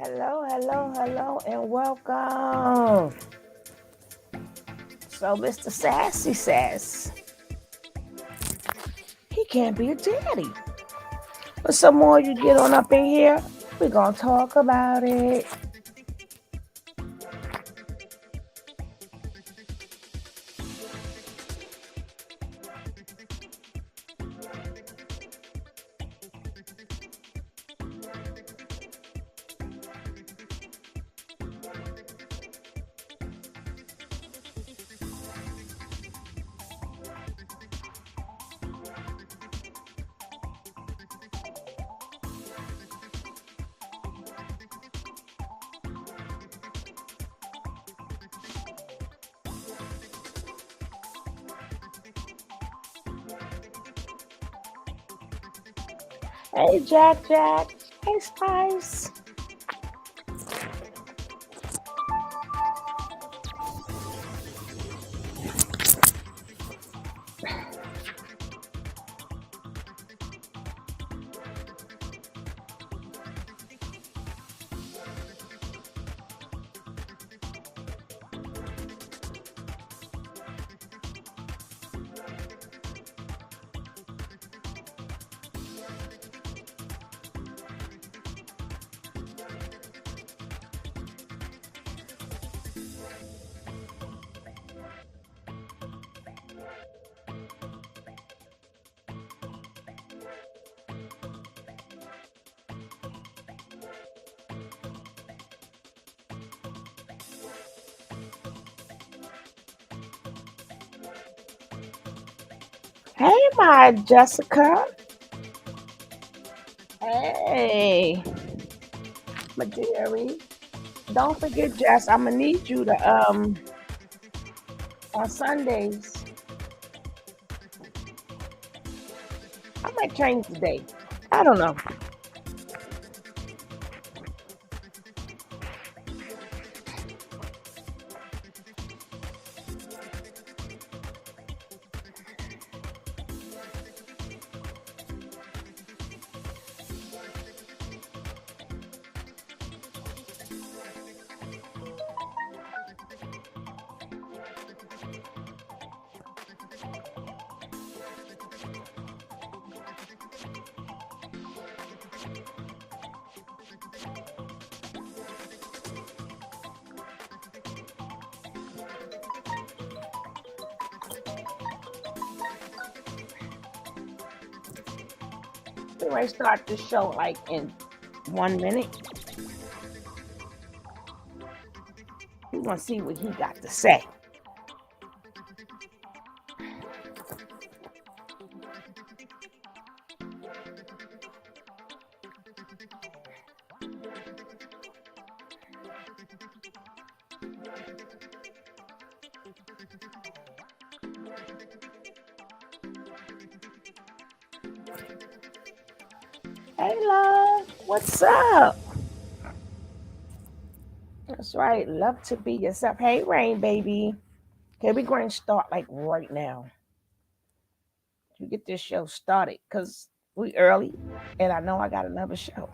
Hello, and welcome. So, Mr. Sassy says he can't be a daddy. But some more you get on up in here, we're going to talk about it. Hey, Jack. Hey, Spice. Hey, my Jessica. Hey, my dearie. Don't forget, Jess, I'm going to need you to, on Sundays, I might change the day. I don't know. We might start the show like in 1 minute. We're going to see what he got to say. Hey, love. What's up? That's right. Love to be yourself. Hey, Rain, baby. Okay, we're going to start like right now. To get this show started because we early and I know I got another show.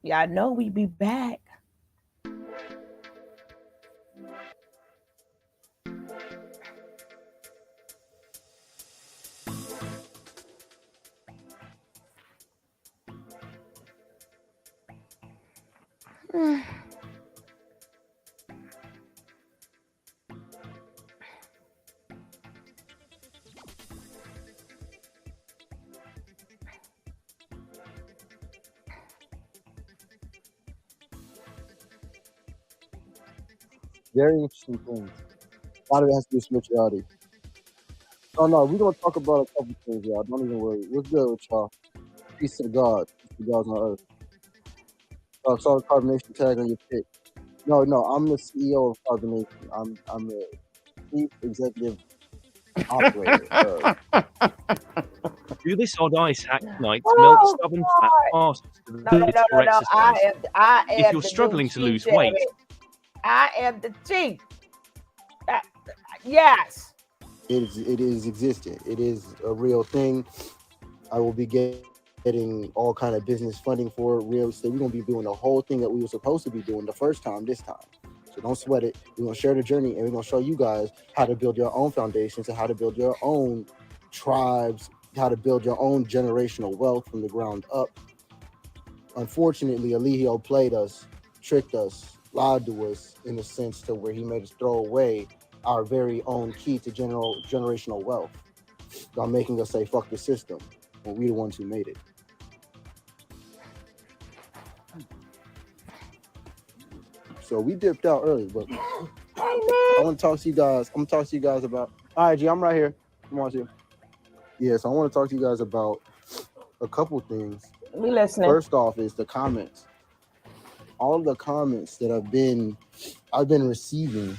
Yeah, I know we be back. Very interesting things. A lot of it has to do with spirituality. Oh no, we're gonna talk about a couple things, y'all. Don't even worry. What's good with y'all? Peace to the God. Peace to the gods on earth. Saw the carbonation tag on your pic. No, I'm the CEO of Carbonation. I'm the chief executive operator. Do this odd ice hack tonight to melt Oh, stubborn fat God. fast to the limits for No. exercise. I If am you're the new struggling to chief, lose weight, I am the chief. Uh, yes. It is existent. It is a real thing. I will be getting getting all kind of business funding for real estate. We're gonna be doing the whole thing that we were supposed to be doing the first time this time. So don't sweat it. We're gonna share the journey and we're gonna show you guys how to build your own foundations and how to build your own tribes, how to build your own generational wealth from the ground up. Unfortunately, Eligio played us, tricked us, lied to us in a sense to where he made us throw away our very own key to generational wealth by making us say fuck the system when we the ones who made it. So we dipped out early, but I want to talk to you guys. I'm gonna talk to you guys about. All right, G, I'm right here. Come on, G. Yes, I want to talk to you guys about a couple things. We listening. First off, is the comments. All of the comments that I've been receiving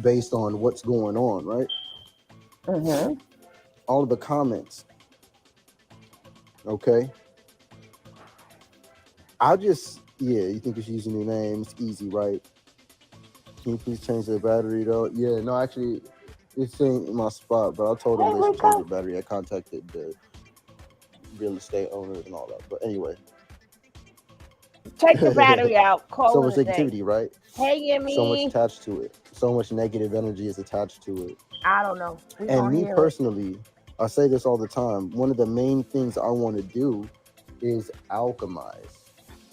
based on what's going on, right? Mm-hmm. All of the comments. Okay. You think you should use a new name? It's easy, right? Can you please change the battery though? Yeah, no, actually, it's in my spot, but I told them they should change the battery. I contacted the real estate owners and all that. But anyway. Take the battery out. Call so it much a day. negativity, right? Hey, Yimmy. So much attached to it. So much negative energy is attached to it. I don't know. And me personally, I say this all the time. One of the main things I want to do is alchemize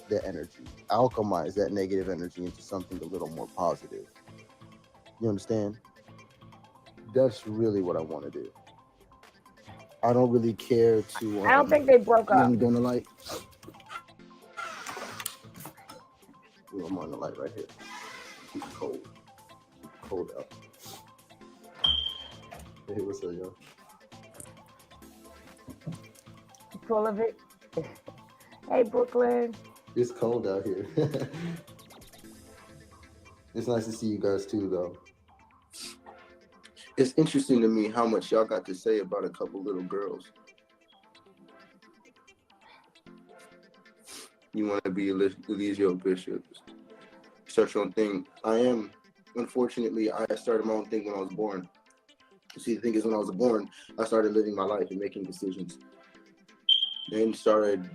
the energy, alchemize that negative energy into something a little more positive. You understand? That's really what I want to do. I don't really care to. I don't think they broke up. You doing the light? I'm on the light right here. Keep it cold. Keep it cold out. Hey, what's up, yo? Full of it. Hey, Brooklyn. It's cold out here. It's nice to see you guys too, though. It's interesting to me how much y'all got to say about a couple little girls. You want to be Eligio Bishop. Start your own thing. Unfortunately, I started my own thing when I was born. See, the thing is, when I was born, I started living my life and making decisions. Then started,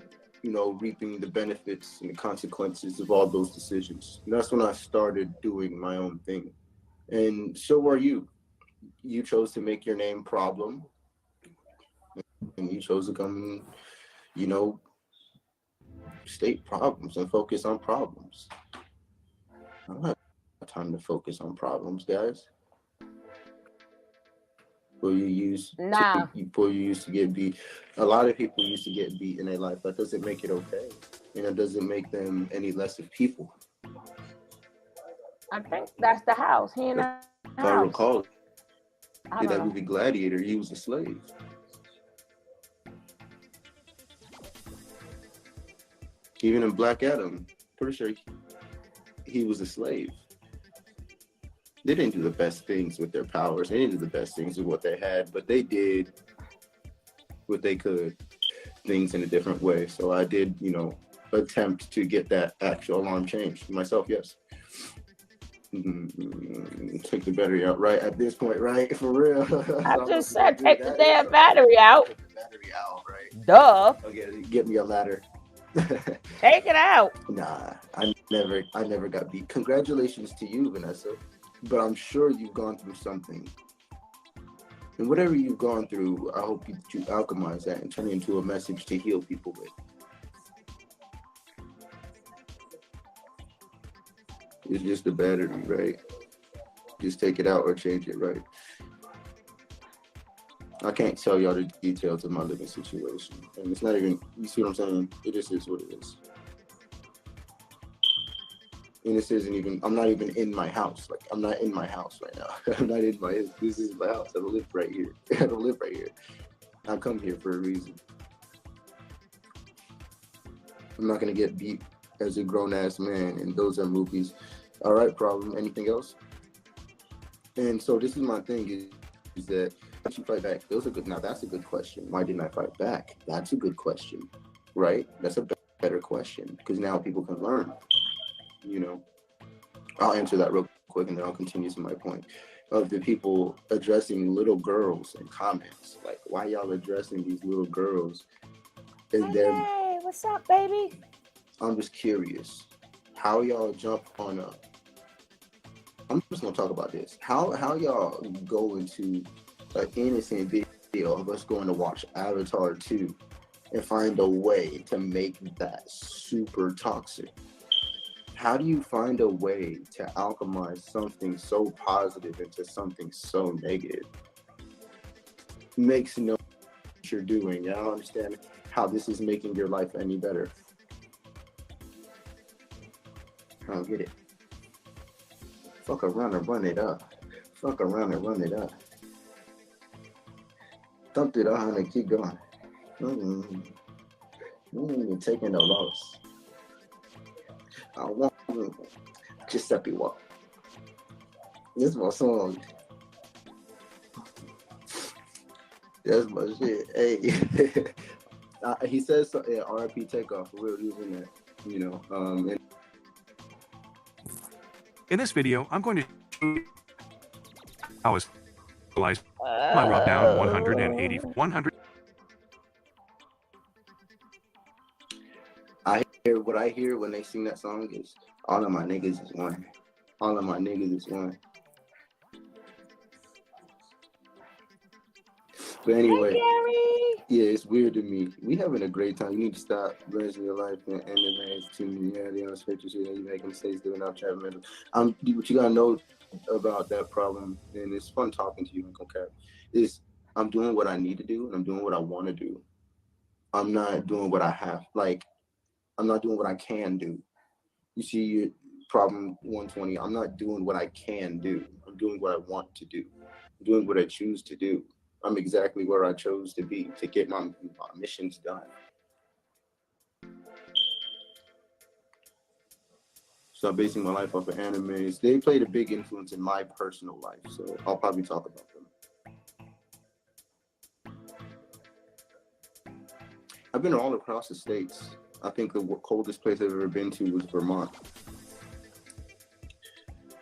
reaping the benefits and the consequences of all those decisions. And that's when I started doing my own thing. And so are you. You chose to make your name Problem. And you chose to come and, state problems and focus on problems. I don't have time to focus on problems, guys. You used to get beat. A lot of people used to get beat in their life. That doesn't make it okay. And it doesn't make them any less of people. I think that's the house. He in the house. If I recall, that movie Gladiator, he was a slave. Even in Black Adam, pretty sure he was a slave. They didn't do the best things with their powers. They didn't do the best things with what they had, but they did what they could, things in a different way. So I did, attempt to get that actual alarm changed myself, yes. Take the battery out right at this point, right? For real. I just said take the damn battery out. Take the battery out, right? Duh. Okay, get me a ladder. Take it out. Nah, I never got beat. Congratulations to you, Vanessa. But I'm sure you've gone through something. And whatever you've gone through, I hope you alchemize that and turn it into a message to heal people with. It's just a battery, right? Just take it out or change it, right? I can't tell y'all the details of my living situation. And it's not even, you see what I'm saying? It just is what it is. And this isn't even, I'm not even in my house. Like, I'm not in my house right now. I'm not in this is my house. I don't live right here. I don't live right here. I come here for a reason. I'm not going to get beat as a grown-ass man, and those are movies. All right, Problem. Anything else? And so this is my thing is that, why did you fight back? Now that's a good question. Why didn't I fight back? That's a good question, right? That's a better question, because now people can learn. I'll answer that real quick and then I'll continue to my point of the people addressing little girls in comments. Like, why y'all addressing these little girls And then Hey, what's up, baby? I'm just curious, how y'all jump on a. I'm just gonna talk about this. How y'all go into an innocent video of us going to watch Avatar 2 and find a way to make that super toxic? How do you find a way to alchemize something so positive into something so negative? Makes no what you're doing. I don't understand how this is making your life any better. I don't get it. Fuck around and run it up. Fuck around and run it up. Dumped it on and keep going. Mm-hmm. You ain't even taking no loss. I want Giuseppe Walk. This is my song. That's my shit. Hey. He says so, yeah, RIP Takeoff for real. He was in that, you know. And In this video, I'm going to show you how is my rub down 180 100. I hear what I hear when they sing that song is all of my niggas is one. All of my niggas is one. But Hey, anyway, Gary. yeah, it's weird to me. We having a great time. You need to stop raising your life and ending marriage to me. Yeah, the unexpected shit. You making mistakes, doing out chat mental. What you gotta know about that problem, and it's fun talking to you, Uncle Cap, is I'm doing what I need to do and I'm doing what I want to do. I'm not doing what I have. Like, I'm not doing what I can do. You see, problem 120. I'm not doing what I can do. I'm doing what I want to do. I'm doing what I choose to do. I'm exactly where I chose to be to get my missions done. So I'm basing my life off of animes. They played a big influence in my personal life, so I'll probably talk about them. I've been all across the states. I think the coldest place I've ever been to was Vermont.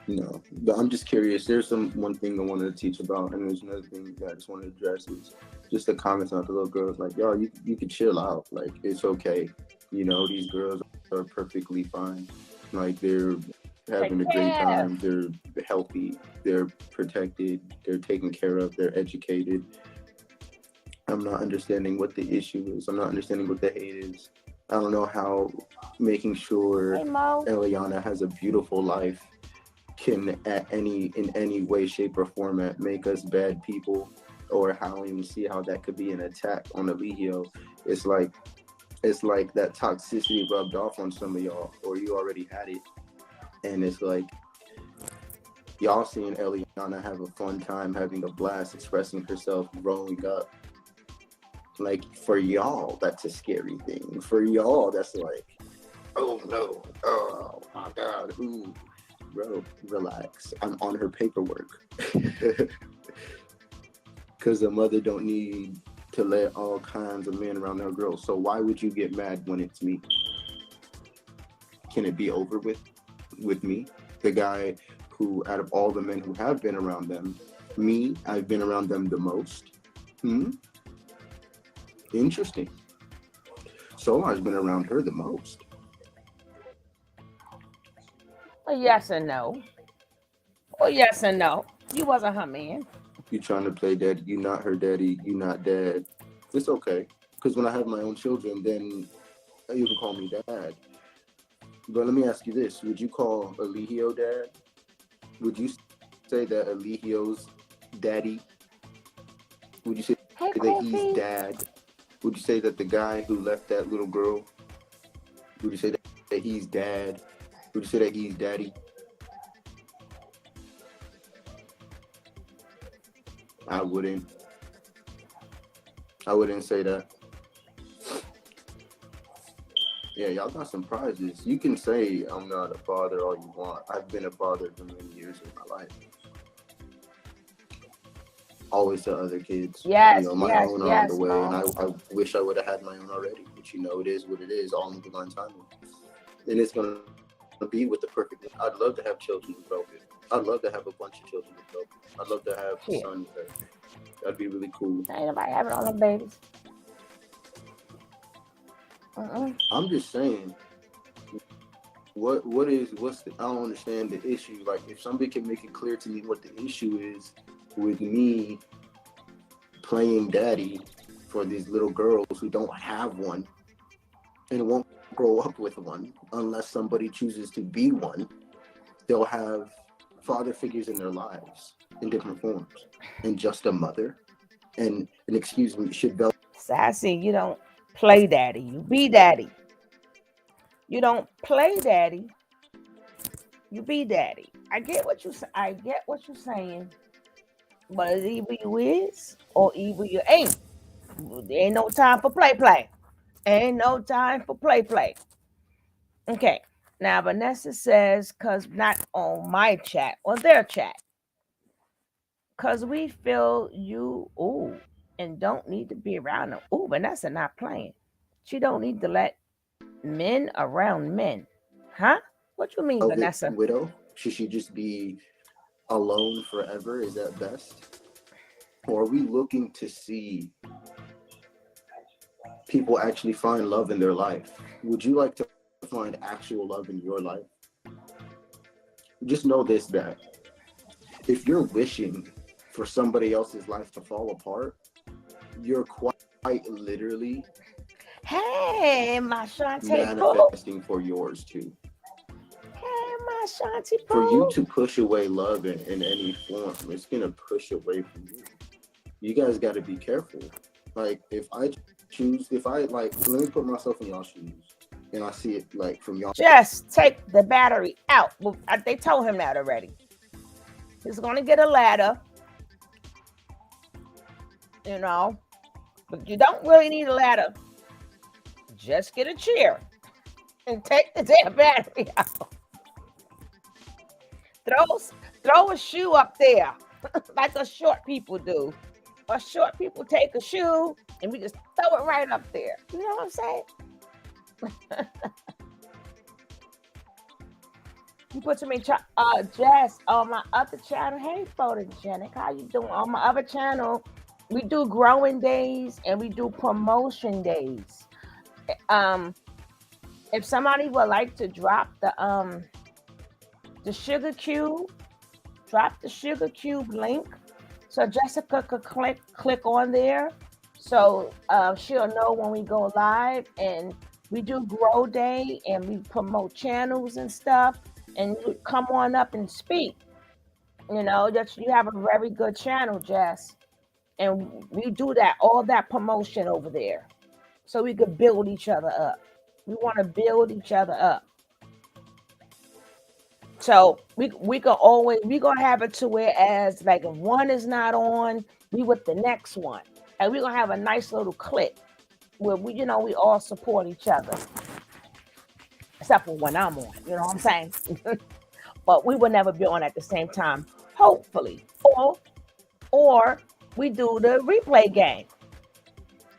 No, but I'm just curious. There's one thing I wanted to teach about, and there's another thing that I just wanted to address is just the comments on the little girls. Like, yo, you could chill out. Like, it's okay. You know, these girls are perfectly fine. Like, they're Take having a great care. time. They're healthy. They're protected. They're taken care of. They're educated. I'm not understanding what the issue is. I'm not understanding what the hate is. I don't know how making sure Hey, Mo. Eliana has a beautiful life can in any way, shape, or format make us bad people, or how even see how that could be an attack on Eligio. It's like that toxicity rubbed off on some of y'all, or you already had it, and it's like y'all seeing Eliana have a fun time, having a blast, expressing herself, growing up. Like, for y'all, that's a scary thing. For y'all, that's like, oh no, oh my god, ooh. Bro, relax. I'm on her paperwork. Because a mother don't need to let all kinds of men around their girls. So why would you get mad when it's me? Can it be over with me? The guy who, out of all the men who have been around them, me, I've been around them the most. Interesting. Solar's been around her the most. Well, yes and no. Well, yes and no. You wasn't her man. You trying to play daddy, you not her daddy, you not dad. It's okay. Because when I have my own children, then you can call me dad. But let me ask you this. Would you call Eligio dad? Would you say that Eligio's daddy? Would you say Hey, that he's Kofi. dad? Would you say that the guy who left that little girl, would you say that he's dad? Would you say that he's daddy? I wouldn't. I wouldn't say that. Yeah, y'all got some prizes. You can say I'm not a father all you want. I've been a father for many years in my life. Always to other kids. Yes, My yes, own are on the yes, way, and Mo. I wish I would have had my own already. But it is what it is, all in divine timing. And it's going to be with the perfect. I'd love to have children with Velvet. I'd love to have a bunch of children with Velvet. I'd love to have a Shit. son with her. That'd be really cool. Ain't nobody having all them babies. Mm-mm. I'm just saying, I don't understand the issue. Like, if somebody can make it clear to me what the issue is with me playing daddy for these little girls who don't have one and won't grow up with one unless somebody chooses to be one, they'll have father figures in their lives in different forms, and just a mother. And excuse me, should Sassy, you don't play daddy. You be daddy. You don't play daddy. You be daddy. I get what you're saying, but it's either you is or either you ain't. There ain't no time for play. Ain't no time for play. Okay. Now Vanessa says, cause not on my chat, on their chat. Cause we feel you and don't need to be around them. Ooh, Vanessa not playing. She don't need to let men around men. Huh? What you mean, velvet Vanessa? widow? Should she just be alone forever? Is that best? Or are we looking to see people actually find love in their life? Would you like to find actual love in your life? Just know this, that if you're wishing for somebody else's life to fall apart, you're quite literally Hey, my Shantae Pooh. manifesting for yours too. Hey, my Shantae For you Pooh. to push away love in any form, it's going to push away from you. You guys got to be careful. Like, if I like, let me put myself in y'all shoes and I see it like from y'all. Just take the battery out. Well, they told him that already. He's gonna get a ladder, you know, but you don't really need a ladder. Just get a chair and take the damn battery out. Throw, throw a shoe up there, like us short people do. Us short people take a shoe and we just throw it right up there. You know what I'm saying? You put me, Jess, on my other channel. Hey, photogenic, how you doing? On my other channel, we do growing days and we do promotion days. Um, if somebody would like to drop the sugar cube, drop the sugar cube link so Jessica could click on there, so she'll know when we go live. And we do grow day and we promote channels and stuff. And you come on up and speak. You know that you have a very good channel, Jess, and we do that all that promotion over there, so we could build each other up. We want to build each other up. So we can always we gonna have it to where as like if one is not on, we with the next one, and we're gonna have a nice little click where we all support each other, except for when I'm on. You know what I'm saying? But we will never be on at the same time, hopefully. Or we do the replay game.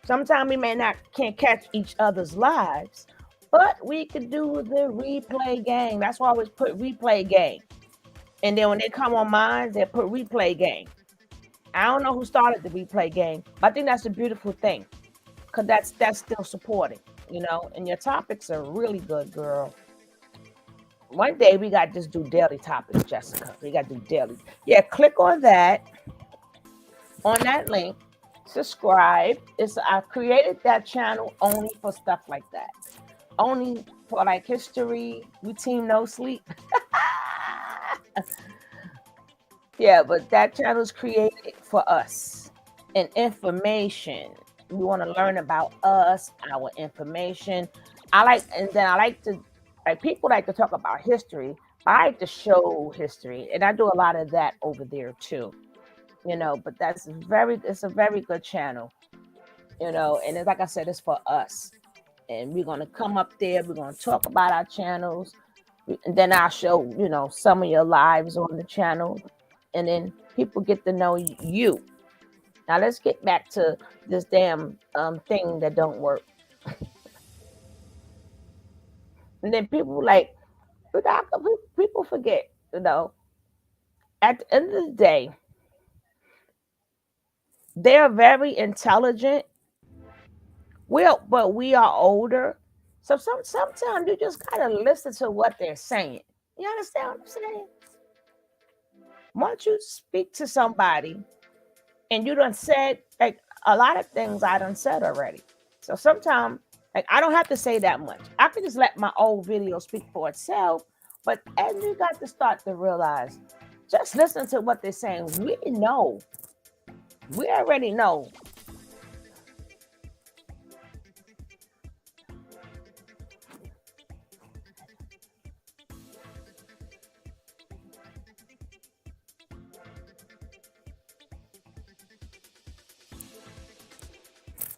Sometimes we may not can't catch each other's lives, but we could do the replay game. That's why I always put replay game. And then when they come on mine, they put replay game. I don't know who started the replay game, but I think that's a beautiful thing. Cause that's still supporting, and your topics are really good, girl. One day we got to just do daily topics, Jessica. We got to do daily. Yeah, click on that link, subscribe. I created that channel only for stuff like that. Only for like history, routine, no sleep. Yeah, but that channel is created for us and information. We want to learn about us, our information. And then I like to, like people like to talk about history. I like to show history, and I do a lot of that over there too. But it's a very good channel. And like I said, it's for us. And we're gonna come up there. We're gonna talk about our channels, and then I'll show some of your lives on the channel, and then people get to know you. Now let's get back to this damn thing that don't work. And then people forget. At the end of the day, they're very intelligent. But we are older. So sometimes you just gotta listen to what they're saying. You understand what I'm saying? Once you speak to somebody and you done said like a lot of things I done said already. So sometimes like I don't have to say that much. I can just let my old video speak for itself. But as you got to start to realize, just listen to what they're saying. We know, we already know.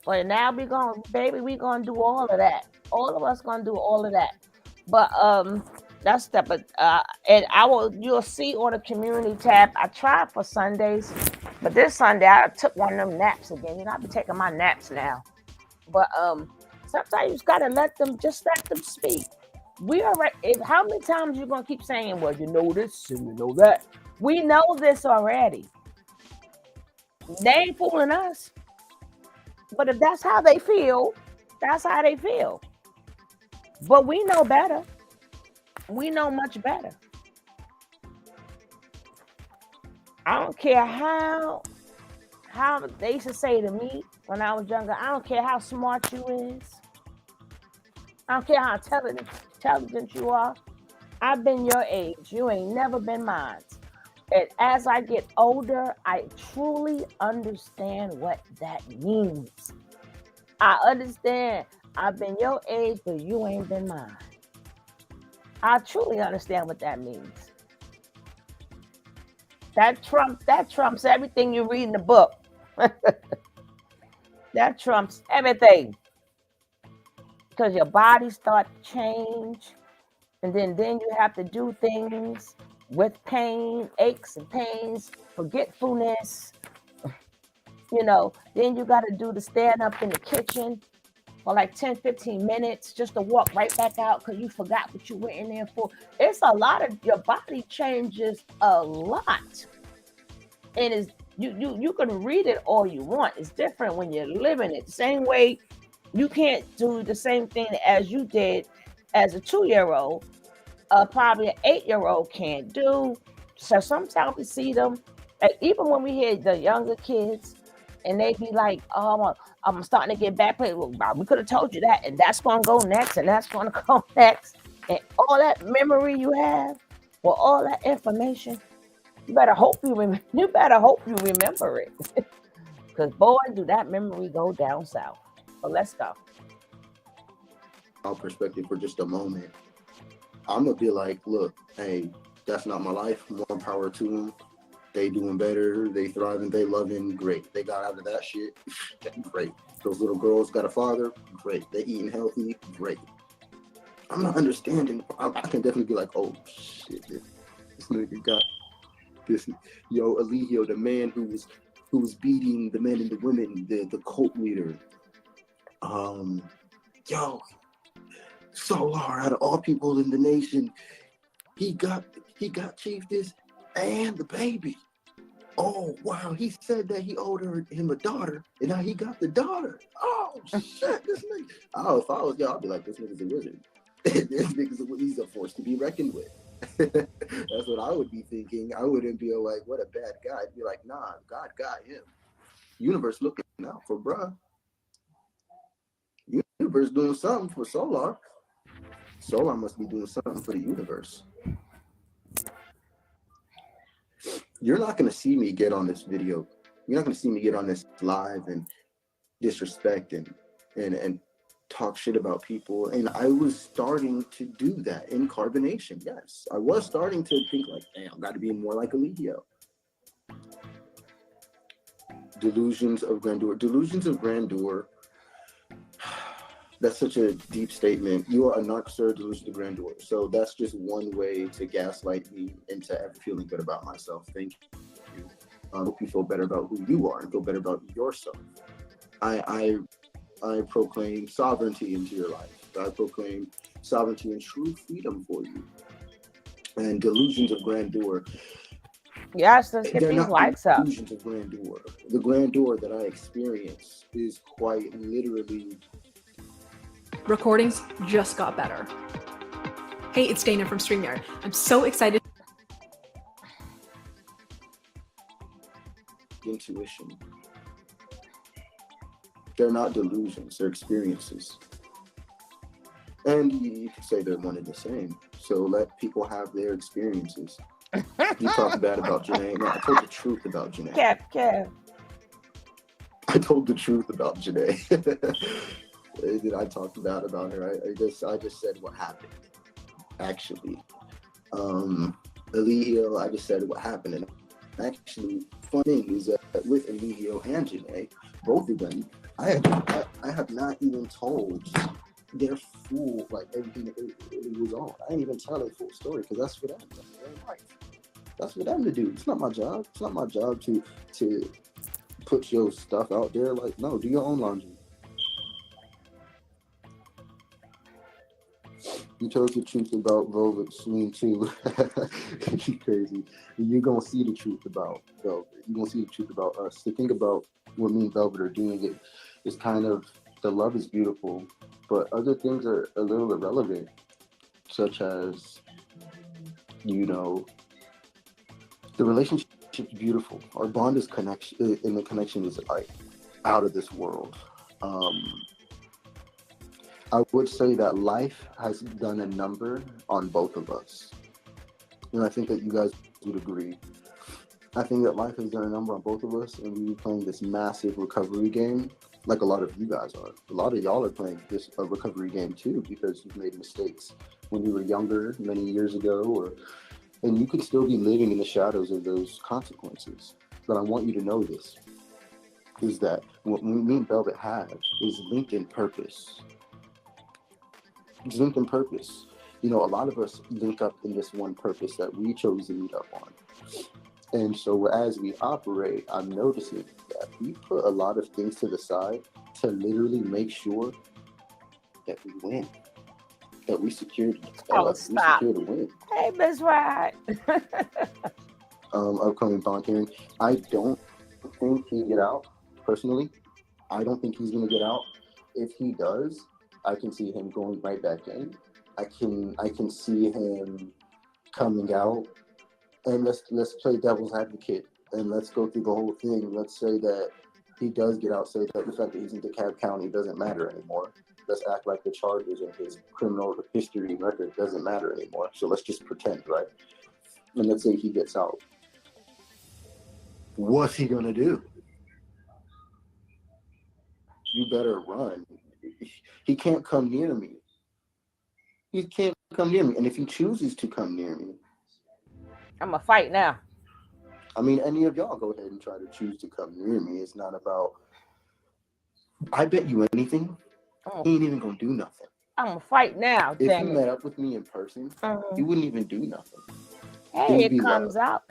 But now we gonna, baby, we gonna do all of that. All of us gonna do all of that. But that's that. But and I will, you'll see on the community tab. I tried for Sundays, but this Sunday I took one of them naps again. You know, I've been taking my naps now. But sometimes you just gotta let them, just let them speak. We are right. How many times you gonna keep saying, "Well, you know this and you know that"? We know this already. They ain't fooling us. But if that's how they feel, that's how they feel. But we know better. We know much better. I don't care how they used to say to me when I was younger. I don't care how smart you is. I don't care how intelligent you are. I've been your age. You ain't never been mine. And as I get older, I truly understand what that means. I understand. I've been your age, but you ain't been mine. I truly understand what that means. That trumps everything you read in the book. That trumps everything. Because your body start to change. And then you have to do things with pain, aches and pains, forgetfulness. Then you got to do the stand up in the kitchen for like 10, 15 minutes just to walk right back out because you forgot what you went in there for. It's a lot of, your body changes a lot. And it's, you can read it all you want. It's different when you're living it. The same way you can't do the same thing as you did as a 2-year-old. Probably an 8-year-old can't do. So sometimes we see them, like even when we hear the younger kids, and they be like, "Oh, I'm starting to get back. Well, we could have told you that, and that's going to go next, and that's going to go next." And all that memory you have, or all that information, you better hope you better hope you remember it, because boy, do that memory go down south. But let's go. Our perspective for just a moment. I'm gonna be like, look, hey, that's not my life. More power to them. They doing better. They thriving. They loving. Great. They got out of that shit. Great. Those little girls got a father. Great. They eating healthy. Great. I'm not understanding. I can definitely be like, oh shit, this nigga got this. Yo, Eligio, the man who was beating the men and the women, the cult leader. Yo, Solar, out of all people in the nation, he got Chief this and the baby. Oh wow, he said that he owed him a daughter, and now he got the daughter. Oh shit, this nigga. Oh, if I was y'all, I'd be like, this nigga's a wizard. He's a force to be reckoned with. That's what I would be thinking. I wouldn't be like, what a bad guy. I'd be like, nah, God got him. Universe looking out for bruh. Universe doing something for Solar. Solar must be doing something for the universe. You're not going to see me get on this video. You're not going to see me get on this live and disrespect and talk shit about people. And I was starting to do that in carbonation. Yes, I was starting to think like, damn, I've got to be more like Eligio. Delusions of grandeur. Delusions of grandeur. That's such a deep statement. You are a narcissist, delusion of grandeur. So that's just one way to gaslight me into ever feeling good about myself. Thank you. I hope you feel better about who you are and feel better about yourself. I proclaim sovereignty into your life. I proclaim sovereignty and true freedom for you. And delusions of grandeur. Yes, let's get They're these not likes up. delusions of grandeur. The grandeur that I experience is quite literally Recordings just got better. Hey, it's Dana from StreamYard. I'm so excited. Intuition. They're not delusions, they're experiences. And you could say they're one and the same. So let people have their experiences. You talked bad about Janae. No, I told the truth about Janae. Kev. I told the truth about Janae. I talked bad about her. I just said what happened. Actually, Eligio, I just said what happened. And actually, fun thing is that with Eligio and Janae, both of them, I have not even told their full, like, everything that it was on. I didn't even tell their full story because that's for them. That's their life. That's for them to do. It's not my job. It's not my job to put your stuff out there. Like, no, do your own laundry. You told the truth about Velvet Swing too. You crazy. You're gonna see the truth about Velvet. You're gonna see the truth about us. The thing about what me and Velvet are doing is kind of, the love is beautiful, but other things are a little irrelevant, such as, you know, the relationship's beautiful. Our bond is connection, and the connection is like out of this world. I would say that life has done a number on both of us. And I think that you guys would agree. I think that life has done a number on both of us, and we were playing this massive recovery game, like a lot of you guys are. A lot of y'all are playing this recovery game too, because you've made mistakes when you were younger, many years ago, and you could still be living in the shadows of those consequences. But I want you to know this, is that what me and Velvet have is linked in purpose. It's linked in purpose. You know, a lot of us link up in this one purpose that we chose to meet up on. And so as we operate, I'm noticing that we put a lot of things to the side to literally make sure that we win, that we secured Oh, stop. we secured a win. Hey, Miss Rod. Upcoming bond hearing. I don't think he get out, personally. I don't think he's gonna get out. If he does, I can see him going right back in. I can see him coming out, and let's play devil's advocate, and let's go through the whole thing. Let's say that he does get out, say that the fact that he's in DeKalb County doesn't matter anymore. Let's act like the charges and his criminal history record doesn't matter anymore. So let's just pretend, right? And let's say he gets out. What's he gonna do? You better run. He can't come near me. He can't come near me. And if he chooses to come near me, I'm going to fight now. I mean, any of y'all go ahead and try to choose to come near me. It's not about, I bet you anything, he ain't even going to do nothing. I'm going to fight now, If damn he it. met up with me in person, he wouldn't even do nothing. Hey, it comes out.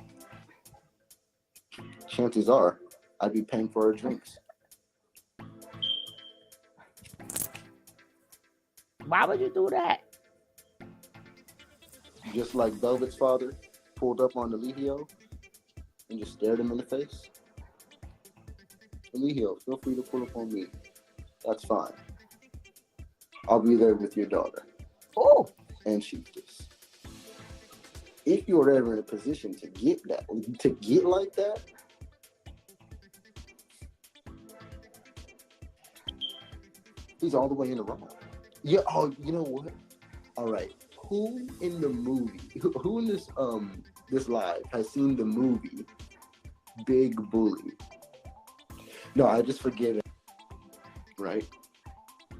Chances are, I'd be paying for our drinks. Why would you do that? Just like Velvet's father pulled up on Eligio and just stared him in the face. Eligio, feel free to pull up on me. That's fine. I'll be there with your daughter. Oh. And shoot this. If you're ever in a position to get like that, he's all the way in the wrong. Yeah. Oh, you know what? All right. Who in the movie? Who in this live has seen the movie Big Bully? No, I just forget it. Right?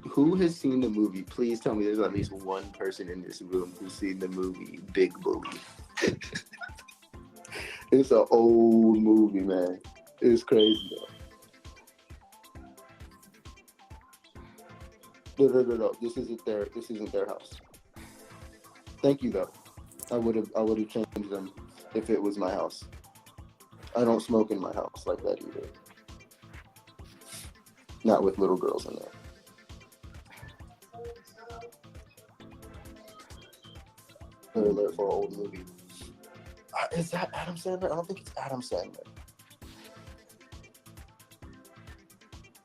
Who has seen the movie? Please tell me there's at least one person in this room who's seen the movie Big Bully. It's an old movie, man. It's crazy though. No. This isn't their house. Thank you though. I would have changed them if it was my house. I don't smoke in my house like that either. Not with little girls in there. Alert for an old movie. Is that Adam Sandler? I don't think it's Adam Sandler.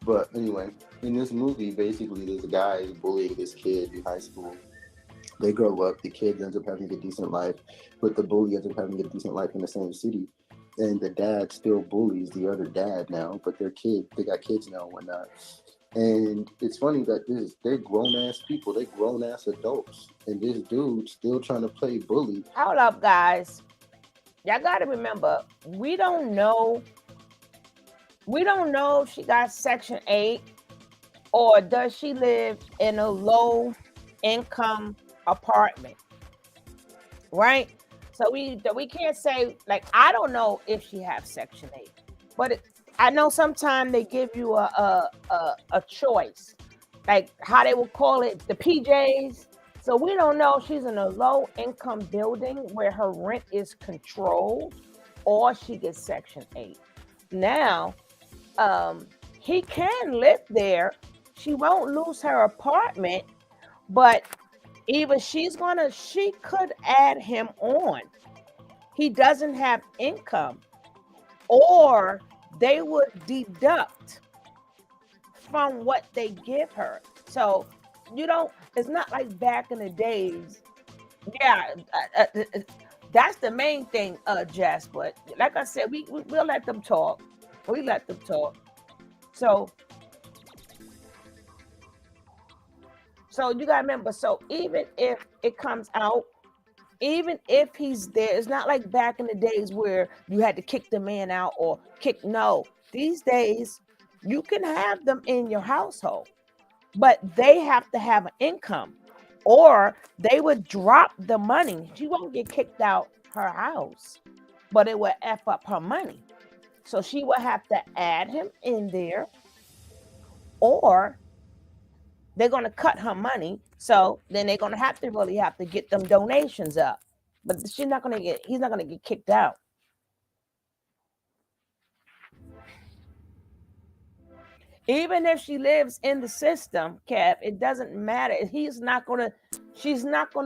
But anyway, in this movie, basically, this guy is bullying this kid in high school. They grow up, the kid ends up having a decent life, but the bully ends up having a decent life in the same city. And the dad still bullies the other dad now, but they got kids now and whatnot. And it's funny that they're grown ass people, they grown ass adults, and this dude still trying to play bully. Hold up, guys. Y'all got to remember, we don't know. We don't know if she got Section 8 or does she live in a low income apartment, right? So we can't say, like, I don't know if she have Section 8, but I know sometimes they give you a choice, like how they will call it the PJs. So we don't know if she's in a low income building where her rent is controlled or she gets Section 8. Now, he can live there. She won't lose her apartment, but either she could add him on. He doesn't have income, or they would deduct from what they give her. So it's not like back in the days. Yeah, that's the main thing, Jess. But like I said, we'll let them talk. We let them talk. So you gotta remember. So even if it comes out, even if he's there, it's not like back in the days where you had to kick the man out or kick. No, these days you can have them in your household, but they have to have an income, or they would drop the money. She won't get kicked out her house, but it would F up her money. So she will have to add him in there, or they're going to cut her money. So then they're going to have to get them donations up. But he's not going to get kicked out. Even if she lives in the system, Kev, it doesn't matter. She's not going to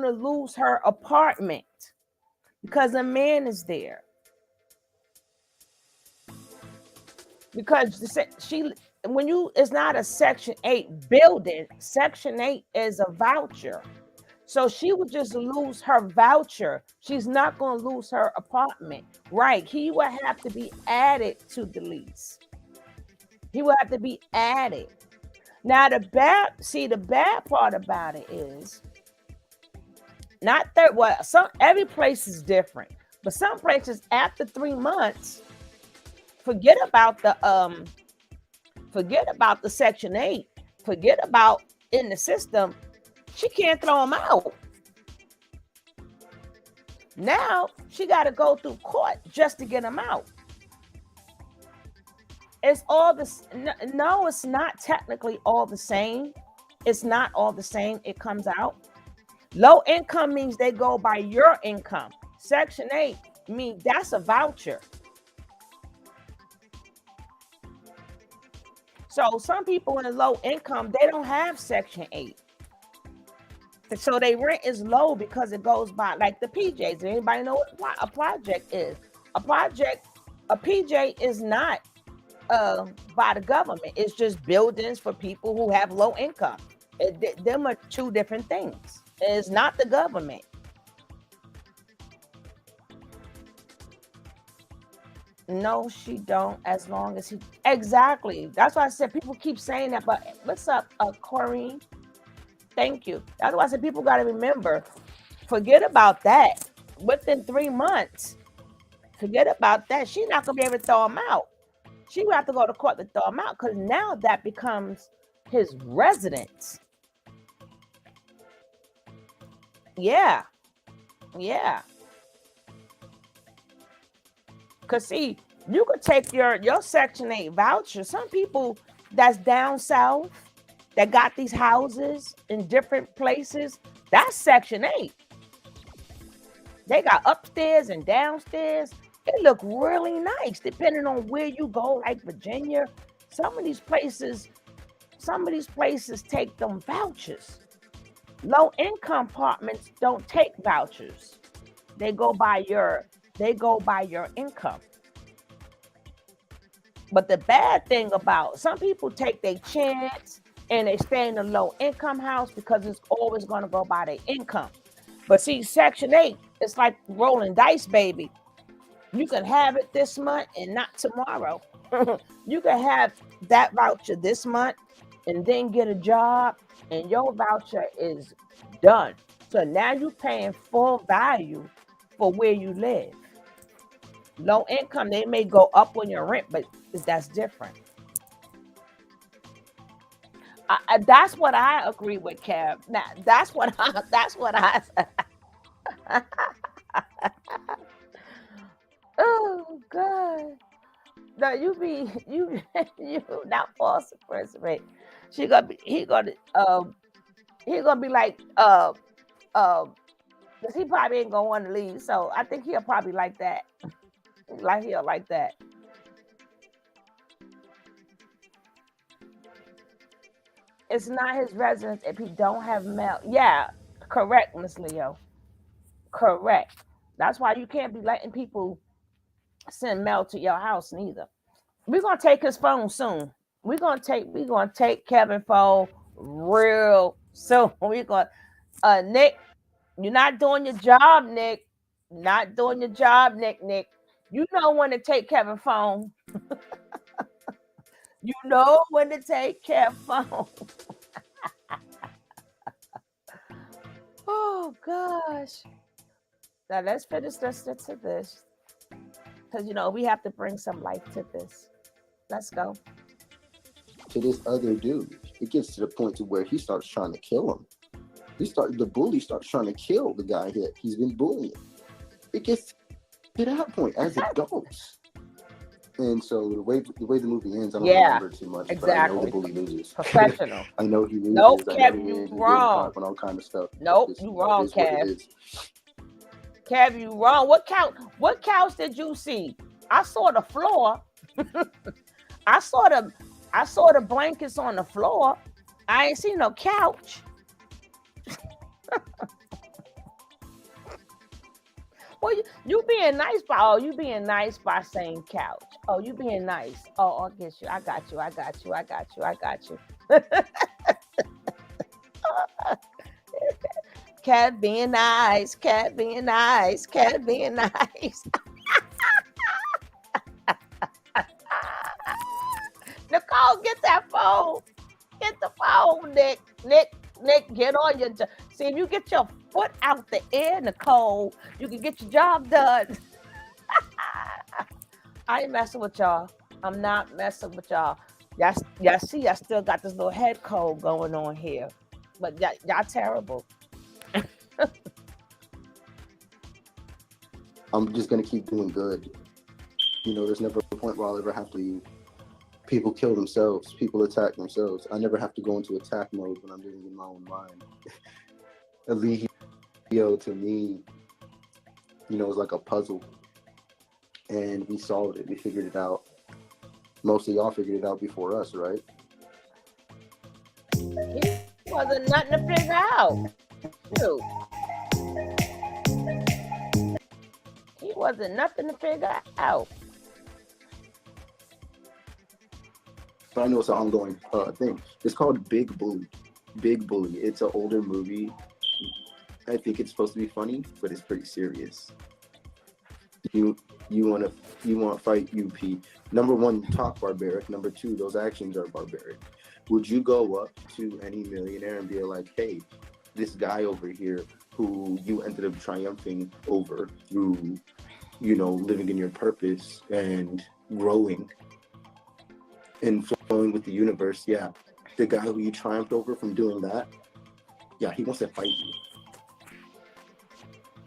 lose her apartment because the man is there. Because it's not a Section 8 building. Section 8 is a voucher. So she would just lose her voucher. She's not going to lose her apartment. Right. He would have to be added to the lease. He would have to be added. Now, the bad part about it is not that every place is different, but some places after 3 months, forget about the Section 8, forget about in the system, she can't throw him out. Now she got to go through court just to get him out. It's all this. No, it's not technically all the same. It's not all the same. It comes out. Low income means they go by your income. Section 8 means that's a voucher. So some people in a low income, they don't have Section 8. So their rent is low because it goes by like the PJs. Does anybody know what a project is? A PJ is not by the government. It's just buildings for people who have low income. Them are two different things. It's not the government. No, she don't. As long as exactly. That's why I said people keep saying that. But what's up, Corrine? Thank you. That's why I said people got to remember. Forget about that. Within 3 months, forget about that. She's not gonna be able to throw him out. She will have to go to court to throw him out because now that becomes his residence. Yeah. Because see, you could take your Section 8 voucher. Some people that's down south that got these houses in different places, that's Section 8. They got upstairs and downstairs. It look really nice depending on where you go, like Virginia. Some of these places take them vouchers. Low income apartments don't take vouchers. They go by your income. But the bad thing about some people take their chance and they stay in a low income house because it's always going to go by their income. But see, Section 8, it's like rolling dice, baby. You can have it this month and not tomorrow. You can have that voucher this month and then get a job and your voucher is done. So now you're paying full value for where you live. Low income, they may go up on your rent, but that's different. That's what I agree with, Kev. Now, that's what I. Oh God! No, you you not false impersonate. She gonna be he gonna be like 'cause he probably ain't gonna want to leave. So I think he'll probably like that. Like he'll like that. It's not his residence if he don't have mail. Yeah, correct, Miss Leo. Correct. That's why you can't be letting people send mail to your house neither. We're gonna take his phone soon. We're gonna take Kevin phone real soon. We're gonna Nick, you're not doing your job, Nick. Not doing your job, Nick. You know when to take Kevin phone. You know when to take Kevin phone. Oh gosh. Now let's finish listening to this. Because we have to bring some life to this. Let's go. To this other dude. It gets to the point to where he starts trying to kill him. The bully starts trying to kill the guy he's been bullying. It gets to that point as it goes. And so the way the movie ends, I don't remember too much, exactly. But I know the bully loses. Professional. I know he loses. Nope, I Kev, know you he getting wrong. caught and all kind of stuff. Nope, you wrong, Kev. Kev, you wrong. What couch did you see? I saw the floor. I saw the blankets on the floor. I ain't seen no couch. Well, you being nice by saying couch. Oh, you being nice. Oh, I get you. I got you. Cat being nice. Nicole, get that phone. Get the phone, Nick. Nick, get on your job. See, if you get your foot out the air, Nicole, you can get your job done. I ain't messing with y'all. I'm not messing with y'all. Y'all see, I still got this little head cold going on here. But y'all terrible. I'm just gonna keep doing good. There's never a point where I'll ever have to leave. People kill themselves. People attack themselves. I never have to go into attack mode when I'm doing it in my own mind. Eligio, to me, is like a puzzle. And we solved it. We figured it out. Most of y'all figured it out before us, right? He wasn't nothing to figure out. Dude. He wasn't nothing to figure out. But I know it's an ongoing thing. It's called Big Bully. Big Bully. It's an older movie. I think it's supposed to be funny, but it's pretty serious. You want to fight UP. Number one, talk barbaric. Number two, those actions are barbaric. Would you go up to any millionaire and be like, hey, this guy over here who you ended up triumphing over through, living in your purpose and growing and flowing with the universe, yeah. The guy who you triumphed over from doing that, yeah, he wants to fight you.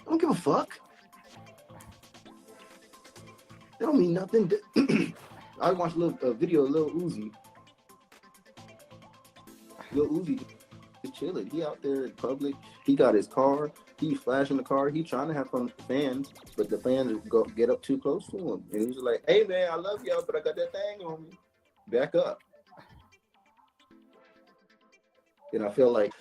I don't give a fuck. That don't mean nothing. I watched a video of Lil Uzi. Lil Uzi is chilling. He out there in public. He got his car. He flashing the car. He trying to have fun with the fans, but the fans get up too close to him. And he was like, hey, man, I love y'all, but I got that thing on me. Back up. And I feel like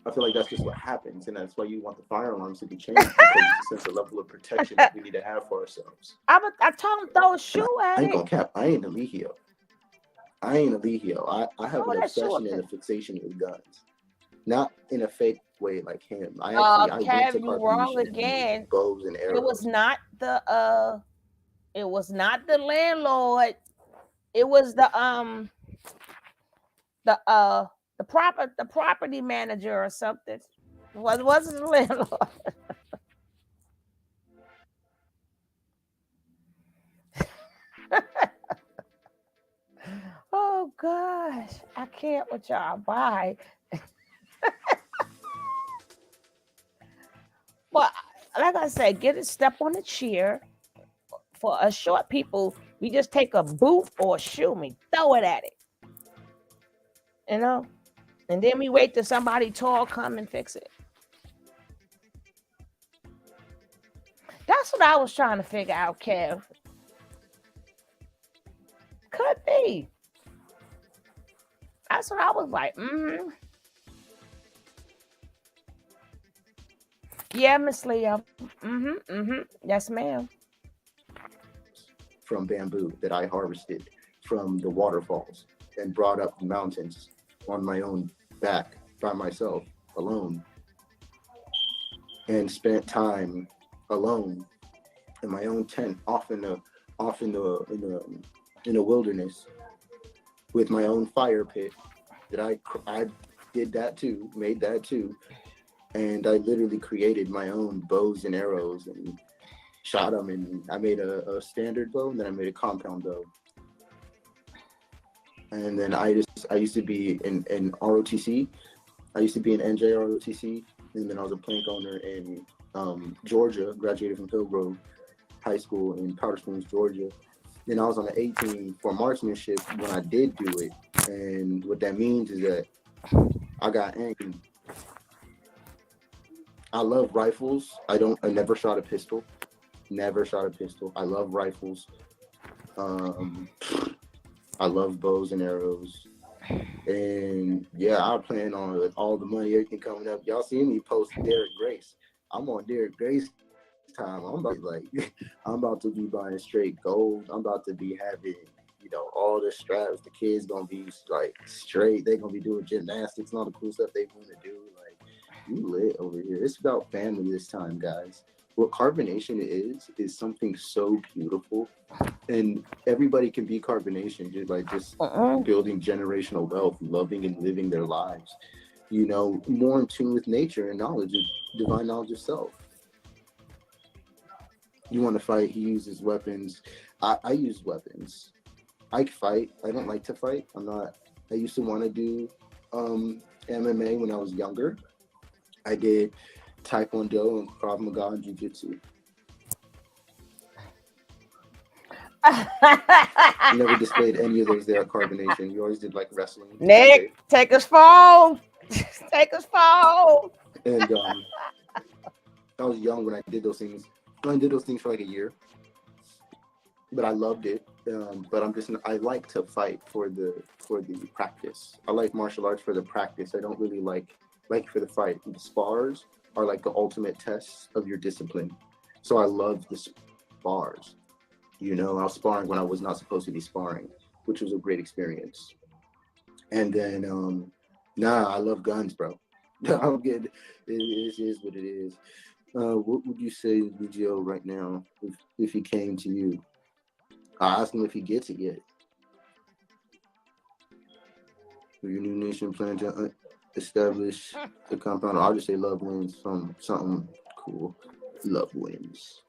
I feel like that's just what happens, and that's why you want the fire alarms to be changed, because it's a sense of level of protection that we need to have for ourselves. I told him throw a And shoe at I ain't it. gonna cap. I ain't a Lehio. I have Throw an that shoe obsession at and it. a fixation with guns, not in a fake way like him. I went to Kev, you wrong Carbonation and made again. bows and It was arrows not it was not the landlord. It was the the property manager or something. Wasn't the landlord. Oh gosh, I can't with y'all. Bye. Well, like I said, get a step on the chair. For us short people, we just take a boot or a shoe, and throw it at it, you know, and then we wait till somebody tall come and fix it. That's what I was trying to figure out, Kev. Could be. That's what I was like. Yeah, Miss Leo. Yes, ma'am. from bamboo that I harvested from the waterfalls and brought up the mountains on my own back by myself, alone, and spent time alone in my own tent, off in the wilderness with my own fire pit that I did that too, made that too, and I literally created my own bows and arrows and shot them. And I made a standard bow, and then I made a compound bow. And then I used to be in ROTC. I used to be in NJ ROTC, and then I was a plank owner in Georgia. Graduated from Hillgrove High School in Powder Springs, Georgia. Then I was on the 18 for marksmanship when I did do it. And what that means is that I got aim. I love rifles. I never shot a pistol. Never shot a pistol. I love rifles. I love bows and arrows. And yeah, I plan on with all the money, everything coming up. Y'all see me post Derek Grace. I'm on Derek Grace time. I'm about to be buying straight gold. I'm about to be having, all the straps. The kids gonna be like straight. They gonna be doing gymnastics and all the cool stuff they want to do. Like, you lit over here. It's about family this time, guys. What carbonation is something so beautiful, and everybody can be carbonation, just building generational wealth, loving and living their lives, more in tune with nature and knowledge, divine knowledge of self. You want to fight, he uses weapons. I use weapons. I fight. I don't like to fight. I used to want to do MMA when I was younger. I did Taekwondo and Krav Maga and Jiu Jitsu. You never displayed any of those there at Carbonation. You always did like wrestling. Nick, take his phone. Take his phone. And I was young when I did those things. I did those things for like a year, but I loved it. But I like to fight for the practice. I like martial arts for the practice. I don't really like for the fight. The spars are like the ultimate tests of your discipline. So I love the spars. I was sparring when I was not supposed to be sparring, which was a great experience. And then, I love guns, bro. I'm good. It is what it is. What would you say to BGO right now if he came to you? I asked him if he gets it yet. Will your new nation plan to establish the compound? I'll just say love wins. Something cool. Love wins.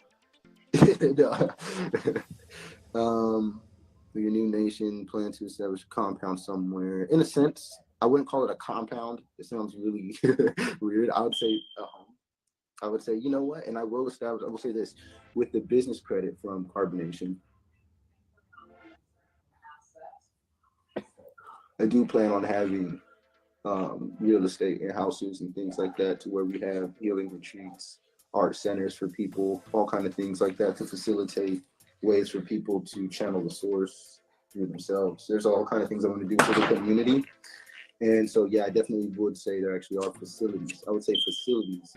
Your new nation plan to establish a compound somewhere. In a sense, I wouldn't call it a compound. It sounds really weird. I would say a home. I would say, you know what? And I will say this with the business credit from Carbonation. I do plan on having real estate and houses and things like that, to where we have healing retreats, art centers for people, all kind of things like that, to facilitate ways for people to channel the source through themselves. There's all kind of things I want to do for the community. And so, yeah, I definitely would say there actually are facilities. I would say facilities,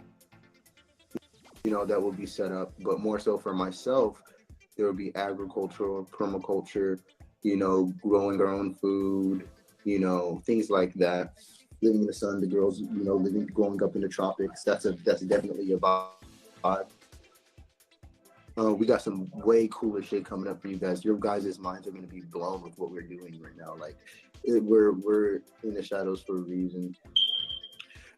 that will be set up. But more so for myself, there will be agricultural, permaculture, growing our own food, things like that. Living in the sun, the girls, growing up in the tropics. That's definitely a vibe. We got some way cooler shit coming up for you guys. Your guys' minds are gonna be blown with what we're doing right now. Like, we're in the shadows for a reason.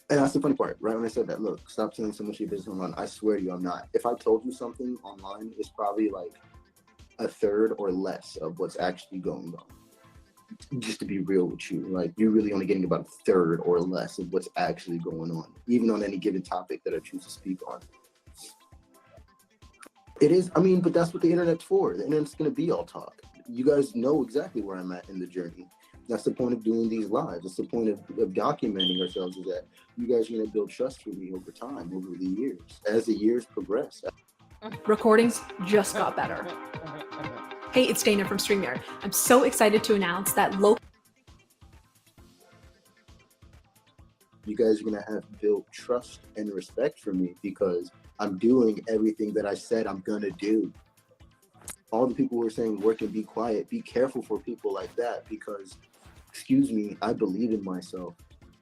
And that's the funny part, right? When I said that, look, stop telling so much of your business online. I swear to you, I'm not. If I told you something online, it's probably like a third or less of what's actually going on. Just to be real with you, like, you're really only getting about a third or less of what's actually going on, even on any given topic that I choose to speak on. It is, but that's what the internet's for. The internet's going to be all talk. You guys know exactly where I'm at in the journey. That's the point of doing these lives. That's the point of documenting ourselves, is that you guys are going to build trust for me over time, over the years, as the years progress. Recordings just got better. Hey, it's Dana from StreamYard. I'm so excited to announce that local. You guys are going to have built trust and respect for me because I'm doing everything that I said I'm going to do. All the people who are saying work and be quiet, be careful for people like that because, excuse me, I believe in myself.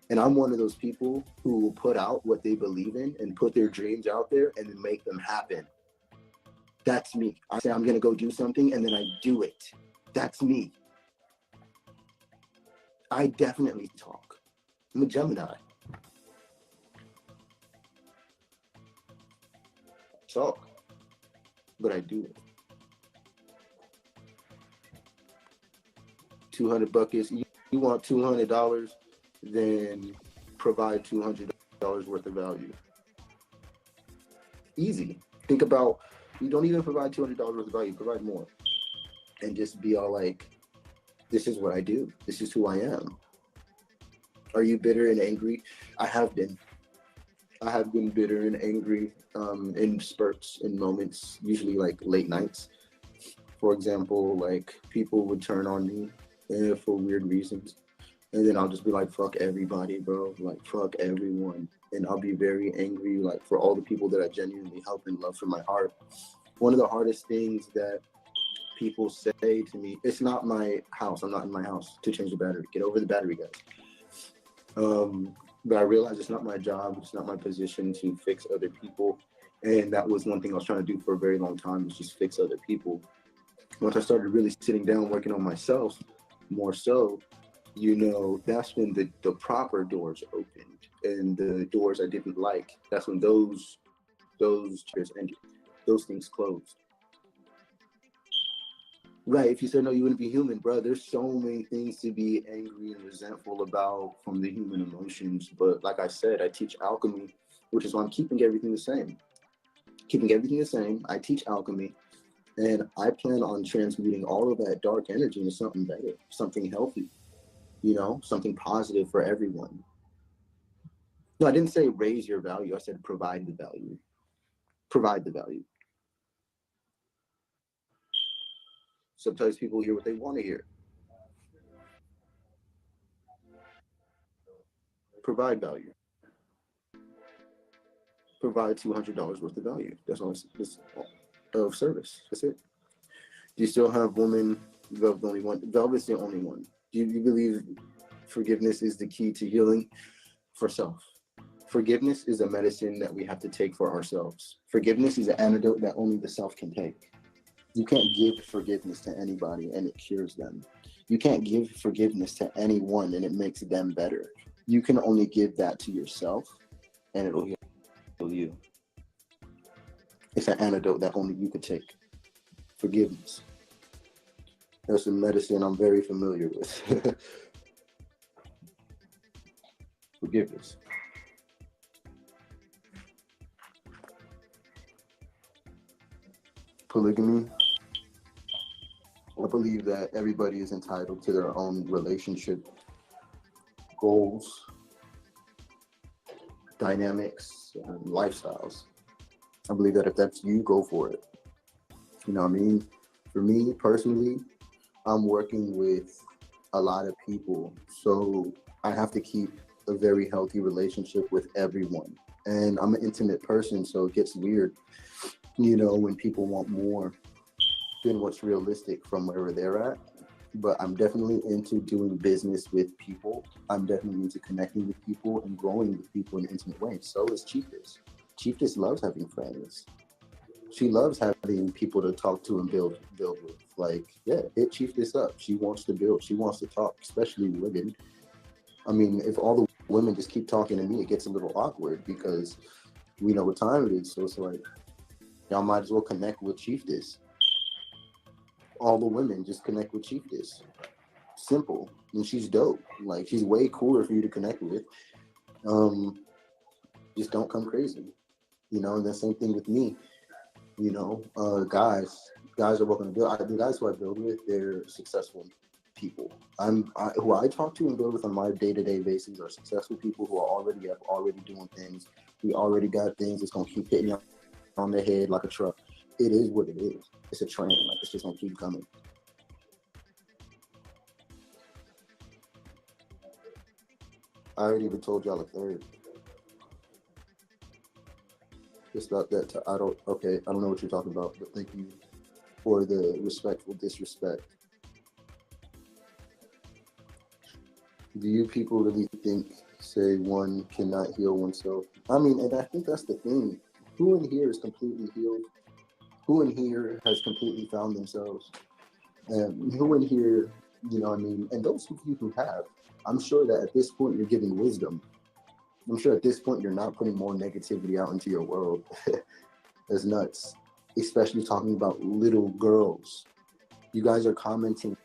And I'm one of those people who will put out what they believe in and put their dreams out there and then make them happen. That's me. I say I'm going to go do something and then I do it. That's me. I definitely talk. I'm a Gemini. Talk, but I do it. 200 buckets. You want $200, then provide $200 worth of value. Easy. Think about, you don't even provide $200 worth of value, provide more. And just be all like, this is what I do. This is who I am. Are you bitter and angry? I have been bitter and angry in spurts, in moments, usually like late nights. For example, like people would turn on me for weird reasons. And then I'll just be like, fuck everybody, bro. Like, fuck everyone. And I'll be very angry, like, for all the people that I genuinely help and love from my heart. One of the hardest things that people say to me, it's not my house. I'm not in my house to change the battery. Get over the battery, guys. But I realized it's not my job. It's not my position to fix other people. And that was one thing I was trying to do for a very long time, was just fix other people. Once I started really sitting down, working on myself more so, that's when the proper doors opened, and the doors I didn't like, that's when those chairs ended, those things closed. Right, if you said no, you wouldn't be human, bro. There's so many things to be angry and resentful about from the human emotions. But like I said, I teach alchemy, which is why I'm keeping everything the same. I teach alchemy, and I plan on transmuting all of that dark energy into something better, something healthy, something positive for everyone. No, I didn't say raise your value. I said provide the value. Provide the value. Sometimes people hear what they want to hear. Provide value. Provide $200 worth of value. That's all. It's of service. That's it. Do you still have women? Velvet's the only one. Velvet's the only one. Do you believe forgiveness is the key to healing? For self. Forgiveness is a medicine that we have to take for ourselves. Forgiveness is an antidote that only the self can take. You can't give forgiveness to anybody and it cures them. You can't give forgiveness to anyone and it makes them better. You can only give that to yourself and it'll heal you. It's an antidote that only you can take. Forgiveness. That's a medicine I'm very familiar with. Forgiveness. Polygamy. I believe that everybody is entitled to their own relationship goals, dynamics, and lifestyles. I believe that if that's you, go for it. You know what I mean? For me personally, I'm working with a lot of people. So I have to keep a very healthy relationship with everyone. And I'm an intimate person, so it gets weird, when people want more than what's realistic from wherever they're at. But I'm definitely into doing business with people. I'm definitely into connecting with people and growing with people in intimate ways. So is Chiefess. Chiefess loves having friends. She loves having people to talk to and build with. Like, yeah, hit Chiefess up. She wants to build. She wants to talk, especially women. I mean, if all the women just keep talking to me, it gets a little awkward because we know what time it is. So it's like, y'all might as well connect with Chiefess. All the women just connect with Chiefess. Simple. And she's dope. Like, she's way cooler for you to connect with. Um, just don't come crazy. And the same thing with me. Guys are welcome to build. The guys who I build with, they're successful people. Who I talk to and build with on my day-to-day basis are successful people who are already doing things. We already got things that's gonna keep hitting you on the head like a truck. It is what it is. It's a train. Like, it's just gonna keep coming. I already even told y'all a third. Just about that. I don't know what you're talking about, but thank you for the respectful disrespect. Do you people really say one cannot heal oneself? I mean, and I think that's the thing. Who in here is completely healed? Who in here has completely found themselves? And who in here, and those of you who have, I'm sure that at this point you're giving wisdom. I'm sure at this point you're not putting more negativity out into your world. That's nuts. Especially talking about little girls. You guys are commenting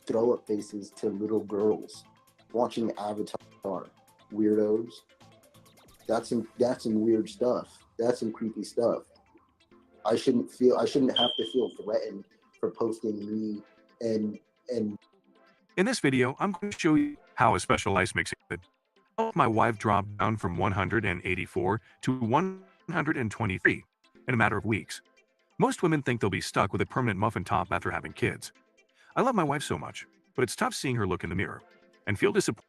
throw up faces to little girls watching Avatar. Weirdos. That's some weird stuff. That's some creepy stuff. I shouldn't have to feel threatened for posting me and In this video, I'm going to show you how a special ice mix it. My wife dropped down from 184 to 123 in a matter of weeks. Most women think they'll be stuck with a permanent muffin top after having kids. I love my wife so much, but it's tough seeing her look in the mirror and feel disappointed.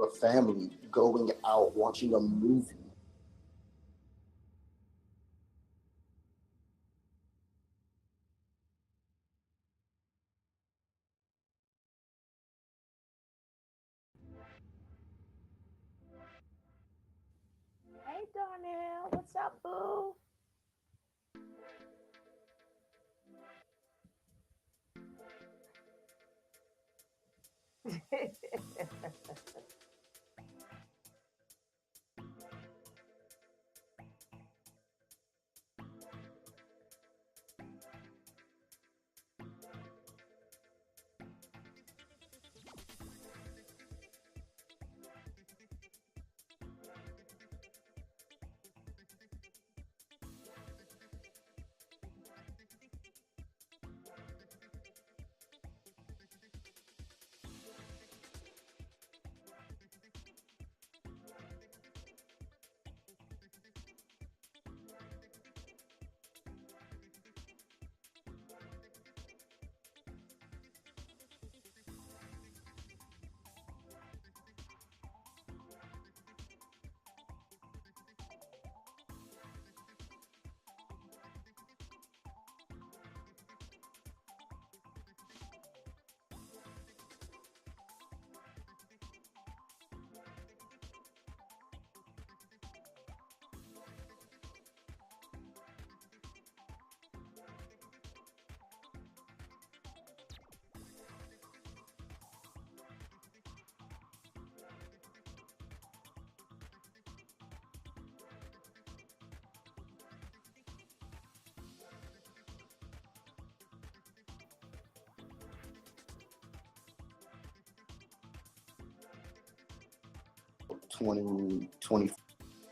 a family going out watching a movie. Hey, Darnell. What's up, boo?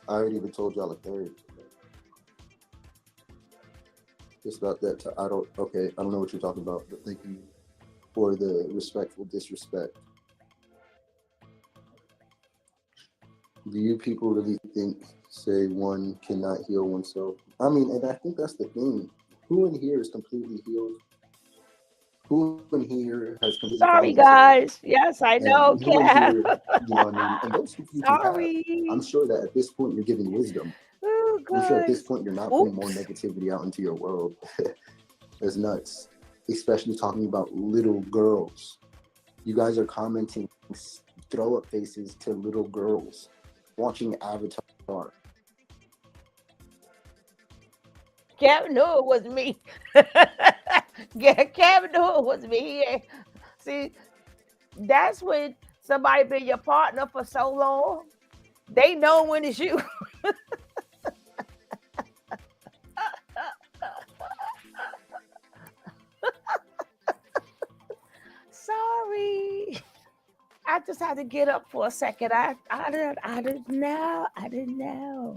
I already even told y'all a third. Just about that. I don't know what you're talking about, but thank you for the respectful disrespect. Do you people really say one cannot heal oneself? I mean, and I think that's the thing. Who in here is completely healed? Who in here has completely Sorry, found themselves? guys. Yes, I And know, who in Kev. here, you know what I mean? And those who have, I'm Sorry. sure that at this point you're giving wisdom. Oh, I'm sure at this guys. point you're not putting more Oops. negativity out into your world. It's nuts. Especially talking about little girls. You guys are commenting throw up faces to little girls watching Avatar. Kevin knew it was me. Yeah, Kevin knew it was me. See, that's when somebody been your partner for so long. They know when it's you. Sorry. I just had to get up for a second. I didn't know. I didn't know.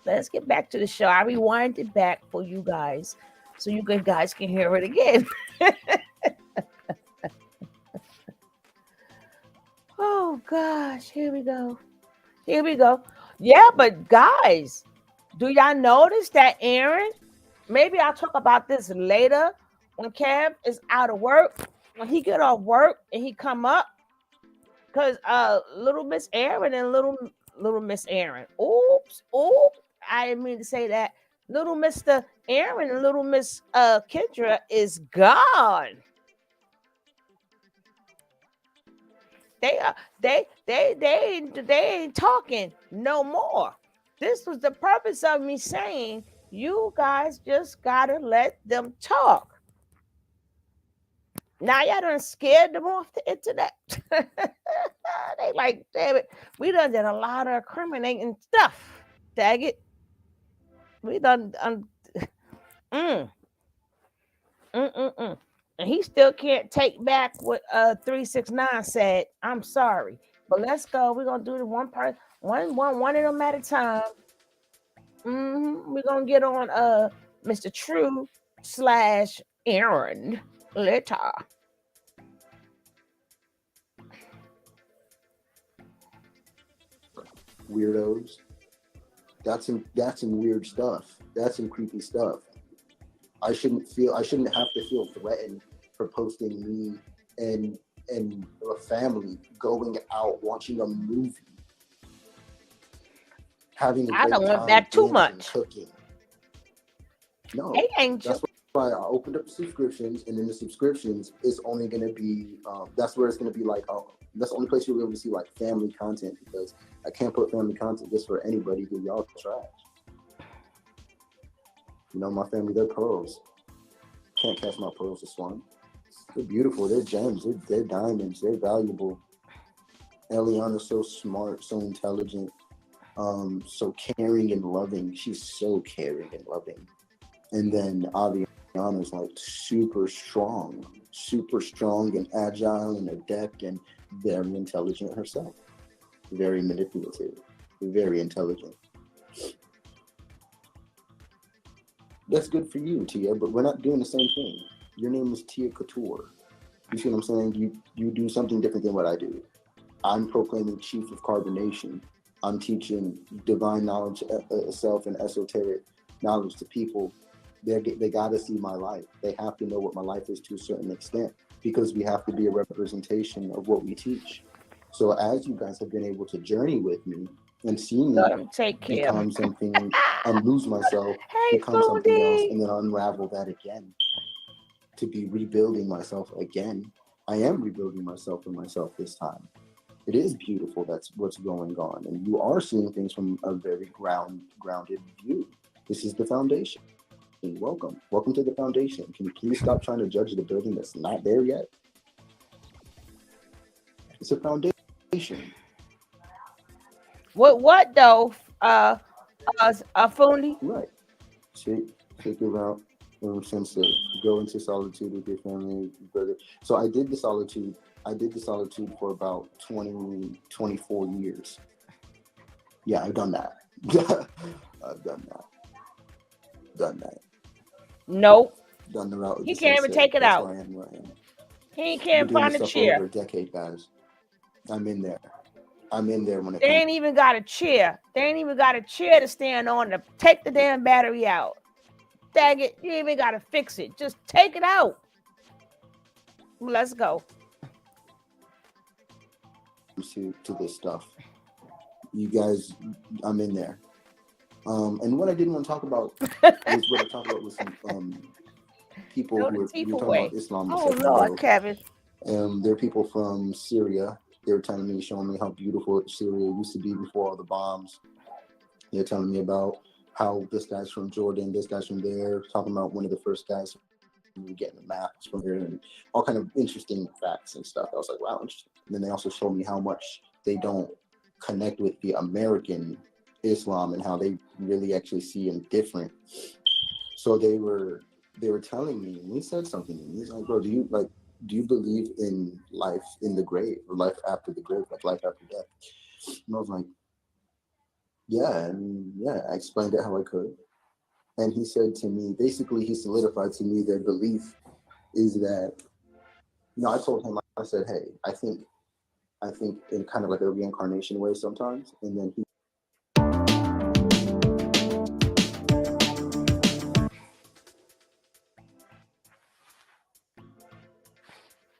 Let's get back to the show. I rewind it back for you guys so you guys can hear it again. Oh gosh, here we go. Here we go. Yeah, but guys, do y'all notice that Aaron? Maybe I'll talk about this later when Kev is out of work. When he get off work and he come up, because little Miss Aaron and little Miss Aaron. Oops. I didn't mean to say that. Little Mr. Aaron and little Miss Kendra is gone. They ain't talking no more. This was the purpose of me saying you guys just gotta let them talk. Now y'all done scared them off the internet. They like, damn it, we did a lot of incriminating stuff. Dag it. We done mm, mm. And he still can't take back what 369 said. I'm sorry. But let's go. We're gonna do the one part, one of them at a time. We're gonna get on Mr. True / Aaron later. Weirdos. That's some weird stuff. That's some creepy stuff. I shouldn't have to feel threatened for posting me and a family going out watching a movie, having a I great don't went time, back too dancing, much. cooking. No, Hey, Angel. that's why I opened up the subscriptions, and in the subscriptions, it's only going to be that's where it's going to be like that's the only place you'll be able to see like family content, because I can't put family content just for anybody who y'all trash. You know, my family, they're pearls. Can't catch my pearls to swine. They're beautiful. They're gems. They're diamonds. They're valuable. Eliana's so smart, so intelligent, so caring and loving. She's so caring and loving. And then Aviana's like super strong and agile and adept and very intelligent herself. Very manipulative, very intelligent. That's good for you, Tia, but we're not doing the same thing. Your name is Tia Couture. You see what I'm saying? You do something different than what I do. I'm proclaiming chief of carbonation. I'm teaching divine knowledge, self, and esoteric knowledge to people. They got to see my life. They have to know what my life is to a certain extent, because we have to be a representation of what we teach. So as you guys have been able to journey with me and see me Let him take care of become me. something and lose myself, Hey, become something else, Foodie. and then unravel that again to be rebuilding myself again. I am rebuilding myself for myself this time. It is beautiful. That's what's going on, and you are seeing things from a very grounded view. This is the foundation. Welcome to the foundation. Can you please stop trying to judge the building that's not there yet? It's a foundation. What though? Foodie. Right. Take it out since go into solitude with your family, brother. So I did the solitude. For about 20, 24 years. Yeah, I've done that. I've done that. Nope. Done the route. He can't even take it That's out. why I am where I am. He I've been can't doing find this a stuff for over chair. a decade, guys. I'm in there. When it They comes. ain't even got a chair. They ain't even got a chair to stand on to take the damn battery out. Dang it. You ain't even got to fix it. Just take it out. Let's go. To this stuff. You guys, I'm in there. And what I didn't want to talk about was what I talked about with some people Throw who the were, we teeth were talking about away. Islam, the Oh second Lord, world. Kevin. There are people from Syria. They were telling me, showing me how beautiful Syria used to be before all the bombs. They're telling me about how this guy's from Jordan, this guy's from there, talking about one of the first guys who were getting the maps from here, and all kind of interesting facts and stuff. I was like, wow, interesting. And then they also showed me how much they don't connect with the American Islam and how they really actually see him different. So they were telling me, and he said something to me. He's like, bro, do you believe in life in the grave or life after the grave, like life after death? And I was like, yeah, and yeah, I explained it how I could. And he said to me, basically, he solidified to me their belief is that, I told him, I said, hey, I think in kind of like a reincarnation way sometimes. And then he,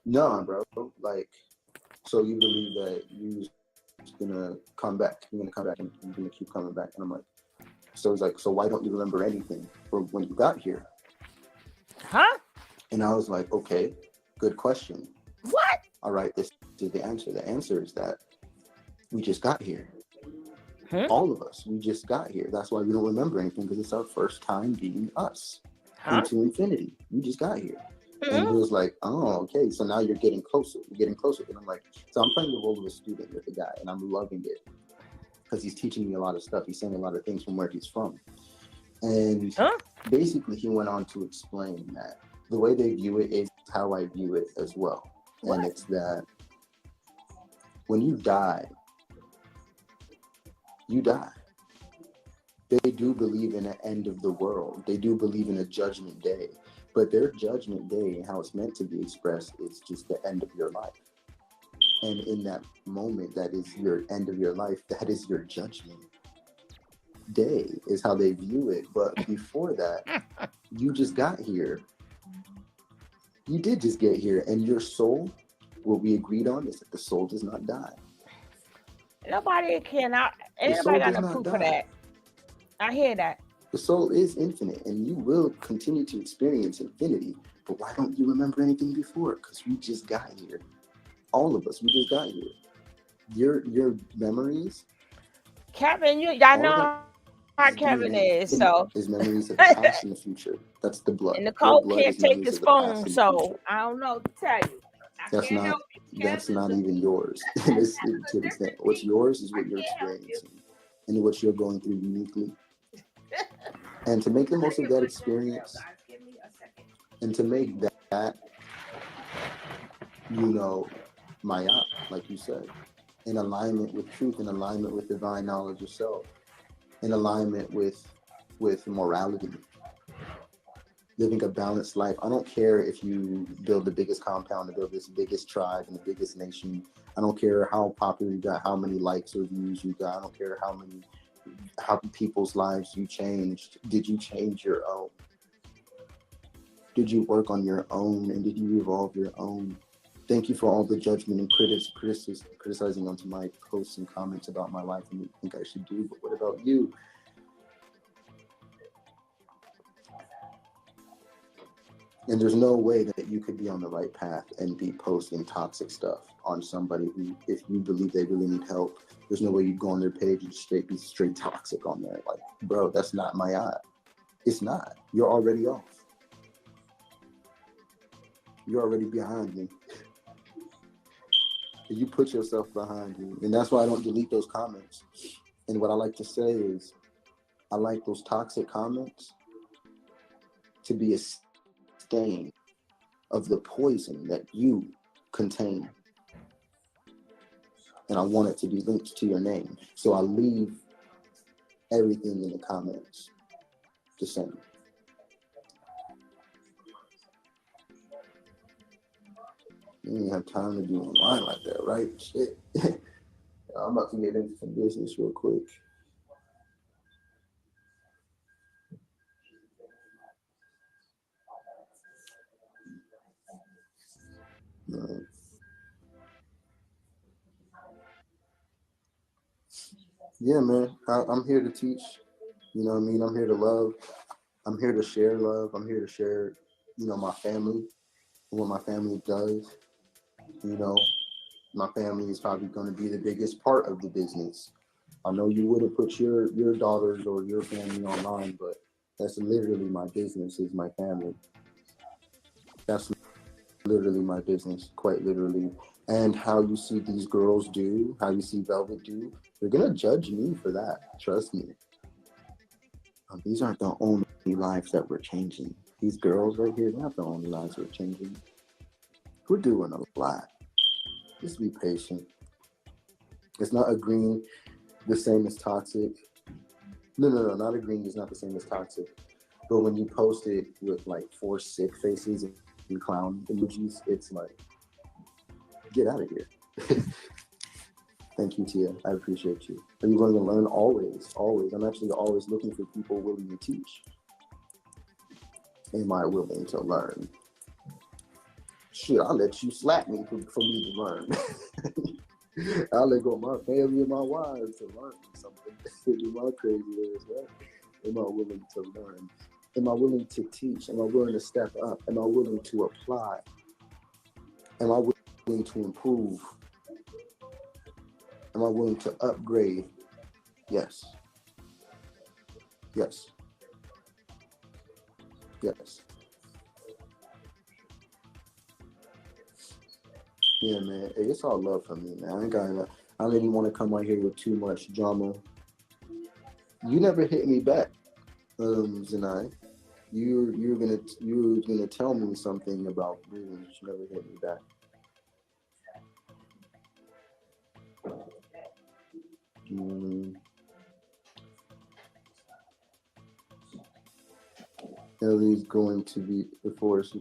no, bro, like, so you believe that you're gonna come back, and you're gonna keep coming back. And I'm like, so he's like, so why don't you remember anything from when you got here? Huh? And I was like, okay, good question. What? All right, this is the answer. The answer is that we just got here. Huh? All of us, we just got here. That's why we don't remember anything, because it's our first time being us Huh? into infinity. We just got here. And he Mm-hmm. was like, oh, okay, so now you're getting closer. You're getting closer. And I'm like, so I'm playing the role of a student with the guy, and I'm loving it because he's teaching me a lot of stuff. He's saying a lot of things from where he's from. And Huh? basically, he went on to explain that the way they view it is how I view it as well. What? And it's that when you die, you die. They do believe in an end of the world. They do believe in a judgment day. But their judgment day and how it's meant to be expressed is just the end of your life. And in that moment, that is your end of your life. That is your judgment day, is how they view it. But before that, you just got here. You did just get here. And your soul, what we agreed on is that the soul does not die. Nobody cannot. The Ain't soul nobody got does no not proof of die. that. I hear that. The soul is infinite, and you will continue to experience infinity. But why don't you remember anything before? Because we just got here. All of us, we just got here. Your memories, Kevin, I all know that how Kevin is. So is memories of the past and the future. That's the and blood. Nicole Your can't blood is take memories his of the phone, past and the so future. I don't know what to tell you. I That's can't not help you. that's Kevin's not a even yours. To an extent, what's yours is I what you're can't help you. experiencing and what you're going through uniquely. And to make the most of that experience, Give me a second. and to make that, you know, maya, like you said, in alignment with truth, in alignment with divine knowledge of self, in alignment with morality, living a balanced life. I don't care if you build the biggest compound, and build this biggest tribe and the biggest nation. I don't care how popular you got, how many likes or views you got. I don't care how people's lives you changed. Did you change your own? Did you work on your own, and did you evolve your own? Thank you for all the judgment and criticizing onto my posts and comments about my life and what you think I should do. But what about you? And there's no way that you could be on the right path and be posting toxic stuff on somebody who, if you believe they really need help, there's no way you'd go on their page and be straight toxic on there. Like, bro, that's not my eye. It's not. You're already off. You're already behind me. You put yourself behind me. And that's why I don't delete those comments. And what I like to say is, I like those toxic comments to be a stain of the poison that you contain. And I want it to be linked to your name. So I leave everything in the comments the same. You didn't have time to be online like that, right? Shit. I'm about to get into some business real quick. Uh, yeah, man. I'm here to teach. You know what I mean? I'm here to love. I'm here to share love. I'm here to share, my family and what my family does. You know, my family is probably going to be the biggest part of the business. I know you wouldn't put your daughters or your family online, but that's literally my business. Is my family. That's literally my business, quite literally. And how you see these girls do, how you see Velvet do, you're gonna judge me for that. Trust me. These aren't the only lives that we're changing. These girls right here, they're not the only lives we're changing. We're doing a lot. Just be patient. It's not agreeing the same as toxic. No. Not agreeing is not the same as toxic. But when you post it with like four sick faces and clown emojis, it's like, get out of here. Thank you, Tia. I appreciate you. Are you willing to learn? Always, always. I'm actually always looking for people willing to teach. Am I willing to learn? Shit, I'll let you slap me for me to learn. I'll let go my family and my wives to learn something. Do my crazy ass, right? Am I willing to learn? Am I willing to teach? Am I willing to step up? Am I willing to apply? Am I willing to improve? Am I willing to upgrade? Yes. Yes. Yes. Yeah, man. Hey, it's all love for me, man. I don't even want to come out here with too much drama. You never hit me back, Zanai. You're gonna tell me something about rules. You never hit me back. Mm, Ellie's going to be the force.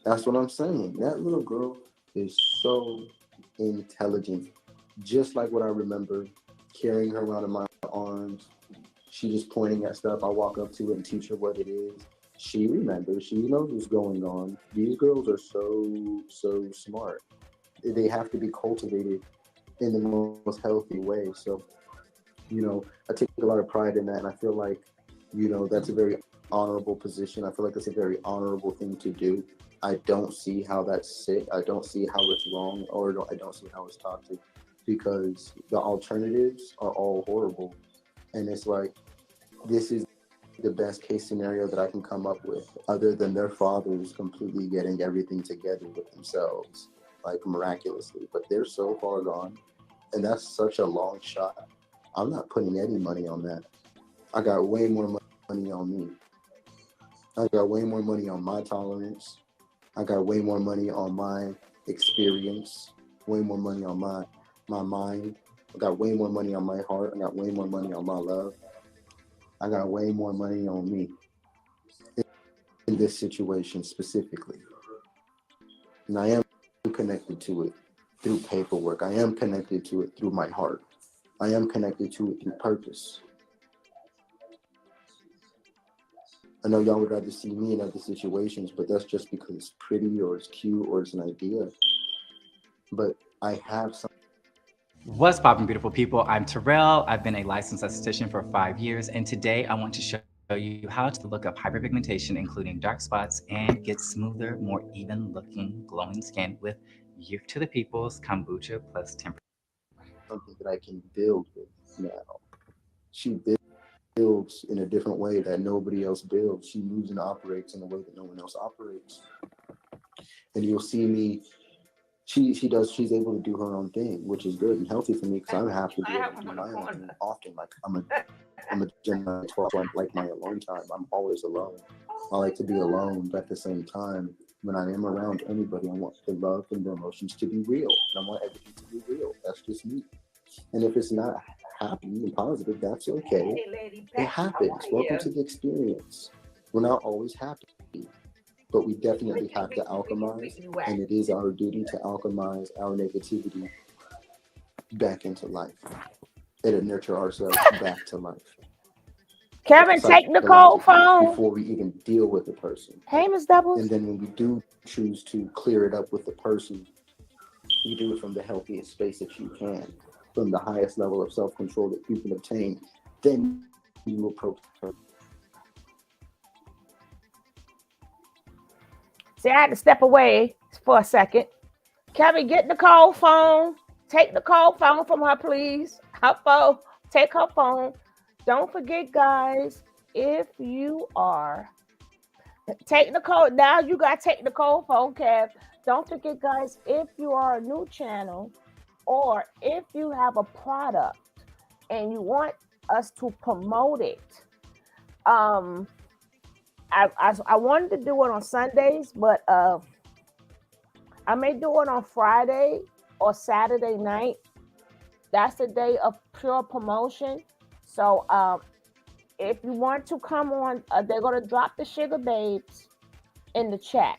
That's what I'm saying. That little girl is so intelligent, just like what I remember carrying her around in my arms. She just pointing at stuff. I walk up to it and teach her what it is. She remembers. She knows what's going on. These girls are so smart. They have to be cultivated in the most healthy way. So, I take a lot of pride in that, and I feel like, that's a very honorable position. I feel like it's a very honorable thing to do. I don't see how that's sick. I don't see how it's wrong, or I don't see how it's toxic, because the alternatives are all horrible. And it's like, this is the best case scenario that I can come up with, other than their fathers completely getting everything together with themselves, like miraculously. But they're so far gone, and that's such a long shot. I'm not putting any money on that. I got way more money on me. I got way more money on my tolerance. I got way more money on my experience. Way more money on my mind. I got way more money on my heart. I got way more money on my love. I got way more money on me in this situation specifically. And I am connected to it through paperwork. I am connected to it through my heart. I am connected to it through purpose. I know y'all would rather see me in other situations, but that's just because it's pretty or it's cute or it's an idea. But I have some. What's poppin', beautiful people? I'm Terrell. I've been a licensed esthetician for 5 years, and today I want to show you how to look up hyperpigmentation, including dark spots, and get smoother, more even looking, glowing skin with Youth to the People's Kombucha plus 10%. Something that I can build with now. She builds in a different way that nobody else builds. She moves and operates in a way that no one else operates. And you'll see me. She's able to do her own thing, which is good and healthy for me, because I have to be able to do my own thing often. Like I'm a Gemini 12, so I like my alone time. I'm always alone. I like to be alone, but at the same time, when I am around anybody, I want the love and the emotions to be real. And I want everything to be real. That's just me. And if it's not happy and positive, that's okay. It happens. Welcome to the experience. We're not always happy, but we definitely have to alchemize, and it is our duty to alchemize our negativity back into life and to nurture ourselves back to life. Kevin, take Nicole psychologically phone. before we even deal with the person. Hey, Miss And Doubles. then when we do choose to clear it up with the person, you do it from the healthiest space that you can, from the highest level of self-control that you can obtain. Then you approach the person. See, I had to step away for a second. Kevin, get Nicole phone. Take Nicole phone from her, please. Her phone. Take her phone. Don't forget, guys, if you are take Nicole now, you gotta take Nicole phone, Kev. Don't forget, guys, if you are a new channel or if you have a product and you want us to promote it, um, I wanted to do it on Sundays, but I may do it on Friday or Saturday night. That's the day of pure promotion. So if you want to come on, they're gonna drop the Sugar Babes in the chat.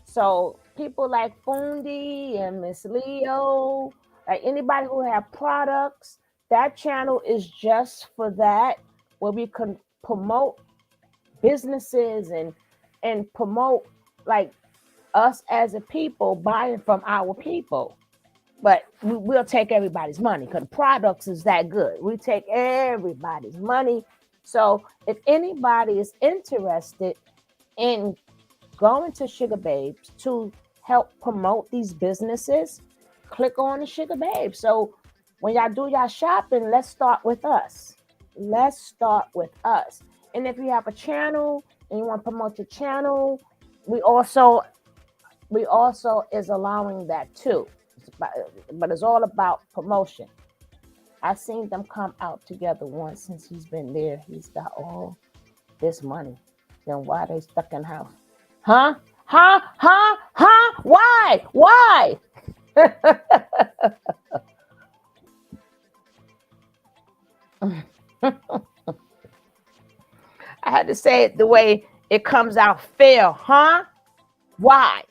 So people like Fundi and Miss Leo, like anybody who have products, that channel is just for that, where we can promote businesses and promote like us as a people buying from our people. But we'll take everybody's money because products is that good. We take everybody's money. So if anybody is interested in going to Sugar Babes to help promote these businesses, click on the Sugar Babes. So when y'all do y'all shopping, let's start with us. Let's start with us. And if you have a channel and you want to promote your channel, we also is allowing that too. But it's all about promotion. I've seen them come out together once since he's been there. He's got all this money. Then why they stuck in house? Huh? Huh? Huh? Huh? Why? Why? I had to say it the way it comes out fair. Huh? Why?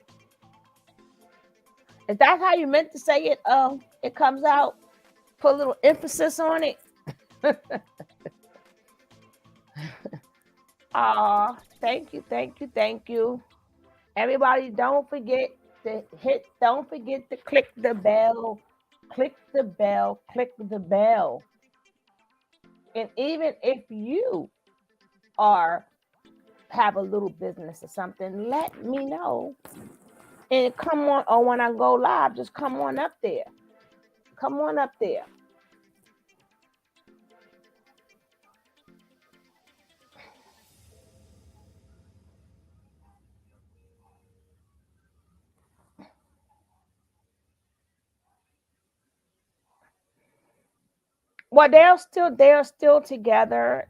If that's how you meant to say it, it comes out. Put a little emphasis on it. Thank you, thank you, thank you. Everybody, don't forget to click the bell, click the bell, click the bell. And even if you have a little business or something, let me know. And come on, or when I go live, just come on up there. Come on up there. Well, they're still together.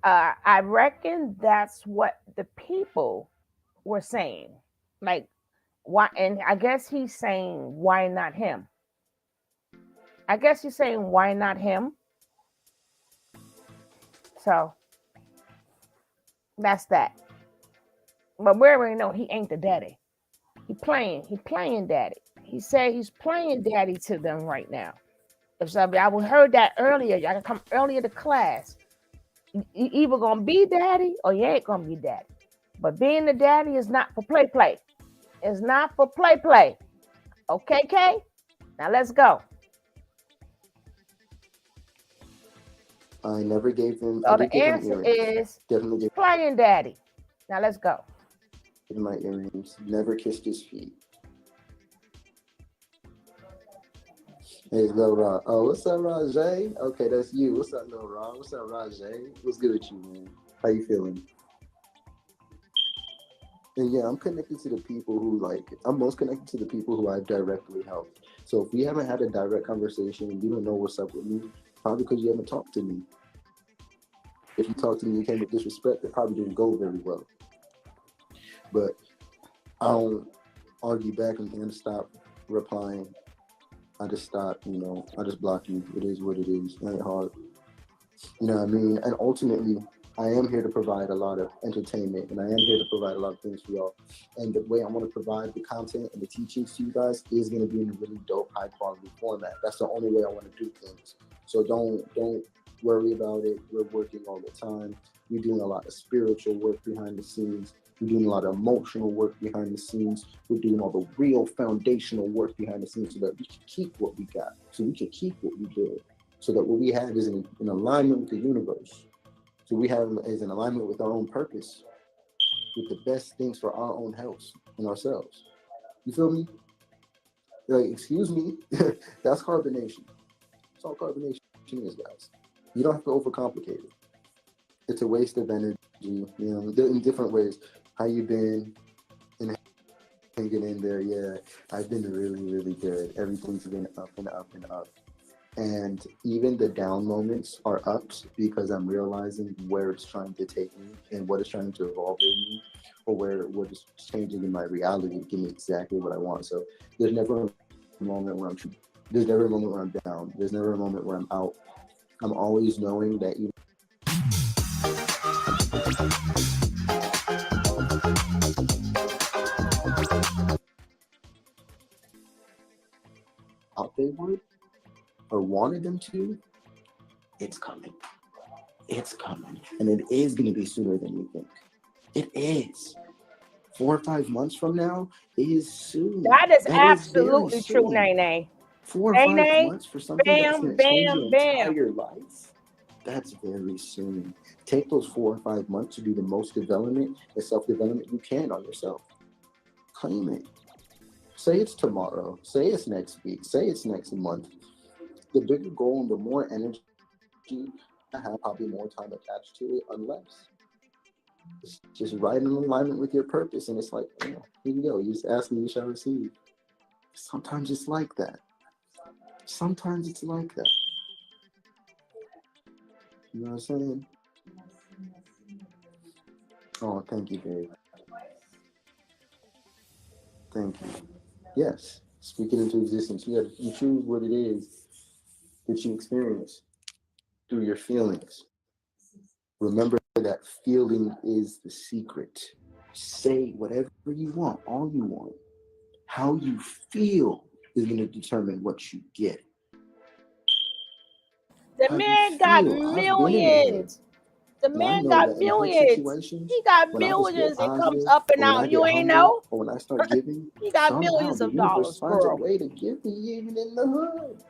I reckon that's what the people were saying. Like, why? And I guess he's saying, why not him? I guess he's saying, why not him? So that's that. But we already know he ain't the daddy. He playing daddy. He said he's playing daddy to them right now. If somebody, I heard that earlier. Y'all can come earlier to class. You either gonna be daddy or you ain't gonna be daddy. But being the daddy is not for play. It's not for play. Okay, Kay? Now let's go. I never gave him. So I the did give him answer earrings. is Definitely gave playing daddy. Now let's go. him my earrings. Never kissed his feet. Hey, Lil Rod. Oh, what's up, Rajay? Okay, that's you. What's up, Lil Rod? What's up, Rajay? What's good with you, man? How you feeling? And yeah, I'm connected to the people who I'm most connected to the people who I directly helped. So if we haven't had a direct conversation and you don't know what's up with me, probably because you haven't talked to me. If you talk to me, you came with disrespect, it probably didn't go very well. But I don't argue back and then stop replying. I just stop, I just block you. It is what it is. It ain't hard. You know what I mean? And ultimately, I am here to provide a lot of entertainment and I am here to provide a lot of things for y'all. And the way I want to provide the content and the teachings to you guys is going to be in a really dope, high quality format. That's the only way I want to do things. So don't worry about it. We're working all the time. We're doing a lot of spiritual work behind the scenes. We're doing a lot of emotional work behind the scenes. We're doing all the real foundational work behind the scenes so that we can keep what we got, so we can keep what we build, so that what we have is in alignment with the universe. So we have is in alignment with our own purpose, with the best things for our own health and ourselves. You feel me? Like, excuse me, that's carbonation. That's all carbonation is, guys. You don't have to overcomplicate it. It's a waste of energy, in different ways. How you been? And hanging in there, yeah. I've been really, really good. Everything's been up and up and up. And even the down moments are ups because I'm realizing where it's trying to take me and what it's trying to evolve in me, or what is changing in my reality to give me exactly what I want. So there's never a moment where there's never a moment where I'm down. There's never a moment where I'm out. I'm always knowing that even out they would or wanted them to, it's coming. It's coming. And it is going to be sooner than you think. It is. 4 or 5 months from now is soon. That is That is very absolutely true, soon. Nene. 4 or 5 Nene, months for something that's bam, going to change your bam, bam. entire life. That's very soon. Take those 4 or 5 months to do the most development and self-development you can on yourself. Claim it. Say it's tomorrow. Say it's next week. Say it's next month. The bigger goal and the more energy I have, probably more time attached to it, unless it's just right in alignment with your purpose. And it's like, here you go. You just ask me, you shall receive. Sometimes it's like that. Sometimes it's like that. You know what I'm saying? Oh, thank you, babe. Thank you. Yes, speak it into existence. You choose what it is that you experience through your feelings. Remember that feeling is the secret. Say whatever you want, all you want. How you feel is going to determine what you get. The How you man got feel. I've been in the hood. millions. The And I man know got that in hood millions. situations, He got when I just get millions. It comes positive, up and or when I out. get You ain't humble, know? or when I start giving, He got somehow millions the of universe dollars, finds a girl. way to give me even in the hood.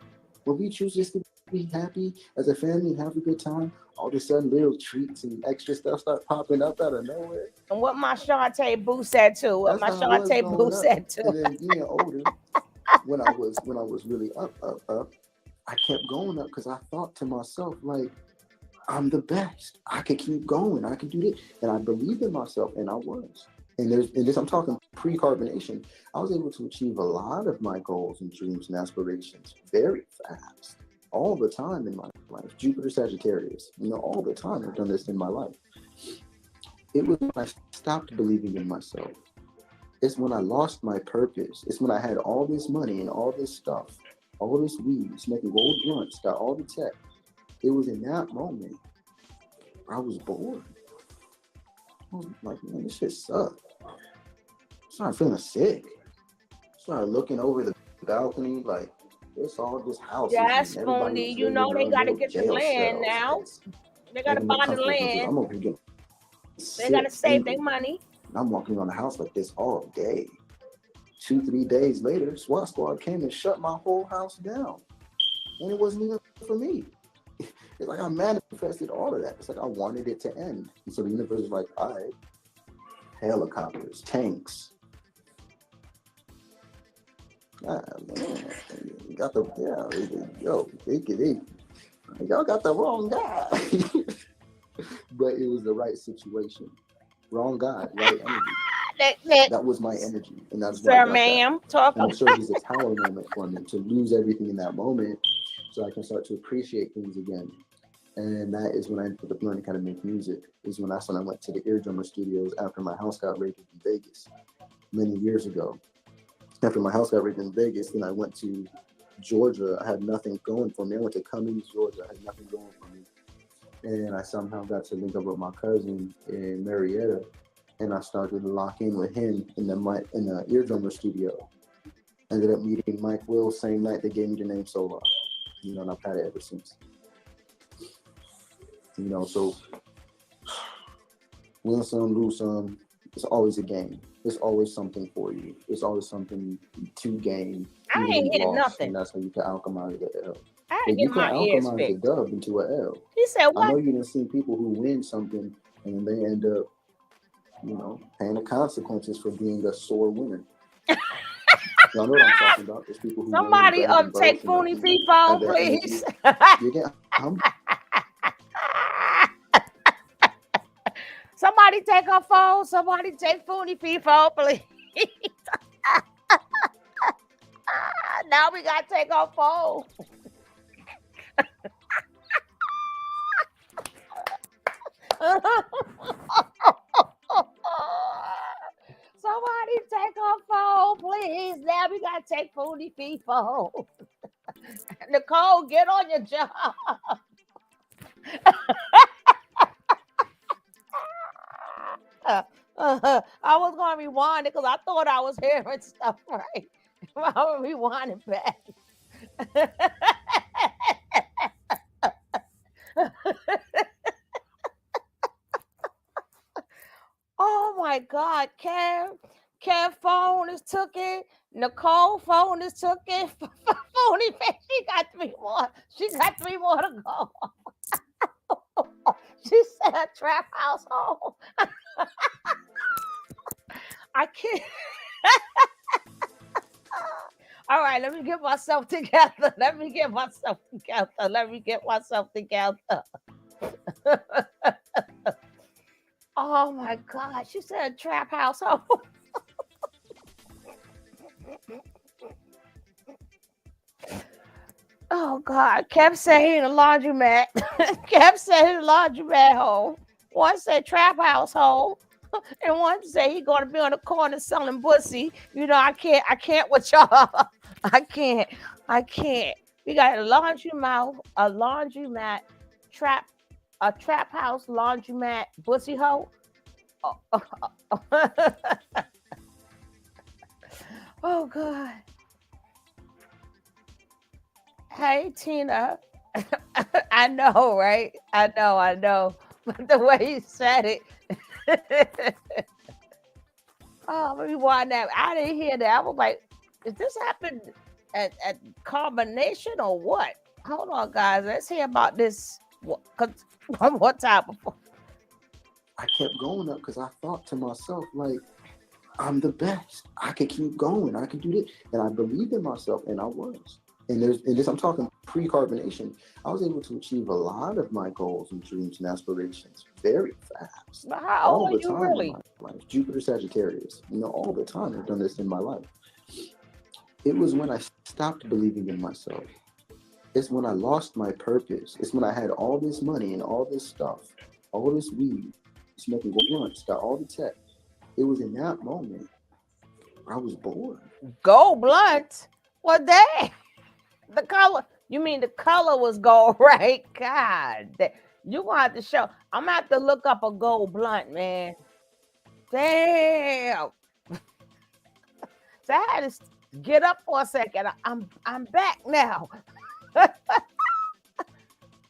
When we choose just to be happy as a family and have a good time, all of a sudden little treats and extra stuff start popping up out of nowhere. And what my Shantae Boo said too. What That's my how I was Shantae Boo growing up. said too. And then being older, when I was really up, I kept going up because I thought to myself, like, I'm the best. I could keep going. I could do this. And I believed in myself, and I was. And this I'm talking pre-carbonation. I was able to achieve a lot of my goals and dreams and aspirations very fast. All the time in my life. Jupiter Sagittarius. All the time I've done this in my life. It was when I stopped believing in myself. It's when I lost my purpose. It's when I had all this money and all this stuff, all this weed, smoking gold blunts, got all the tech. It was in that moment where I was bored. I was like, man, this shit sucks. I started feeling sick. I started looking over the balcony, like, it's all just houses Yes, and everybody Spoony. was You living know in they their gotta little get the jail land cells now. and They gotta making them buy the comfortable because land. I'm over here getting They gotta sick, save their angry. money. And I'm walking around the house like this all day. 2-3 days later, SWAT squad came and shut my whole house down. And it wasn't even for me. It's like I manifested all of that. It's like I wanted it to end. And so the universe was like, all right, helicopters, tanks. Ah, man, you got the, y'all got the wrong guy. But it was the right situation. Wrong guy, right energy. That was my energy. And that's why I Sir, got that. ma'am, talk. And it served as a tower moment for me to lose everything in that moment so I can start to appreciate things again. And that is when I ended up learning how to make music. Is when I went to the Eardrummer Studios after my house got raided in Vegas many years ago. After my house got raided in Vegas, then I went to Georgia. I had nothing going for me. I went to Cummings, Georgia. I had nothing going for me. And I somehow got to link up with my cousin in Marietta. And I started to lock in with him in the Eardrummer Studio. Ended up meeting Mike Will same night they gave me the name Solar. And I've had it ever since. So win some, lose some. It's always a game. It's always something for you. It's always something to gain, I even ain't if you hitting lost, nothing. and that's how you can alchemize the L. I But ain't you getting can my ears alchemize the fixed. dub into a L. He said, I know what? you didn't see people who win something and they end up, paying the consequences for being a sore winner. Y'all know what I'm talking about. There's people who win and Somebody brag and take boast and Foony Fee have phone, that please. energy. You get humble. Somebody take her phone. Somebody take Foony Fee phone, please. Now we gotta take our phone. Somebody take her phone, please. Now we gotta take Foony Fee phone. Nicole, get on your job. I was gonna rewind it because I thought I was hearing stuff right. I'm gonna rewind it back. Oh my God, Kev phone is took it. Nicole phone is took it. Phony face, she got three more. She got three more to go. She said trap household. I can't. All right, let me get myself together. Let me get myself together. Oh my God, she said trap household. Oh God, kept saying the laundromat. Kept saying the laundromat hole. One said trap household. And one say he gonna be on the corner selling pussy. I can't with y'all. I can't. I can't. We got a laundromat, trap, a trap house, laundromat, pussy hole. Oh, oh God. Hey Tina. I know, right? I know. But the way he said it. Oh, let me rewind that. I didn't hear that. I was like, "Is this happened at combination or what?" Hold on, guys. Let's hear about this. Cause one more time before. I kept going up because I thought to myself, like, I'm the best. I could keep going. I could do this. And I believed in myself, and I was. And this I'm talking pre-carbonation. I was able to achieve a lot of my goals and dreams and aspirations very fast. But how All old are the you time in really? my life. Jupiter Sagittarius. All the time I've done this in my life. It was when I stopped believing in myself. It's when I lost my purpose. It's when I had all this money and all this stuff, all this weed, smoking blunts, got all the tech. It was in that moment I was bored. Gold blunt. What that? The color. You mean the color was gold, right? God, you gonna have to show. I'm gonna have to look up a gold blunt, man. Damn. So I had to get up for a second. I'm back now.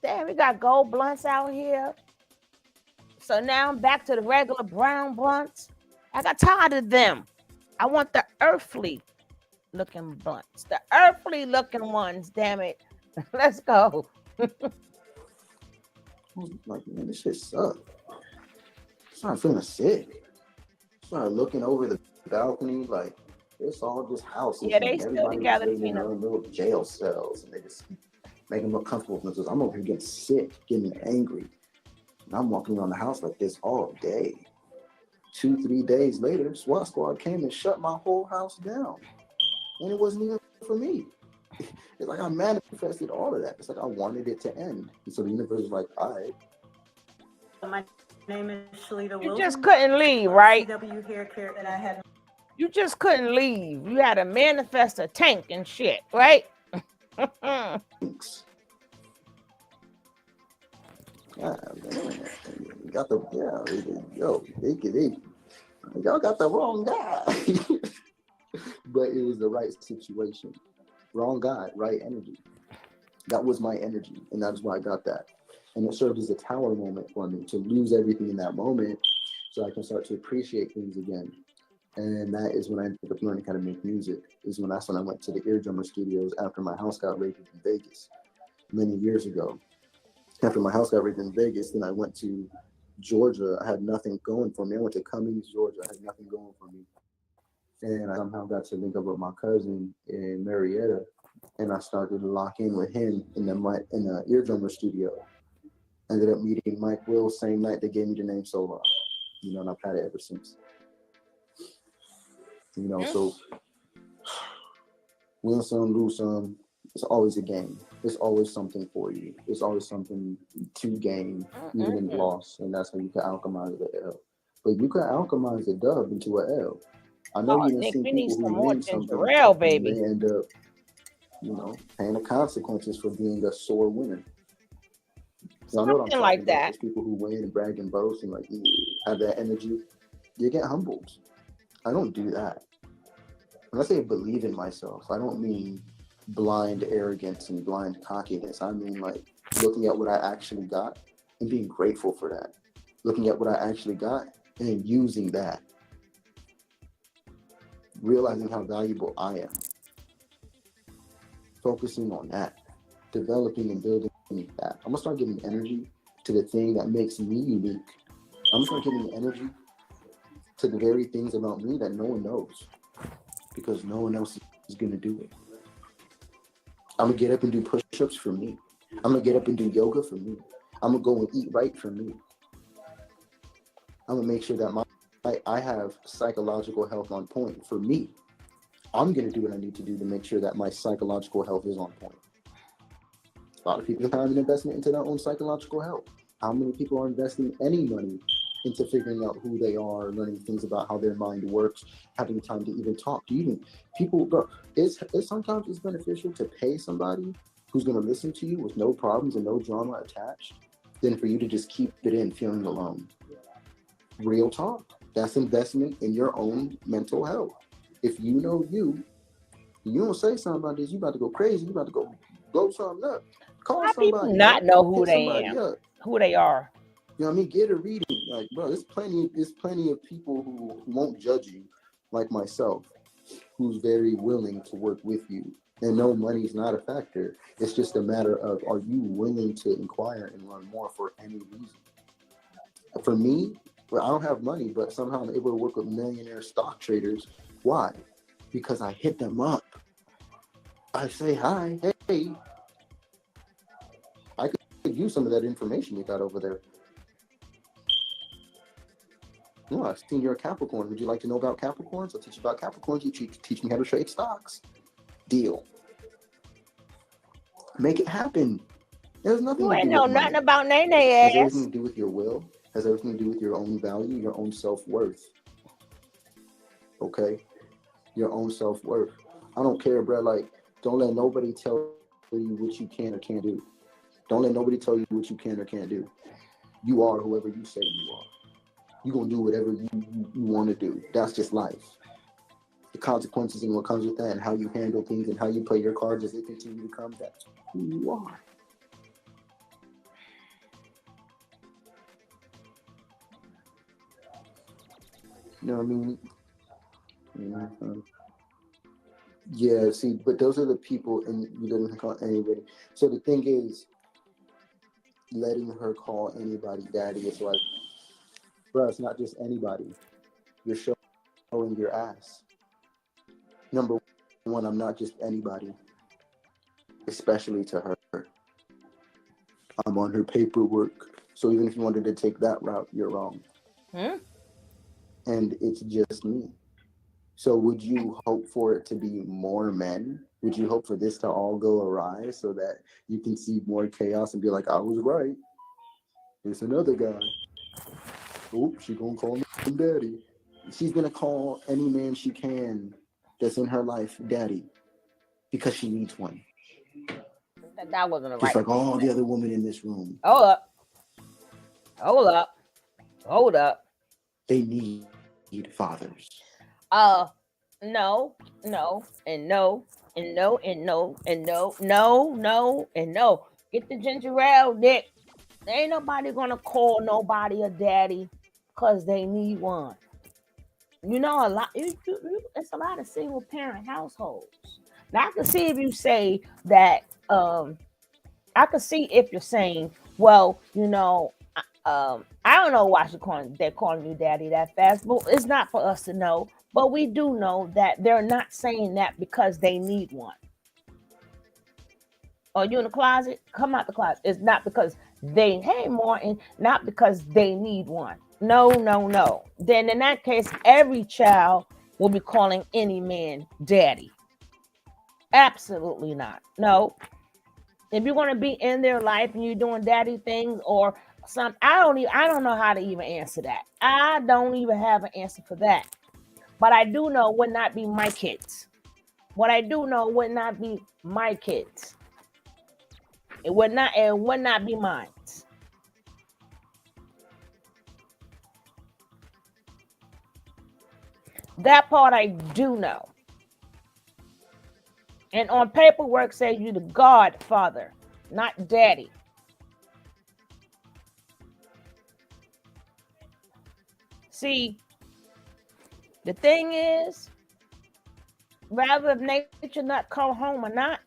Damn, we got gold blunts out here. So now I'm back to the regular brown blunts. I got tired of them. I want the earthly looking blunts. The earthly looking ones, damn it. Let's go. I was like, man, this shit sucks. I started feeling sick. I started looking over the balcony, like, it's all just houses Yeah, they and still everybody was together, living in Tina. their own little jail cells and they just make them look comfortable for themselves. I'm over here getting sick, getting angry. And I'm walking around the house like this all day. 2-3 days later, SWAT squad came and shut my whole house down. And it wasn't even for me. It's like I manifested all of that. It's like I wanted it to end. And so the universe was like, all right. My name is Shalita Wilson. You just couldn't leave, right? CW hair care that I had. You just couldn't leave. You had to manifest a tank and shit, right? Thanks. Yeah, man. You got the y'all got the wrong guy. But it was the right situation. Wrong guy, right energy. That was my energy, and that's why I got that. And it served as a tower moment for me to lose everything in that moment so I can start to appreciate things again. And that is when I ended up learning how to make music. That's when I went to the Eardrummer Studios after my house got raided in Vegas many years ago. After my house got raided in Vegas, then I went to Georgia. I had nothing going for me. I went to Cummings, Georgia. I had nothing going for me. And I somehow got to link up with my cousin in Marietta, and I started to lock in with him in the Eardrummer Studio. Ended up meeting Mike Will same night they gave me the name Solar. And I've had it ever since. So win some, lose some. It's always a game. It's always something for you. It's always something to gain, even in the loss, and that's how you can alchemize the L. But you can alchemize the dub into an L. I know Oh, you done Nick, seen we need people some who more win ginger something ale, and baby. they end up, paying the consequences for being a sore winner. Y'all know what I'm Something talking like about. that. Those people who win and brag and boast and have that energy. You get humbled. I don't do that. When I say believe in myself, I don't mean blind arrogance and blind cockiness. I mean looking at what I actually got and being grateful for that. Looking at what I actually got and then using that. Realizing how valuable I am. Focusing on that. Developing and building that. I'm gonna start giving energy to the thing that makes me unique. I'm gonna start giving energy to the very things about me that no one knows. Because no one else is gonna do it. I'm gonna get up and do push-ups for me. I'm gonna get up and do yoga for me. I'm gonna go and eat right for me. I'm gonna make sure that I have psychological health on point for me. I'm gonna do what I need to do to make sure that my psychological health is on point. A lot of people don't have an investment into their own psychological health. How many people are investing any money into figuring out who they are, learning things about how their mind works, having time to even talk to even people? Bro, it's sometimes it's beneficial to pay somebody who's going to listen to you with no problems and no drama attached, than for you to just keep it in feeling alone. Real talk. That's investment in your own mental health. If you know you don't say something about this, you about to go crazy, you about to go blow something up. Call How people somebody, not bro. know who Hit they somebody am, up. who they are? You know what I mean? Get a reading. Bro, there's plenty of people who won't judge you, like myself, who's very willing to work with you. And no, money's not a factor. It's just a matter of, are you willing to inquire and learn more for any reason? For me, well, I don't have money, but somehow I'm able to work with millionaire stock traders. Why? Because I hit them up. I say, hi, hey, I could use some of that information you got over there. No, I've seen you're a Capricorn. Would you like to know about Capricorns? I'll teach you about Capricorns. You teach me how to trade stocks. Deal. Make it happen. It has nothing You to ain't do know with nothing money. about Nene It has ass. everything to do with your will. It has everything to do with your own value, your own self-worth. Okay? Your own self-worth. I don't care, bro. Don't let nobody tell you what you can or can't do. Don't let nobody tell you what you can or can't do. You are whoever you say you are. You're going to do whatever you want to do. That's just life. The consequences and what comes with that and how you handle things and how you play your cards as they continue to come, that's who you are. You know what I mean? Mm-hmm. Yeah, see, but those are the people, and you didn't call anybody. So the thing is, letting her call anybody daddy is like, bro, it's not just anybody. You're showing your ass. Number one, I'm not just anybody, especially to her. I'm on her paperwork. So even if you wanted to take that route, you're wrong. Hmm? And it's just me. So would you hope for it to be more men? Would you hope for this to all go awry so that you can see more chaos and be like, I was right. It's another guy. Oh, she gonna call him daddy. She's gonna call any man she can that's in her life daddy because she needs one. That wasn't the Just right like thing. all the other women in this room. Hold up. Hold up. Hold up. They need fathers. Uh, no, no, and no, and no, and no, and no, no, no, and no. Get the ginger ale, Nick. Ain't nobody gonna call nobody a daddy because they need one. You know, a lot. It's a lot of single parent households. Now I can see if you say that. I can see if you're saying, well, I don't know why they're calling you daddy that fast, but it's not for us to know. But we do know that they're not saying that because they need one. Are you in the closet? Come out the closet. It's not because hey, Martin, not because they need one. No, no, no. Then in that case, every child will be calling any man daddy. Absolutely not. No. If you're going to be in their life and you're doing daddy things or some, I don't know how to even answer that. I don't even have an answer for that. But I do know would not be my kids. What I do know would not be my kids. It would not be mine. That part I do know. And on paperwork says you the godfather, not daddy. See, the thing is, rather if nature not come home or not,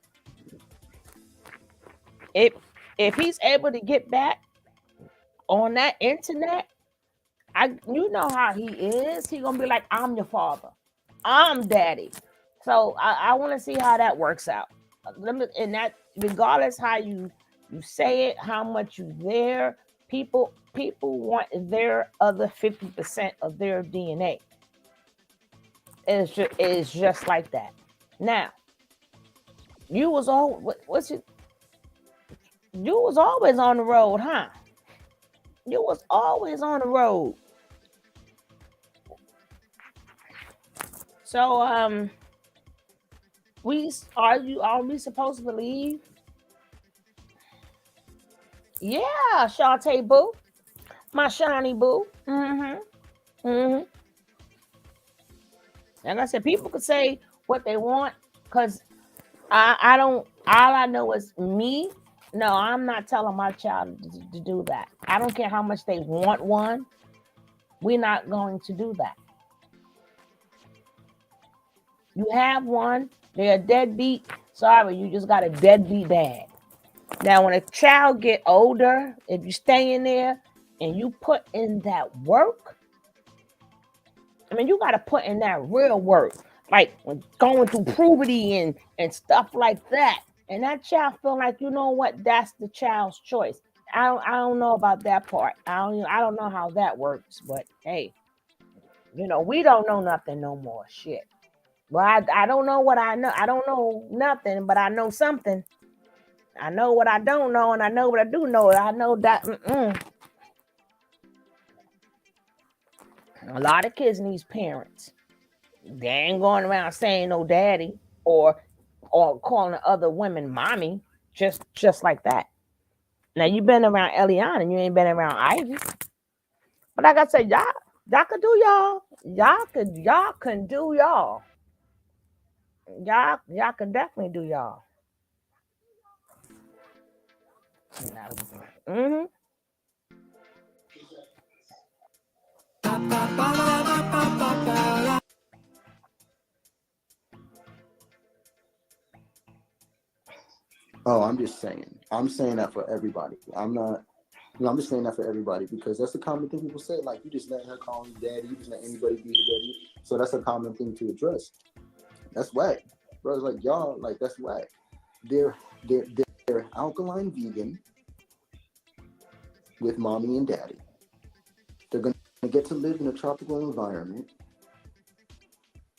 if he's able to get back on that internet, you know how he is. He gonna be like, I'm your father, I'm daddy. So I want to see how that works out. And that regardless how you say it, how much you there, people want their other 50% of their DNA. It's just like that. Now, you was all what's it? You was always on the road, huh? You was always on the road. So are we supposed to believe? Yeah, Shantae boo, my shiny boo. Mm-hmm. Mm-hmm. Like I said, people could say what they want because I don't. All I know is me. No, I'm not telling my child to do that. I don't care how much they want one. We're not going to do that. You have one, they're a deadbeat. Sorry, you just got a deadbeat dad. Now, when a child get older, if you stay in there and you put in that work, I mean, you got to put in that real work, like going through puberty and stuff like that. And that child feel like, you know what, that's the child's choice. I don't know about that part. I don't know how that works, but hey, we don't know nothing no more. Shit. Well, I don't know what I know. I don't know nothing, but I know something. I know what I don't know, and I know what I do know. I know that a lot of kids need parents. They ain't going around saying no daddy or calling other women mommy just like that. Now you've been around Eliana and you ain't been around Ivy. But like I said, y'all can do y'all. Y'all can do y'all. Y'all can definitely do y'all. Mm-hmm. Oh, I'm just saying. I'm saying that for everybody. I'm not. I'm just saying that for everybody because that's a common thing people say. Like, you just let her call you daddy. You just let anybody be your daddy. So that's a common thing to address. That's whack. Brothers like y'all, like that's whack. They're they're they're alkaline vegan with mommy and daddy. They're gonna get to live in a tropical environment,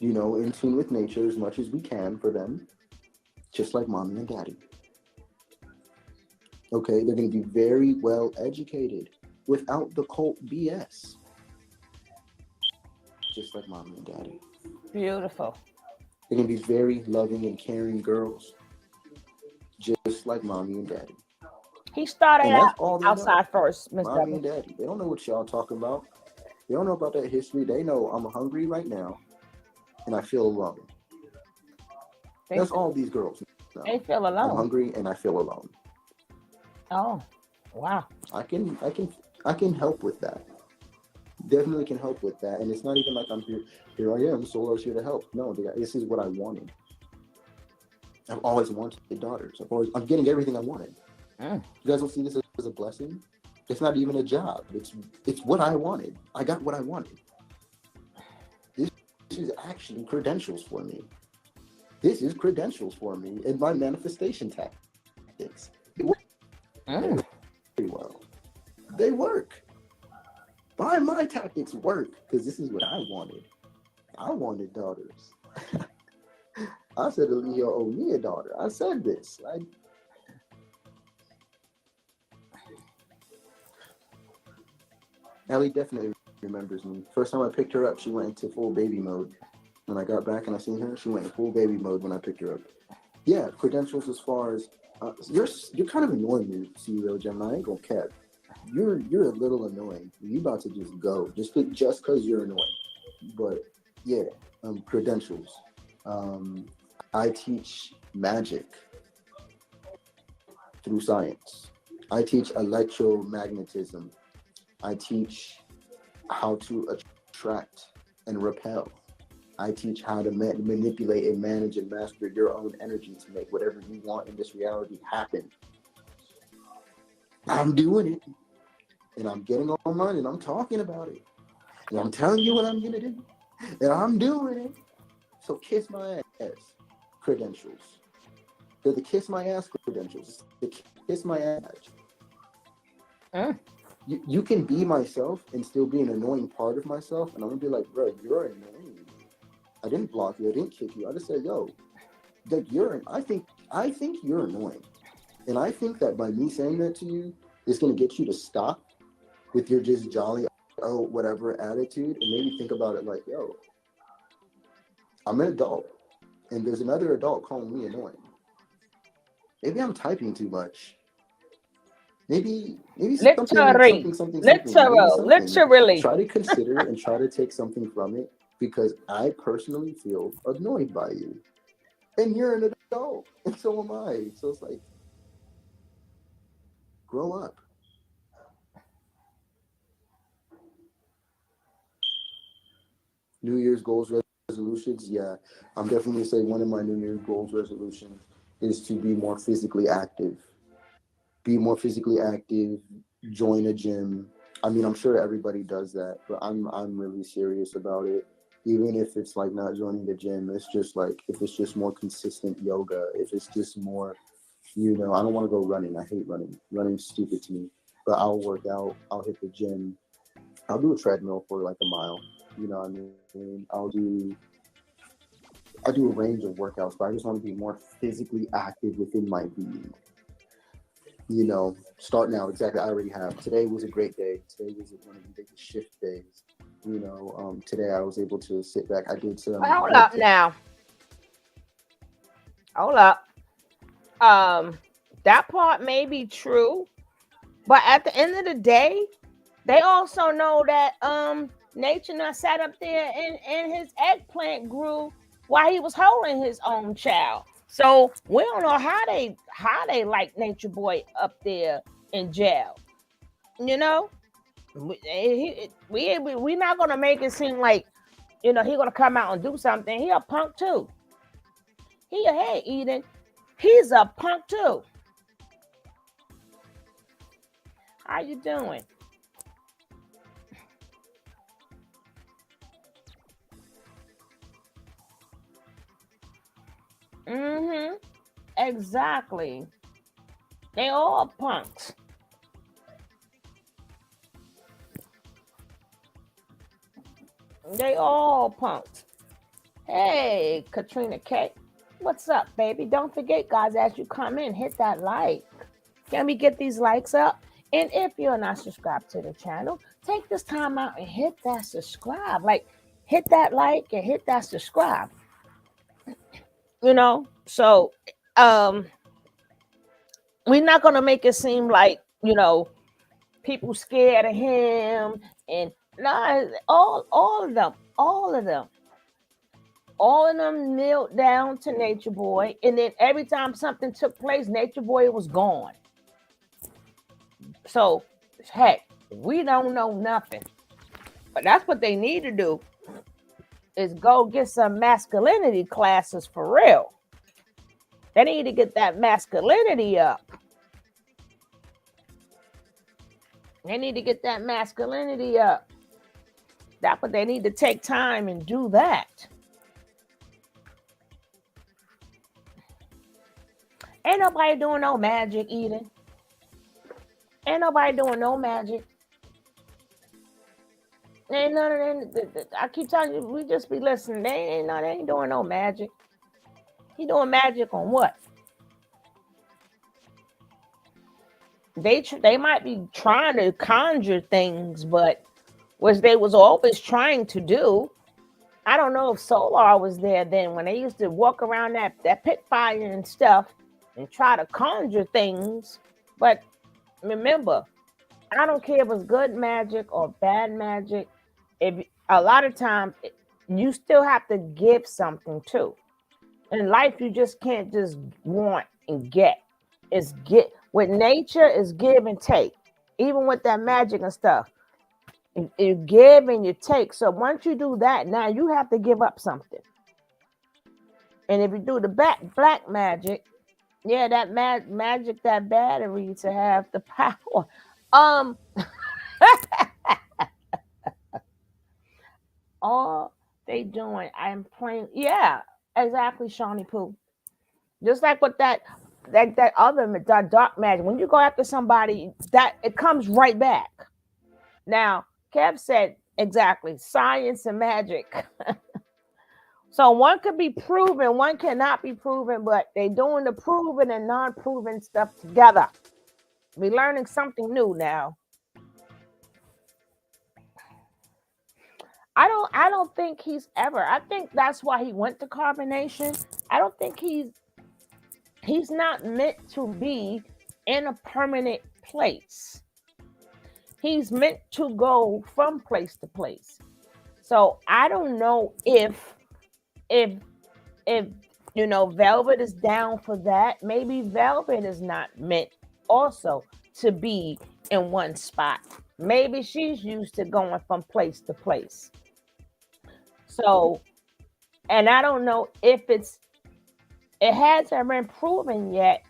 in tune with nature as much as we can for them, just like mommy and daddy. Okay, they're gonna be very well educated without the cult BS, just like mommy and daddy. Beautiful. They're gonna be very loving and caring girls, just like mommy and daddy. He started And that's out all they know. outside first, Miss Mommy W. and daddy. They don't know what y'all talking about. They don't know about that history. They know I'm hungry right now and I feel alone. They That's feel, all these girls know. they feel I'm alone. hungry and I feel alone. Oh. Wow. I can help with that. Definitely can help with that. And it's not even like I'm here. Here I am. Solar's here to help. No, this is what I wanted. I've always wanted daughters. I'm getting everything I wanted. Mm. You guys don't see this as a blessing? It's not even a job. It's what I wanted. I got what I wanted. This is actually credentials for me. This is credentials for me and my manifestation tactics. Very Mm. well. They work. My tactics work because this is what I wanted. I wanted daughters. I said Leo owe me a daughter. I said this. Ellie definitely remembers me. First time I picked her up, she went into full baby mode. When I got back and I seen her, she went in full baby mode when I picked her up. Yeah, credentials as far as you're kind of annoying me, CEO Gemini. I ain't gonna cap. You're a little annoying. You about to just go just because you're annoying. But yeah, credentials. I teach magic through science. I teach electromagnetism. I teach how to attract and repel. I teach how to manipulate and manage and master your own energy to make whatever you want in this reality happen. I'm doing it, and I'm getting online, and I'm talking about it, and I'm telling you what I'm gonna do, and I'm doing it. So kiss my ass credentials. They're the kiss my ass credentials. The kiss my ass. Mm. You can be myself and still be an annoying part of myself, and I'm gonna be like, bro, you're annoying. I didn't block you. I didn't kick you. I just said, yo, like I think you're annoying, and I think that by me saying that to you is gonna get you to stop with your just jolly oh whatever attitude, and maybe think about it like, yo, I'm an adult, and there's another adult calling me annoying. Maybe I'm typing too much. Maybe something Literary. something something something maybe Literal. something. Literally. Try to consider and try to take something from it because I personally feel annoyed by you, and you're an adult, and so am I. So it's like, grow up. New Year's goals resolutions. Yeah, I'm definitely gonna say one of my New Year's goals resolutions is to be more physically active. Be more physically active. Join a gym. I mean, I'm sure everybody does that, but I'm really serious about it. Even if it's like not joining the gym, it's just like if it's just more consistent yoga, if it's just more, I don't want to go running. I hate running. Running's stupid to me. But I'll work out. I'll hit the gym. I'll do a treadmill for like a mile. You know what I mean? I do a range of workouts, but I just want to be more physically active within my being. Start now. Exactly. I already have. Today was a great day. Today was one of the biggest shift days. Today I was able to sit back. I did some Hold work. up now. Hold up. That part may be true, but at the end of the day, they also know that nature not sat up there and his eggplant grew while he was holding his own child. So we don't know how they like Nature Boy up there in jail. You know, we not gonna make it seem like he gonna come out and do something. He a punk too. He a hey Eden. He's a punk too. How you doing? Mm-hmm. Exactly. They all punks. They all punks. Hey, Katrina K. What's up, baby? Don't forget, guys, as you come in, hit that like. Can we get these likes up? And if you're not subscribed to the channel, take this time out and hit that subscribe. Like, hit that like and hit that subscribe. So um we're not gonna make it seem like people scared of him and nah, all of them knelt down to Nature Boy, and then every time something took place, Nature Boy was gone. So, heck, we don't know nothing. But that's what they need to do is go get some masculinity classes for real. They need to get that masculinity up. They need to get that masculinity up. That's what they need to take time and do that. Ain't nobody doing no magic, Eden. Ain't nobody doing no magic. Ain't none of them. I keep telling you, we just be listening. They ain't doing no magic. He doing magic on what? They might be trying to conjure things, but which they was always trying to do. I don't know if Solar was there then when they used to walk around that pit fire and stuff and try to conjure things. But remember, I don't care if it's good magic or bad magic. If a lot of times you still have to give something too. In life, you just can't just want and get. It's get with nature is give and take. Even with that magic and stuff, you give and you take. So once you do that, now you have to give up something. And if you do the black magic, yeah, that magic, that battery to have the power. Um, all they doing, I'm playing. Yeah, exactly, Shawnee Pooh. Just like with that other that dark magic. When you go after somebody, that it comes right back. Now, Kev said exactly science and magic. So one could be proven, one cannot be proven, but they doing the proven and non-proven stuff together. We're learning something new now. I don't think he's ever. I think that's why he went to carbonation. I don't think he's not meant to be in a permanent place. He's meant to go from place to place. So I don't know if if Velvet is down for that. Maybe Velvet is not meant also to be in one spot. Maybe she's used to going from place to place. So, and I don't know if it hasn't been proven yet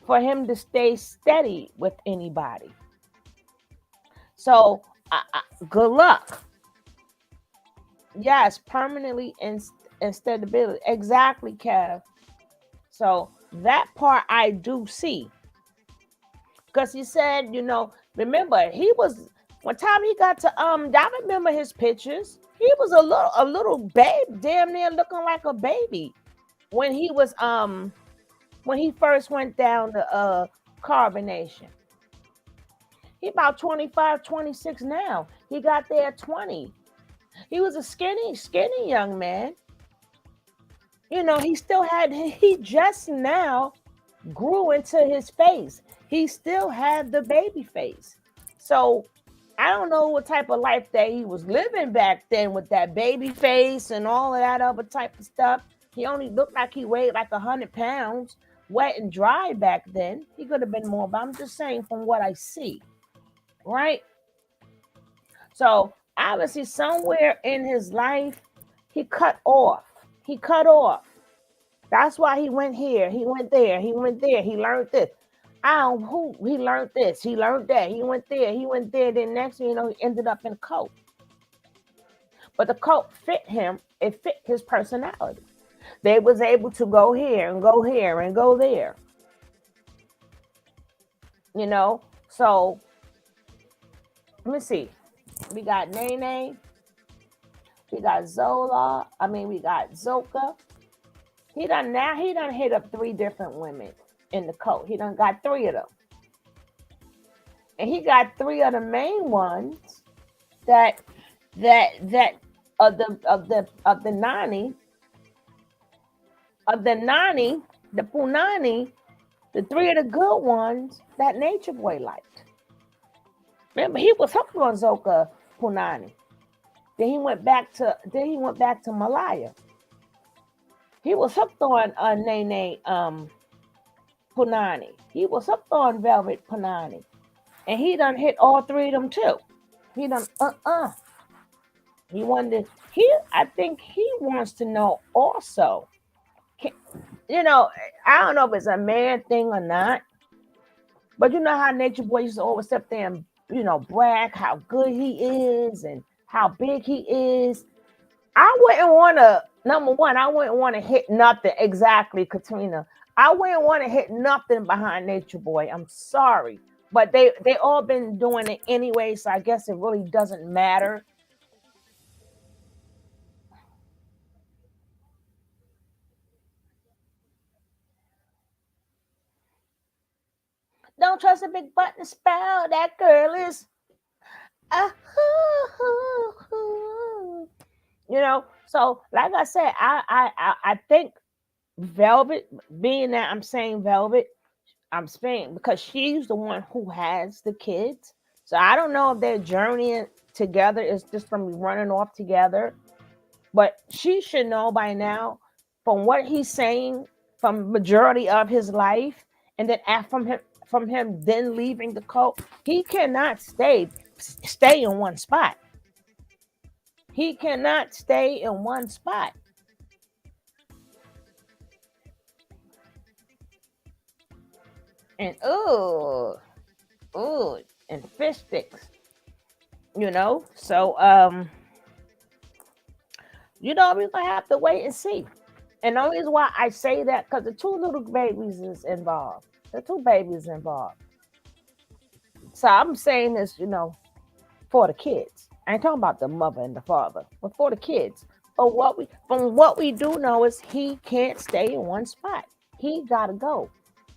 for him to stay steady with anybody. So, good luck. Yes, permanently instability. Exactly, Kev. So that part I do see. Because he said, remember, he was one time he got to y'all remember his pictures. He was a little babe, damn near looking like a baby when he was when he first went down to carbonation. He about 25, 26 now. He got there at 20. He was a skinny young man. He still had, he just now grew into his face. He still had the baby face. So I don't know what type of life that he was living back then with that baby face and all of that other type of stuff. He only looked like he weighed like 100 pounds, wet and dry back then. He could have been more, but I'm just saying from what I see, right? So obviously somewhere in his life, he cut off. He cut off. That's why he went here. He went there. He went there. He learned this. I don't who he learned this. He learned that. He went there. He went there. Then next thing you know, he ended up in a cult. But the cult fit him. It fit his personality. They was able to go here and go here and go there. So let me see. We got Nene. We got Zola. We got Zoka. He done hit up 3 different women in the cult. He done got 3 of them. And he got 3 of the main ones that of the Nani, the Punani, the 3 of the good ones that Nature Boy liked. Remember, he was hooked on Zoka Punani. Then he went back to Malaya. He was hooked on Nene Punani. He was hooked on Velvet Punani. And he done hit all three of them too. He done He wanted to, I think he wants to know also. Can, you know, I don't know if it's a man thing or not, but you know how Nature Boy used to always sit there and brag how good he is and how big he is. I wouldn't want to. Number one, I wouldn't want to hit nothing. Exactly, Katrina. I wouldn't want to hit nothing behind Nature Boy. I'm sorry, but they all been doing it anyway, so I guess it really doesn't matter. Don't trust a big button spell. That girl is. Uh, So like I said, I think Velvet, being that I'm saying Velvet, I'm saying because she's the one who has the kids. So I don't know if they're journeying together is just from running off together, but she should know by now from what he's saying from majority of his life, and then from him then leaving the cult, he cannot stay in one spot. He cannot stay in one spot. And and fish sticks, So we're gonna have to wait and see. And the only reason why I say that because the two little babies is involved. The two babies involved. So I'm saying this, for the kids. I ain't talking about the mother and the father, but for the kids. But from what we do know is he can't stay in one spot. He gotta go.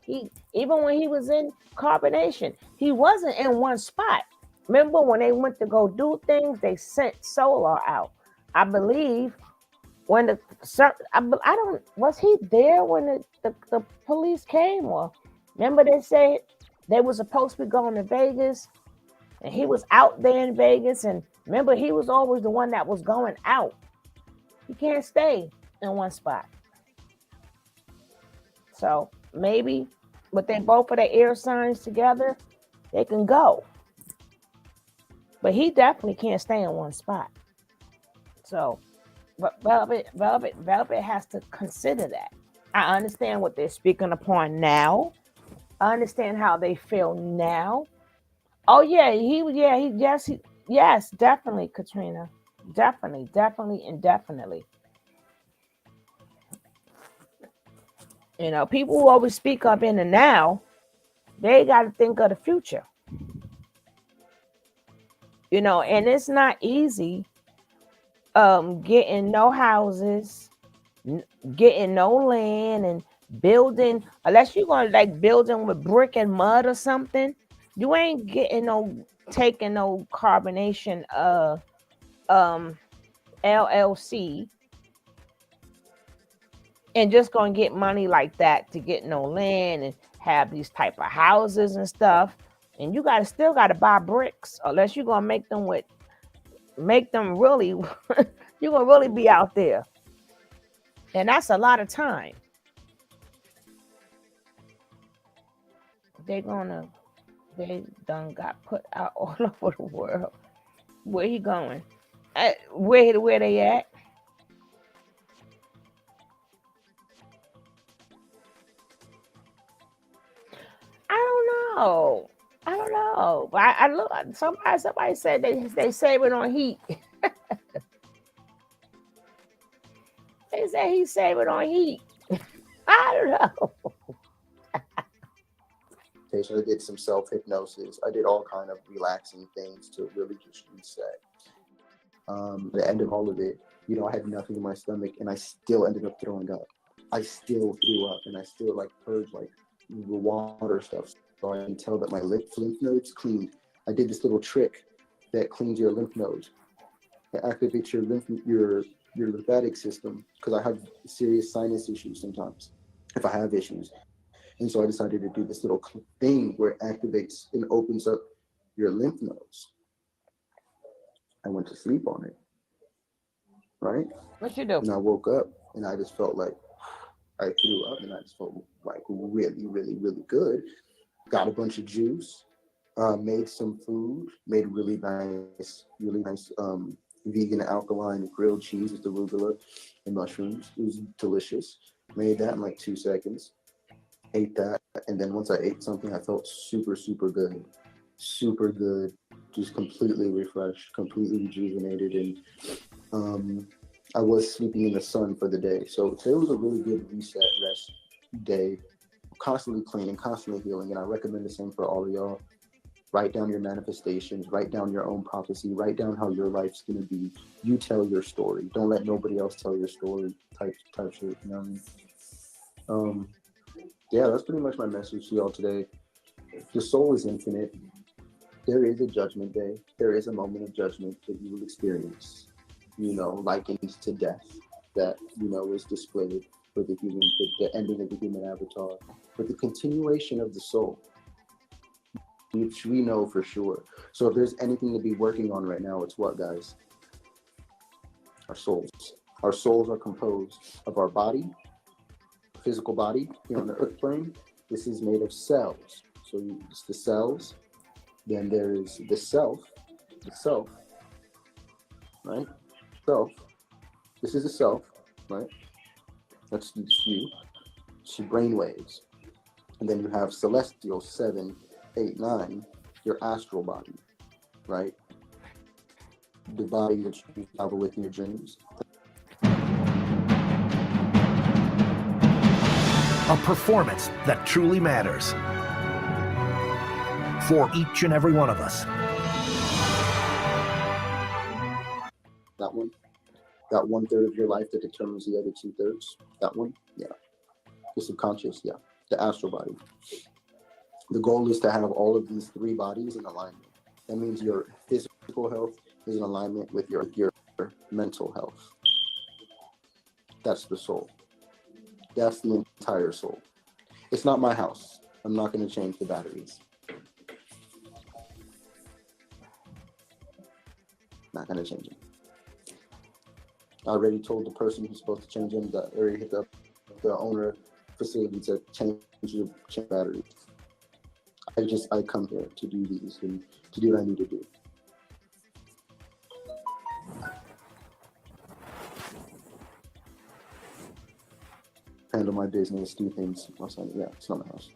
He even when he was in carbonation, he wasn't in one spot. Remember when they went to go do things, they sent Solar out. I believe when I don't was he there when the police came, or remember they said they were supposed to be going to Vegas and he was out there in Vegas, and remember he was always the one that was going out. He can't stay in one spot. So maybe with they both of their air signs together, they can go. But he definitely can't stay in one spot. So but Velvet has to consider that. I understand what they're speaking upon now. I understand how they feel now. Oh yeah, yes, definitely, Katrina. Definitely, and definitely. People who always speak up in the now, they got to think of the future. And it's not easy getting no houses, getting no land, and building unless you're gonna like building with brick and mud or something. You ain't getting no taking no carbonation um LLC and just gonna get money like that to get no land and have these type of houses and stuff. And you still gotta buy bricks unless you're gonna make them really you're gonna really be out there. And that's a lot of time. They gonna they done got put out all over the world. Where he going? Where they at? I don't know. I don't know. But I look. Somebody said they save it on heat. They say he save it on heat. I don't know. I did some self hypnosis. I did all kind of relaxing things to really just reset. At the end of all of it, I had nothing in my stomach, and I still ended up throwing up. I still threw up, and I still like purged like the water stuff, so I can tell that my lymph nodes cleaned. I did this little trick that cleans your lymph nodes. It activates your lymphatic system because I have serious sinus issues sometimes if I have issues. And so I decided to do this little thing where it activates and opens up your lymph nodes. I went to sleep on it, right? What you do? And I woke up and I just felt like I threw up and I just felt like really, really, really good. Got a bunch of juice, Made some food, made really nice vegan alkaline grilled cheese with arugula and mushrooms. It was delicious. Made that in like 2 seconds. Ate that, and then once I ate something, I felt super good, super good. Just completely refreshed, completely rejuvenated, and I was sleeping in the sun for the day. So today was a really good reset rest day. Constantly cleaning, constantly healing, and I recommend the same for all of y'all. Write down your manifestations, write down your own prophecy, write down how your life's gonna be. You tell your story. Don't let nobody else tell your story. Type shit. You know what I mean? Um, yeah, that's pretty much my message to y'all today. The soul is infinite. There is a judgment day. There is a moment of judgment that you will experience. Likened to death, that is displayed for the ending of the human avatar, but the continuation of the soul, which we know for sure. So if there's anything to be working on right now, it's what, guys? Our souls. Our souls are composed of our body, physical body here on the earth plane. This is made of cells. So it's the cells. Then there is the self, right? Self. This is the self, right? That's you. It's your brain waves. And then you have celestial 7, 8, 9, your astral body, right? The body that you travel with in your dreams. A performance that truly matters for each and every one of us. That one. That 1/3 of your life that determines the other 2/3. That one, yeah. The subconscious, yeah. The astral body. The goal is to have all of these 3 bodies in alignment. That means your physical health is in alignment with your mental health. That's the soul. That's the entire soul. It's not my house. I'm not going to change the batteries. Not going to change them. I already told the person who's supposed to change them that I already hit up the owner facility to change batteries. I come here to do these and to do what I need to do. Handle my business, do things. Yeah, it's not my house.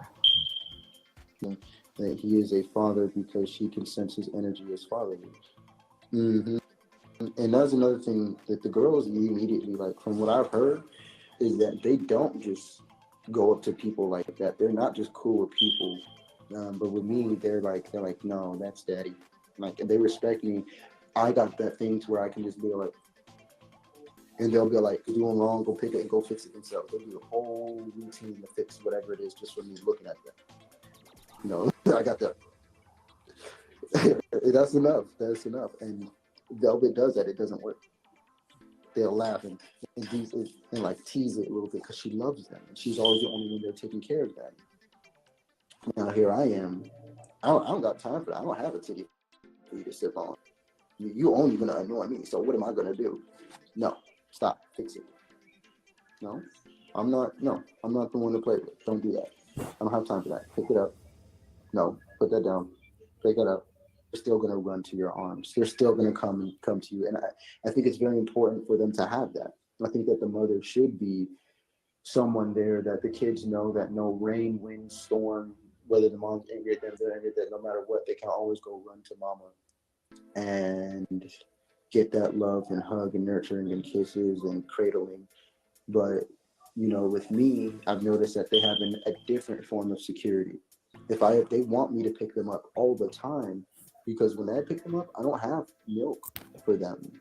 That he is a father because she can sense his energy as fatherly. Mm-hmm. And that's another thing that the girls immediately, like from what I've heard, is that they don't just go up to people like that. They're not just cool with people. But with me, they're like, no, that's daddy. Like, and they respect me. I got that thing to where I can just be like, and they'll be like, doing wrong, go pick it and go fix it themselves. They'll do a whole routine to fix whatever it is just for me looking at them. I got that. That's enough. That's enough. And Velvet does that. It doesn't work. They'll laugh and like tease it a little bit because she loves them. And she's always the only one there taking care of them. Now here I am. I don't got time for that. I don't have a titty for you to sip on. You only gonna annoy me. So what am I gonna do? No, stop. Fix it. No, I'm not the one to play with. Don't do that. I don't have time for that. Pick it up. No, put that down. Pick it up. They're still gonna run to your arms. They're still gonna come to you. And I think it's very important for them to have that. I think that the mother should be someone there that the kids know that no rain, wind, storm, whether the mom's angry at them, they're angry at them, no matter what, they can always go run to mama and get that love and hug and nurturing and kisses and cradling. But with me, I've noticed that they have a different form of security. If they want me to pick them up all the time, because when I pick them up, I don't have milk for them.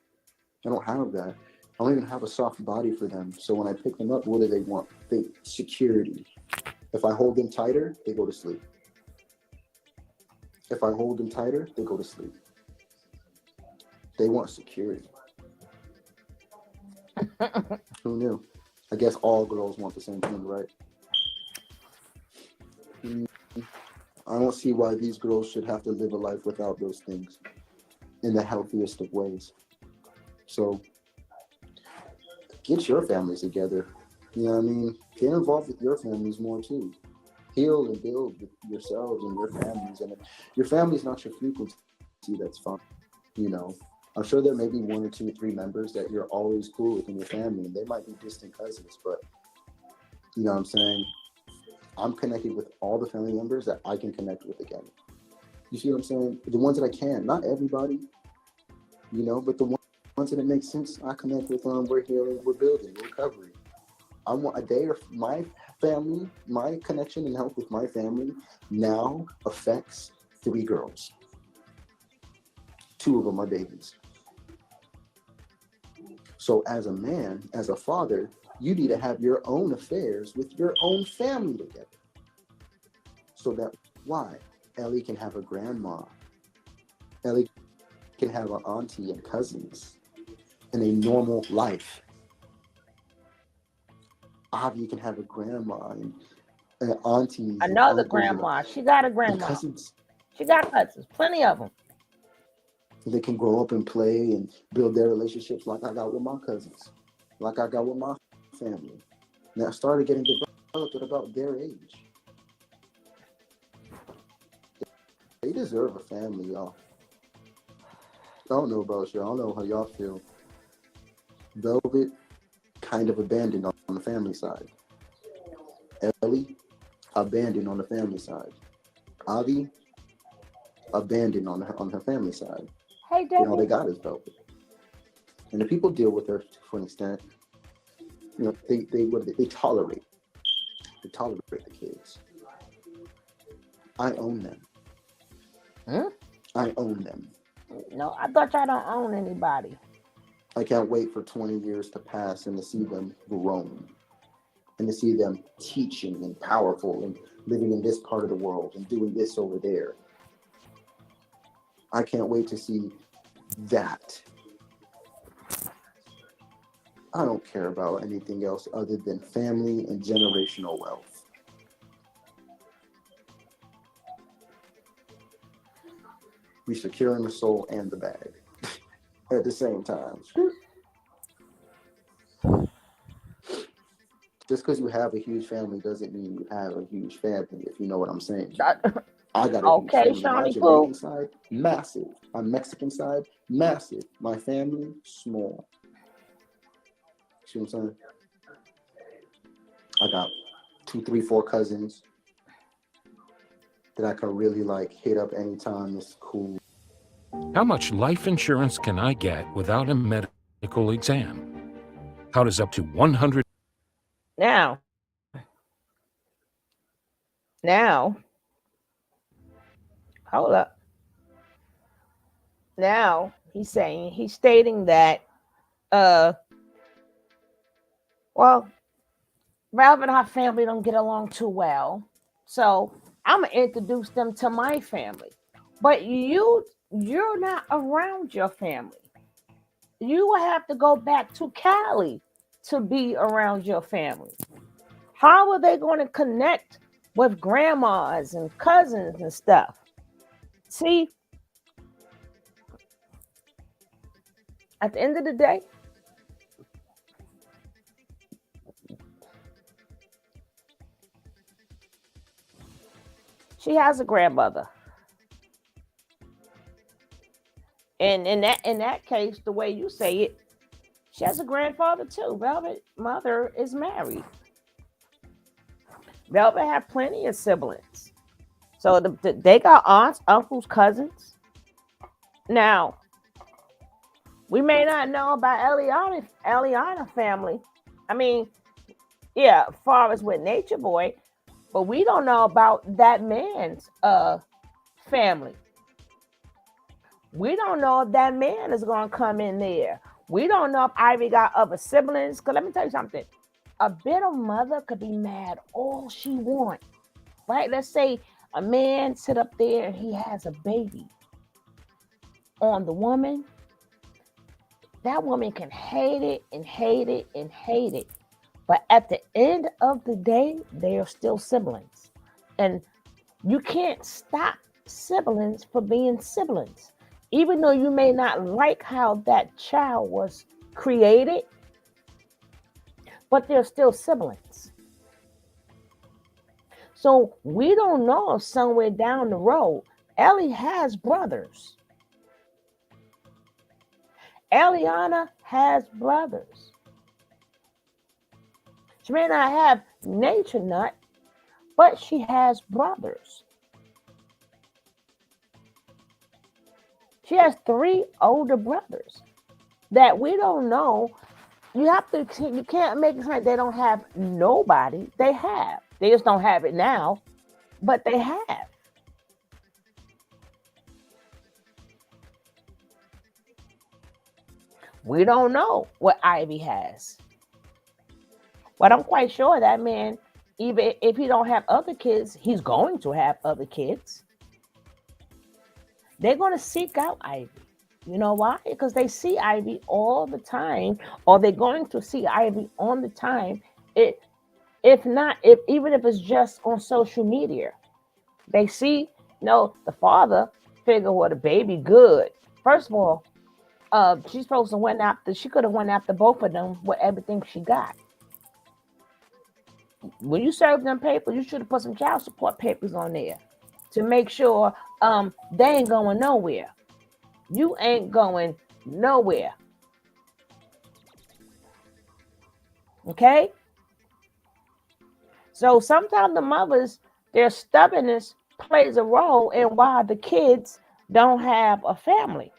I don't have that. I don't even have a soft body for them. So when I pick them up, what do they want? Security. If I hold them tighter, they go to sleep. If I hold them tighter, they go to sleep. They want security. Who knew? I guess all girls want the same thing, right? I don't see why these girls should have to live a life without those things in the healthiest of ways. So get your families together. You know what I mean? Get involved with your families more too. heal and build with yourselves and your families. And if your family's not your frequency, that's fine. You know, I'm sure there may be one or two or three members that you're always cool with in your family, and they might be distant cousins, but you know what I'm saying? I'm connected with all the family members that I can connect with again. You see what I'm saying? The ones that I can, not everybody, you know, but the ones that it makes sense, I connect with them. We're healing, we're building, we're recovering. I want a day of my family, my connection and help with my family now affects 3 girls. 2 of them are babies. So as a man, as a father, you need to have your own affairs with your own family together. So that why? Ellie can have a grandma. Ellie can have an auntie and cousins in a normal life. Avi can have a grandma and aunties and Another uncles grandma. She got a and grandma. cousins. She got cousins. Plenty of them. They can grow up and play and build their relationships like I got with my cousins, like I got with my family. And I started getting developed at about their age. They deserve a family, y'all. I don't know about y'all. I don't know how y'all feel. Velvet kind of abandoned on the family side. Ellie abandoned on the family side. Avi abandoned on her family side. Hey, And all Debbie. they got is Velvet. And the people deal with her to an extent. You know, they tolerate. They tolerate the kids. I own them. I own them. No, I thought y'all don't own anybody. I can't wait for 20 years to pass and to see them grown and to see them teaching and powerful and living in this part of the world and doing this over there. I can't wait to see that. I don't care about anything else other than family and generational wealth. We securing the soul and the bag at the same time. Just because you have a huge family doesn't mean you have a huge family, if you know what I'm saying. I got a huge Okay, family. My Shawnee Jamaican Poo. side, massive. My Mexican side, massive. My family, small. See what I'm saying? I got 2, 3, 4 cousins that I can really like hit up anytime. It's cool. How much life insurance can I get without a medical exam? How does up to 100... Now, hold up. Now he's stating that well, Ralph and her family don't get along too well. So I'm gonna introduce them to my family. But you're not around your family. You will have to go back to Cali to be around your family. How are they going to connect with grandmas and cousins and stuff? See, at the end of the day, she has a grandmother. And in that case, the way you say it, she has a grandfather too. Velvet mother is married. Velvet had plenty of siblings. So they got aunts, uncles, cousins. Now, we may not know about Eliana family. I mean, yeah, as far as with Nature Boy, but we don't know about that man's family. We don't know if that man is gonna come in there. We don't know if Ivy got other siblings. Cause let me tell you something. A bitter mother could be mad all she wants, right? Let's say a man sit up there and he has a baby on the woman. That woman can hate it and hate it and hate it. But at the end of the day, they are still siblings. And you can't stop siblings for being siblings. Even though you may not like how that child was created, but they're still siblings. So we don't know if somewhere down the road, Ellie has brothers. Eliana has brothers. She may not have Nature Nut, but she has brothers. She has 3 older brothers that we don't know. You can't make it like they don't have nobody. They have. They just don't have it now, but they have. We don't know what Ivy has. But I'm quite sure that man, even if he don't have other kids, he's going to have other kids. They're going to seek out Ivy. You know why? Because they see Ivy all the time, or they're going to see Ivy all the time. If not, if even if it's just on social media, they see, the father figure, well, the baby good. First of all, she's supposed to went after. She could have went after both of them with everything she got. When you serve them papers, you should have put some child support papers on there to make sure they ain't going nowhere. You ain't going nowhere. Okay? So sometimes the mothers, their stubbornness plays a role in why the kids don't have a family.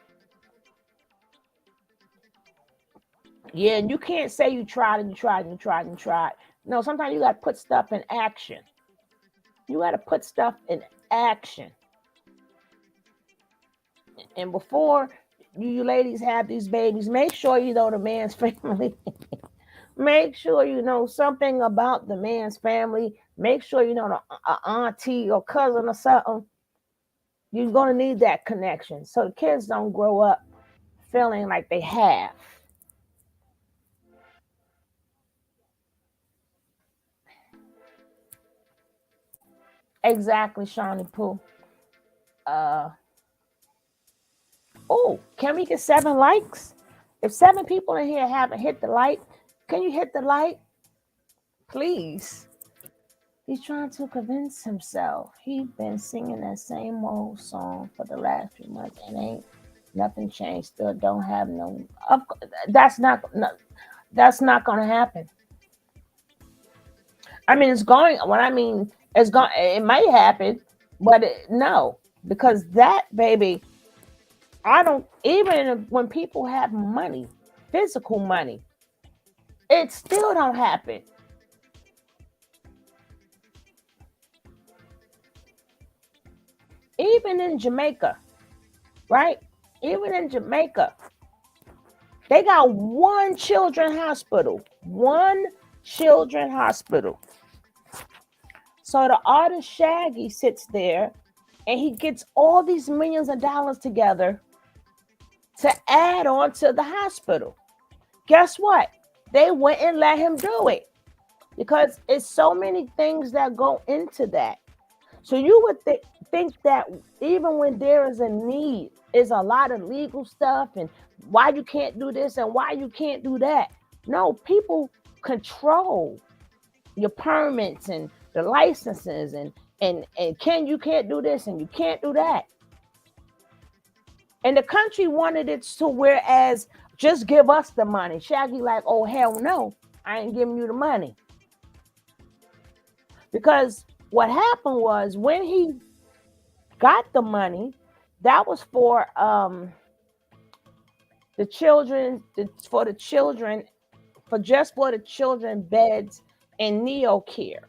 Yeah, and you can't say you tried and you tried and you tried and you tried. No, sometimes you got to put stuff in action. You got to put stuff in action. And before you ladies have these babies, make sure you know the man's family. Make sure you know something about the man's family. Make sure you know the auntie or cousin or something. You're going to need that connection so the kids don't grow up feeling like they have. Exactly, Shawnee Pooh. Can we get 7 likes? If 7 people in here haven't hit the like, can you hit the like? Please. He's trying to convince himself. He's been singing that same old song for the last few months and ain't nothing changed. Still don't have no. That's not going to happen. I mean, it's going. What I mean, it's going. It might happen, but no, because that baby. I don't even when people have money, physical money, it still don't happen. Even in Jamaica, right? Even in Jamaica, they got one children's hospital. One children's hospital. So the artist Shaggy sits there and he gets all these millions of dollars together to add on to the hospital. Guess what? They wouldn't let him do it because it's so many things that go into that. So you would think that even when there is a need, is a lot of legal stuff and why you can't do this and why you can't do that. No, people control your permits and the licenses and you can't do this and you can't do that. And the country wanted it to whereas just give us the money. Shaggy like, oh hell no, I ain't giving you the money. Because what happened was when he got the money, that was for the children, for the children beds in neo care.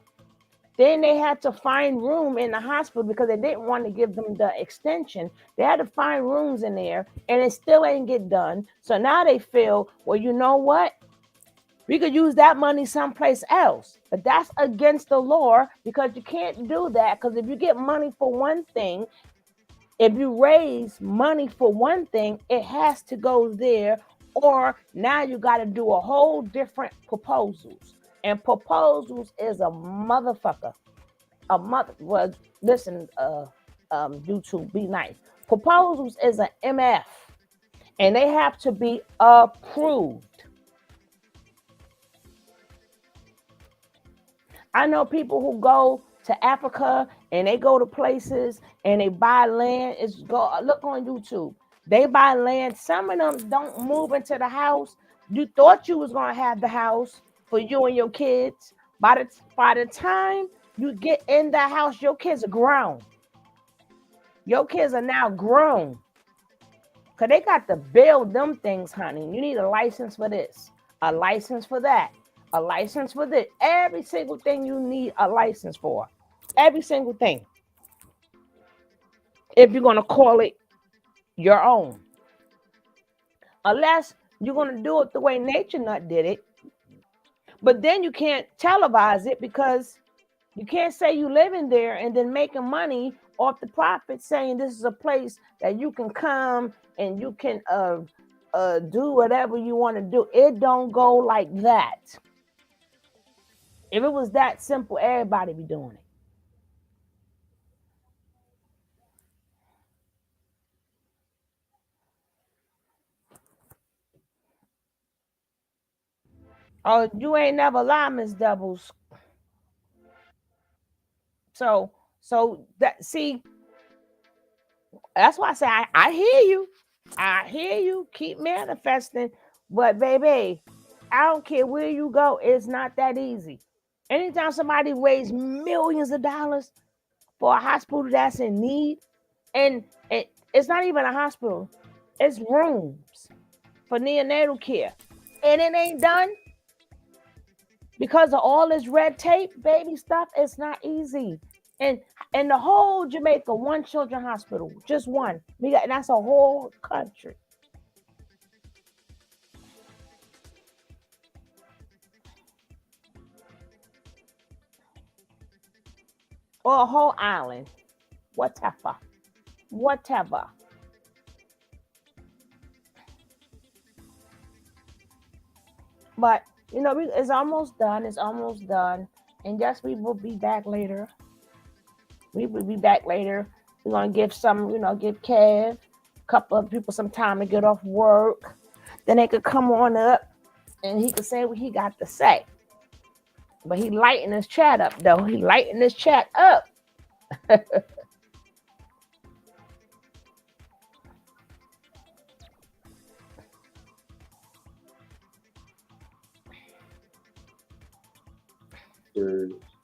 Then they had to find room in the hospital because they didn't want to give them the extension. They had to find rooms in there and it still ain't get done. So now they feel, well, you know what? We could use that money someplace else. But that's against the law because you can't do that. Because if you get money for one thing, if you raise money for one thing, it has to go there. Or now you got to do a whole different proposals. And proposals is a motherfucker. Listen, YouTube, be nice. Proposals is an MF. And they have to be approved. I know people who go to Africa and they go to places and they buy land. It's go look on YouTube. They buy land. Some of them don't move into the house. You thought you was gonna have the house for you and your kids. By the time you get in the house, your kids are grown. Your kids are now grown. Cause they got to build them things, honey. You need a license for this, a license for that, a license for this. Every single thing you need a license for. Every single thing. If you're gonna call it your own. Unless you're gonna do it the way Nature Nut did it. But then you can't televise it because you can't say you live in there and then making money off the profit saying this is a place that you can come and you can do whatever you want to do. It don't go like that. If it was that simple, everybody be doing it. Oh, you ain't never lied, Miss Doubles. So that see, that's why I say I hear you. I hear you. Keep manifesting. But baby, I don't care where you go, it's not that easy. Anytime somebody raised millions of dollars for a hospital that's in need, and it's not even a hospital, it's rooms for neonatal care. And it ain't done because of all this red tape, baby stuff, it's not easy. And in the whole Jamaica, one children's hospital, just one. And that's a whole country. Or a whole island. Whatever. Whatever. But it's almost done. It's almost done. And yes, we will be back later. We will be back later. We're gonna give give Kev, a couple of people some time to get off work. Then they could come on up and he could say what he got to say. But he lighting his chat up though. He lighting his chat up. I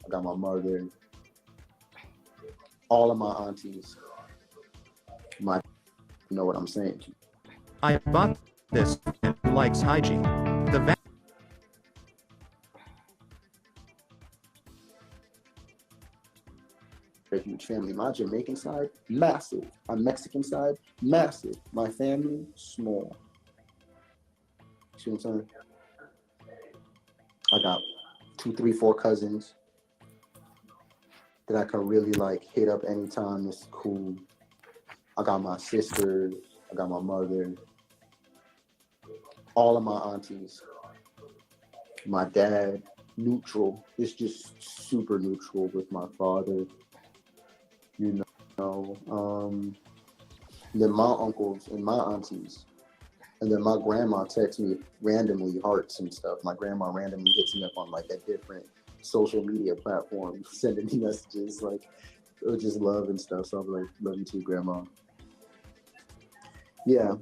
got my mother, all of my aunties. You know what I'm saying? I bought this and likes hygiene. The A huge family. My Jamaican side, massive. My Mexican side, massive. My family, small. See what I'm saying? I got 2, 3, 4 cousins that I can really like hit up anytime. It's cool. I got my sisters. I got my mother. All of my aunties. My dad, neutral. It's just super neutral with my father. You know. Then my uncles and my aunties. And then my grandma texts me randomly hearts and stuff. My grandma randomly hits me up on like a different social media platform, sending me messages like, or just love and stuff. So I'm like, love you too, grandma. Yeah,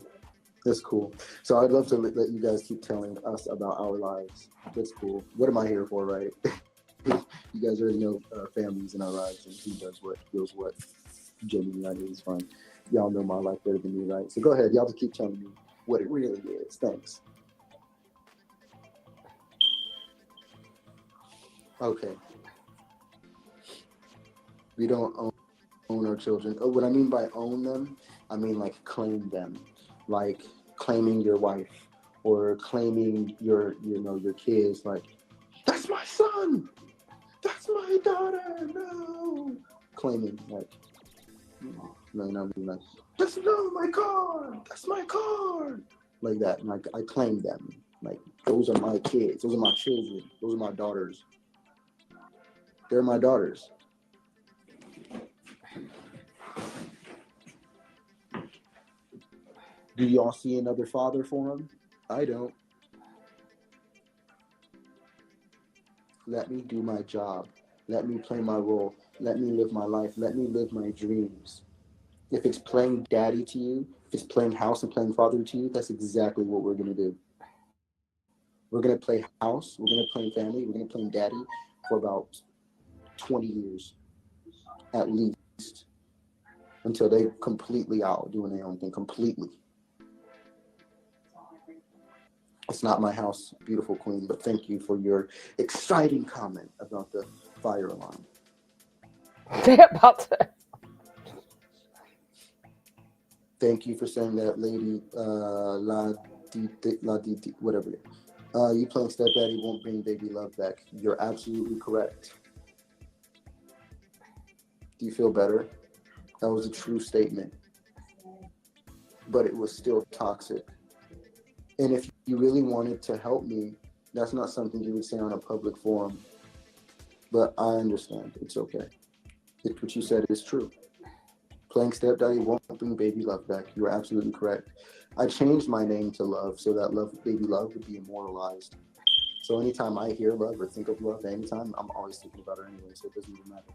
that's cool. So I'd love to let you guys keep telling us about our lives. That's cool. What am I here for, right? You guys already know families in our lives and who does what, feels what. Genuinely, it's fine. Y'all know my life better than me, right? So go ahead. Y'all just keep telling me what it really is. Thanks. Okay. We don't own our children. Oh, what I mean by own them, I mean like claim them, like claiming your wife or claiming your kids. Like, that's my son. That's my daughter. No. Claiming like, no, like, that's no my car. That's my car. Like that. And like I claim them. Like those are my kids. Those are my children. Those are my daughters. They're my daughters. Do y'all see another father for them? I don't. Let me do my job. Let me play my role. Let me live my life. Let me live my dreams. If it's playing daddy to you, if it's playing house and playing father to you, that's exactly what we're gonna do. We're gonna play house. We're gonna play family. We're gonna play daddy for about 20 years at least, until they completely out doing their own thing completely. It's not my house, beautiful queen, but thank you for your exciting comment about the fire alarm. They're about to. Thank you for saying that, lady. Whatever. You playing stepdaddy won't bring baby love back. You're absolutely correct. Do you feel better? That was a true statement, but it was still toxic. And if you really wanted to help me, that's not something you would say on a public forum. But I understand. It's okay. What you said is true. Playing stepdaddy won't bring baby love back. You're absolutely correct. I changed my name to Love so that love, baby love, would be immortalized. So anytime I hear love or think of love, anytime, I'm always thinking about her anyway, so it doesn't even matter.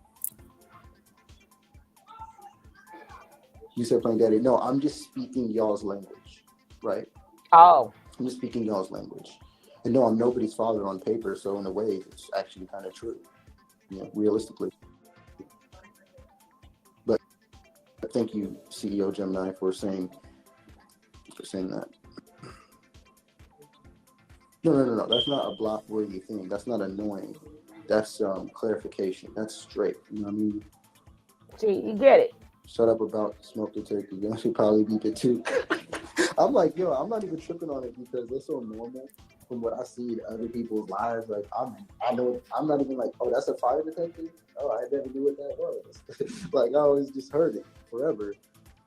You said playing daddy. No, I'm just speaking y'all's language, right? Oh. I'm just speaking y'all's language. And no, I'm nobody's father on paper, so in a way, it's actually kind of true, realistically. But thank you, CEO Gemini, for saying that. No. That's not a block-worthy thing. That's not annoying. That's clarification. That's straight. You know what I mean? See, you get it. Shut up about smoke the turkey. You should probably beep it too. I'm like, yo, I'm not even tripping on it because it's so normal from what I see in other people's lives. Like, I know, I'm not even like, oh, that's a fire detector? Oh, I never knew what that was. Like, I always just heard it forever,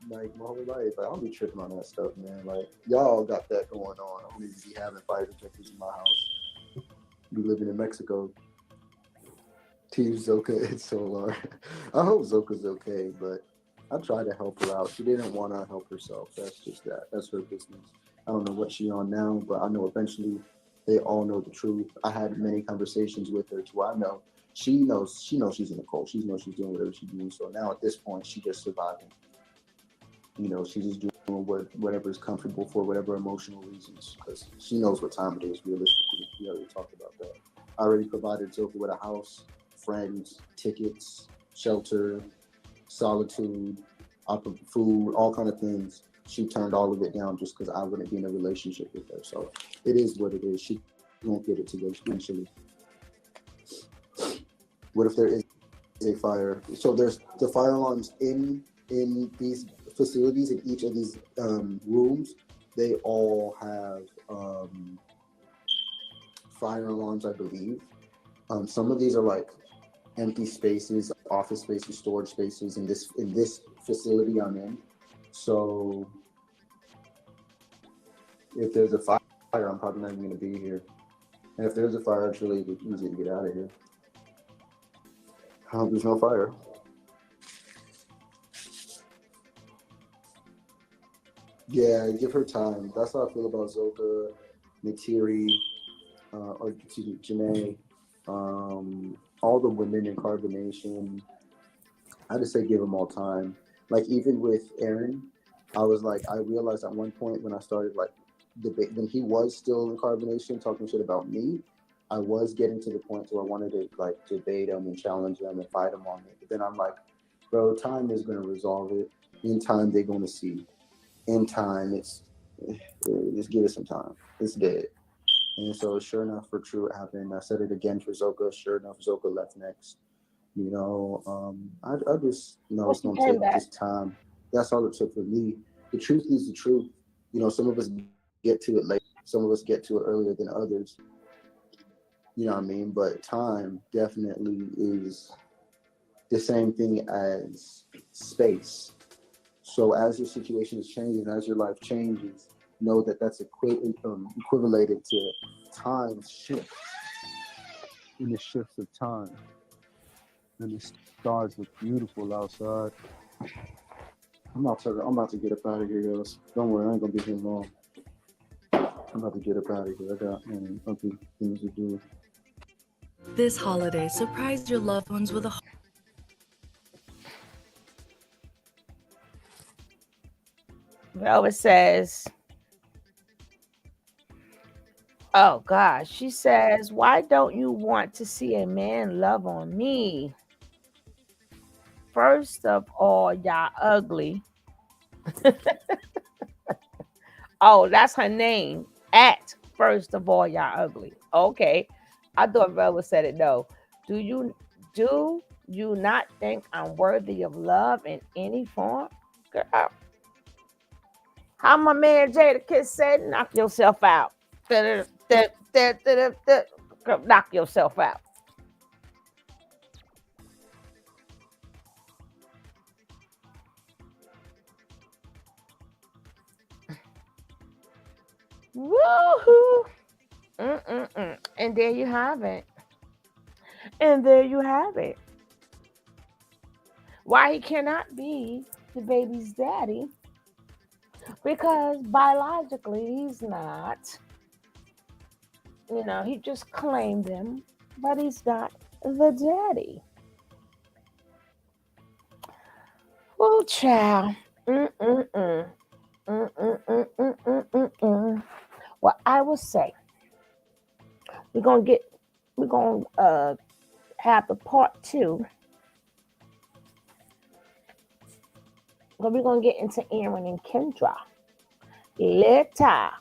like my whole life. Like, I don't be tripping on that stuff, man. Like, y'all got that going on. I don't even be having fire detectors in my house. Be living in Mexico. Team Zoka and Solar. I hope Zoka's okay, but I tried to help her out. She didn't want to help herself. That's just that. That's her business. I don't know what she's on now, but I know eventually they all know the truth. I had many conversations with her too. I know she knows she's in a cult. She knows she's doing whatever she's doing. So now at this point, she's just surviving. She's just doing whatever is comfortable for whatever emotional reasons, because she knows what time it is. Realistically, we already talked about that. I already provided Zoka with a house, friends, tickets, shelter, solitude, food, all kind of things. She turned all of it down just because I wouldn't be in a relationship with her. So it is what it is. She won't get it together eventually. What if there is a fire? So there's the fire alarms in these facilities, in each of these rooms. They all have fire alarms, I believe. Some of these are like empty spaces, office spaces, storage spaces in this facility I'm in. So if there's a fire, I'm probably not even going to be here. And if there's a fire, it's really easy to get out of here. I hope there's no fire. Yeah, give her time. That's how I feel about Zoka, Natiri, or excuse me, Janae, all the women in carbonation. I just say give them all time. Like even with Aaron, I realized at one point when I started like debate, when he was still in carbonation talking shit about me, I was getting to the point where I wanted to like debate him and challenge him and fight him on it. But then I'm like, bro, time is gonna resolve it. In time, they're gonna see. In time, just give it some time. It's dead. And so sure enough, for True, it happened. I said it again for Zoka. Sure enough, Zoka left next. I just it's gonna take just time. That's all it took for me. The truth is the truth. Some of us get to it late. Some of us get to it earlier than others. You know what I mean? But time definitely is the same thing as space. So as your situation is changing, as your life changes, know that that's equivalated to time shift. In the shifts of time. And the stars look beautiful outside. I'm about to get up out of here, guys. Don't worry, I ain't gonna be here long. I'm about to get up out of here. I got other things to do. This holiday, surprise your loved ones with a Velvet says, oh gosh, she says, why don't you want to see a man love on me? First of all, y'all ugly. Oh, that's her name. At first of all, y'all ugly. Okay. I thought Velvet said it though. Do you do you not think I'm worthy of love in any form? Girl, how my man Jada Kiss said, knock yourself out. Knock yourself out. Woohoo! Mm-mm-mm. And there you have it. And there you have it. Why he cannot be the baby's daddy? Because biologically he's not. You know, he just claimed him, but he's not the daddy. Oh, child. Mm-mm-mm. Mm-mm-mm-mm-mm-mm. Well, I will say we're gonna have the part two. But we're gonna get into Aaron and Kendra later.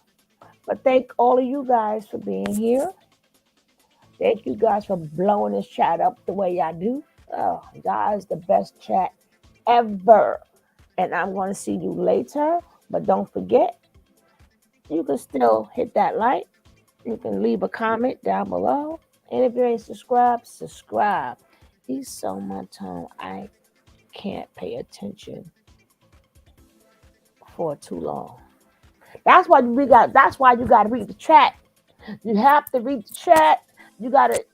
But thank all of you guys for being here. Thank you guys for blowing this chat up the way y'all do. Oh, y'all is the best chat ever. And I'm going to see you later. But don't forget, you can still hit that like. You can leave a comment down below. And if you ain't subscribed, subscribe. He's so my tongue, I can't pay attention for too long. That's why you gotta read the chat. You have to read the chat. You gotta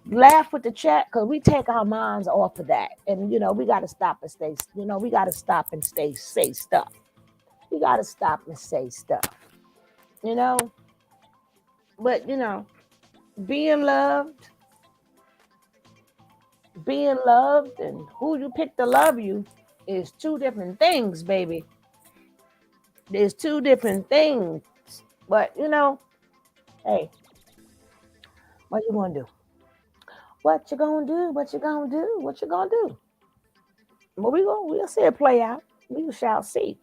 laugh with the chat because we take our minds off of that. And we gotta stop and stay, we gotta stop and say stuff. We gotta stop and say stuff. You know? But being loved, being loved and who you pick to love you is two different things, baby. There's two different things. But hey, what you gonna do? What you gonna do? What you gonna do? What you gonna do? Well, we'll see it play out. We shall see.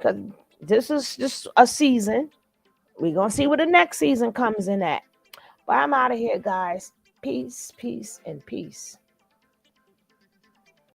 Cause this is just a season. We're gonna see what the next season comes in at. But I'm out of here, guys. Peace, peace, and peace.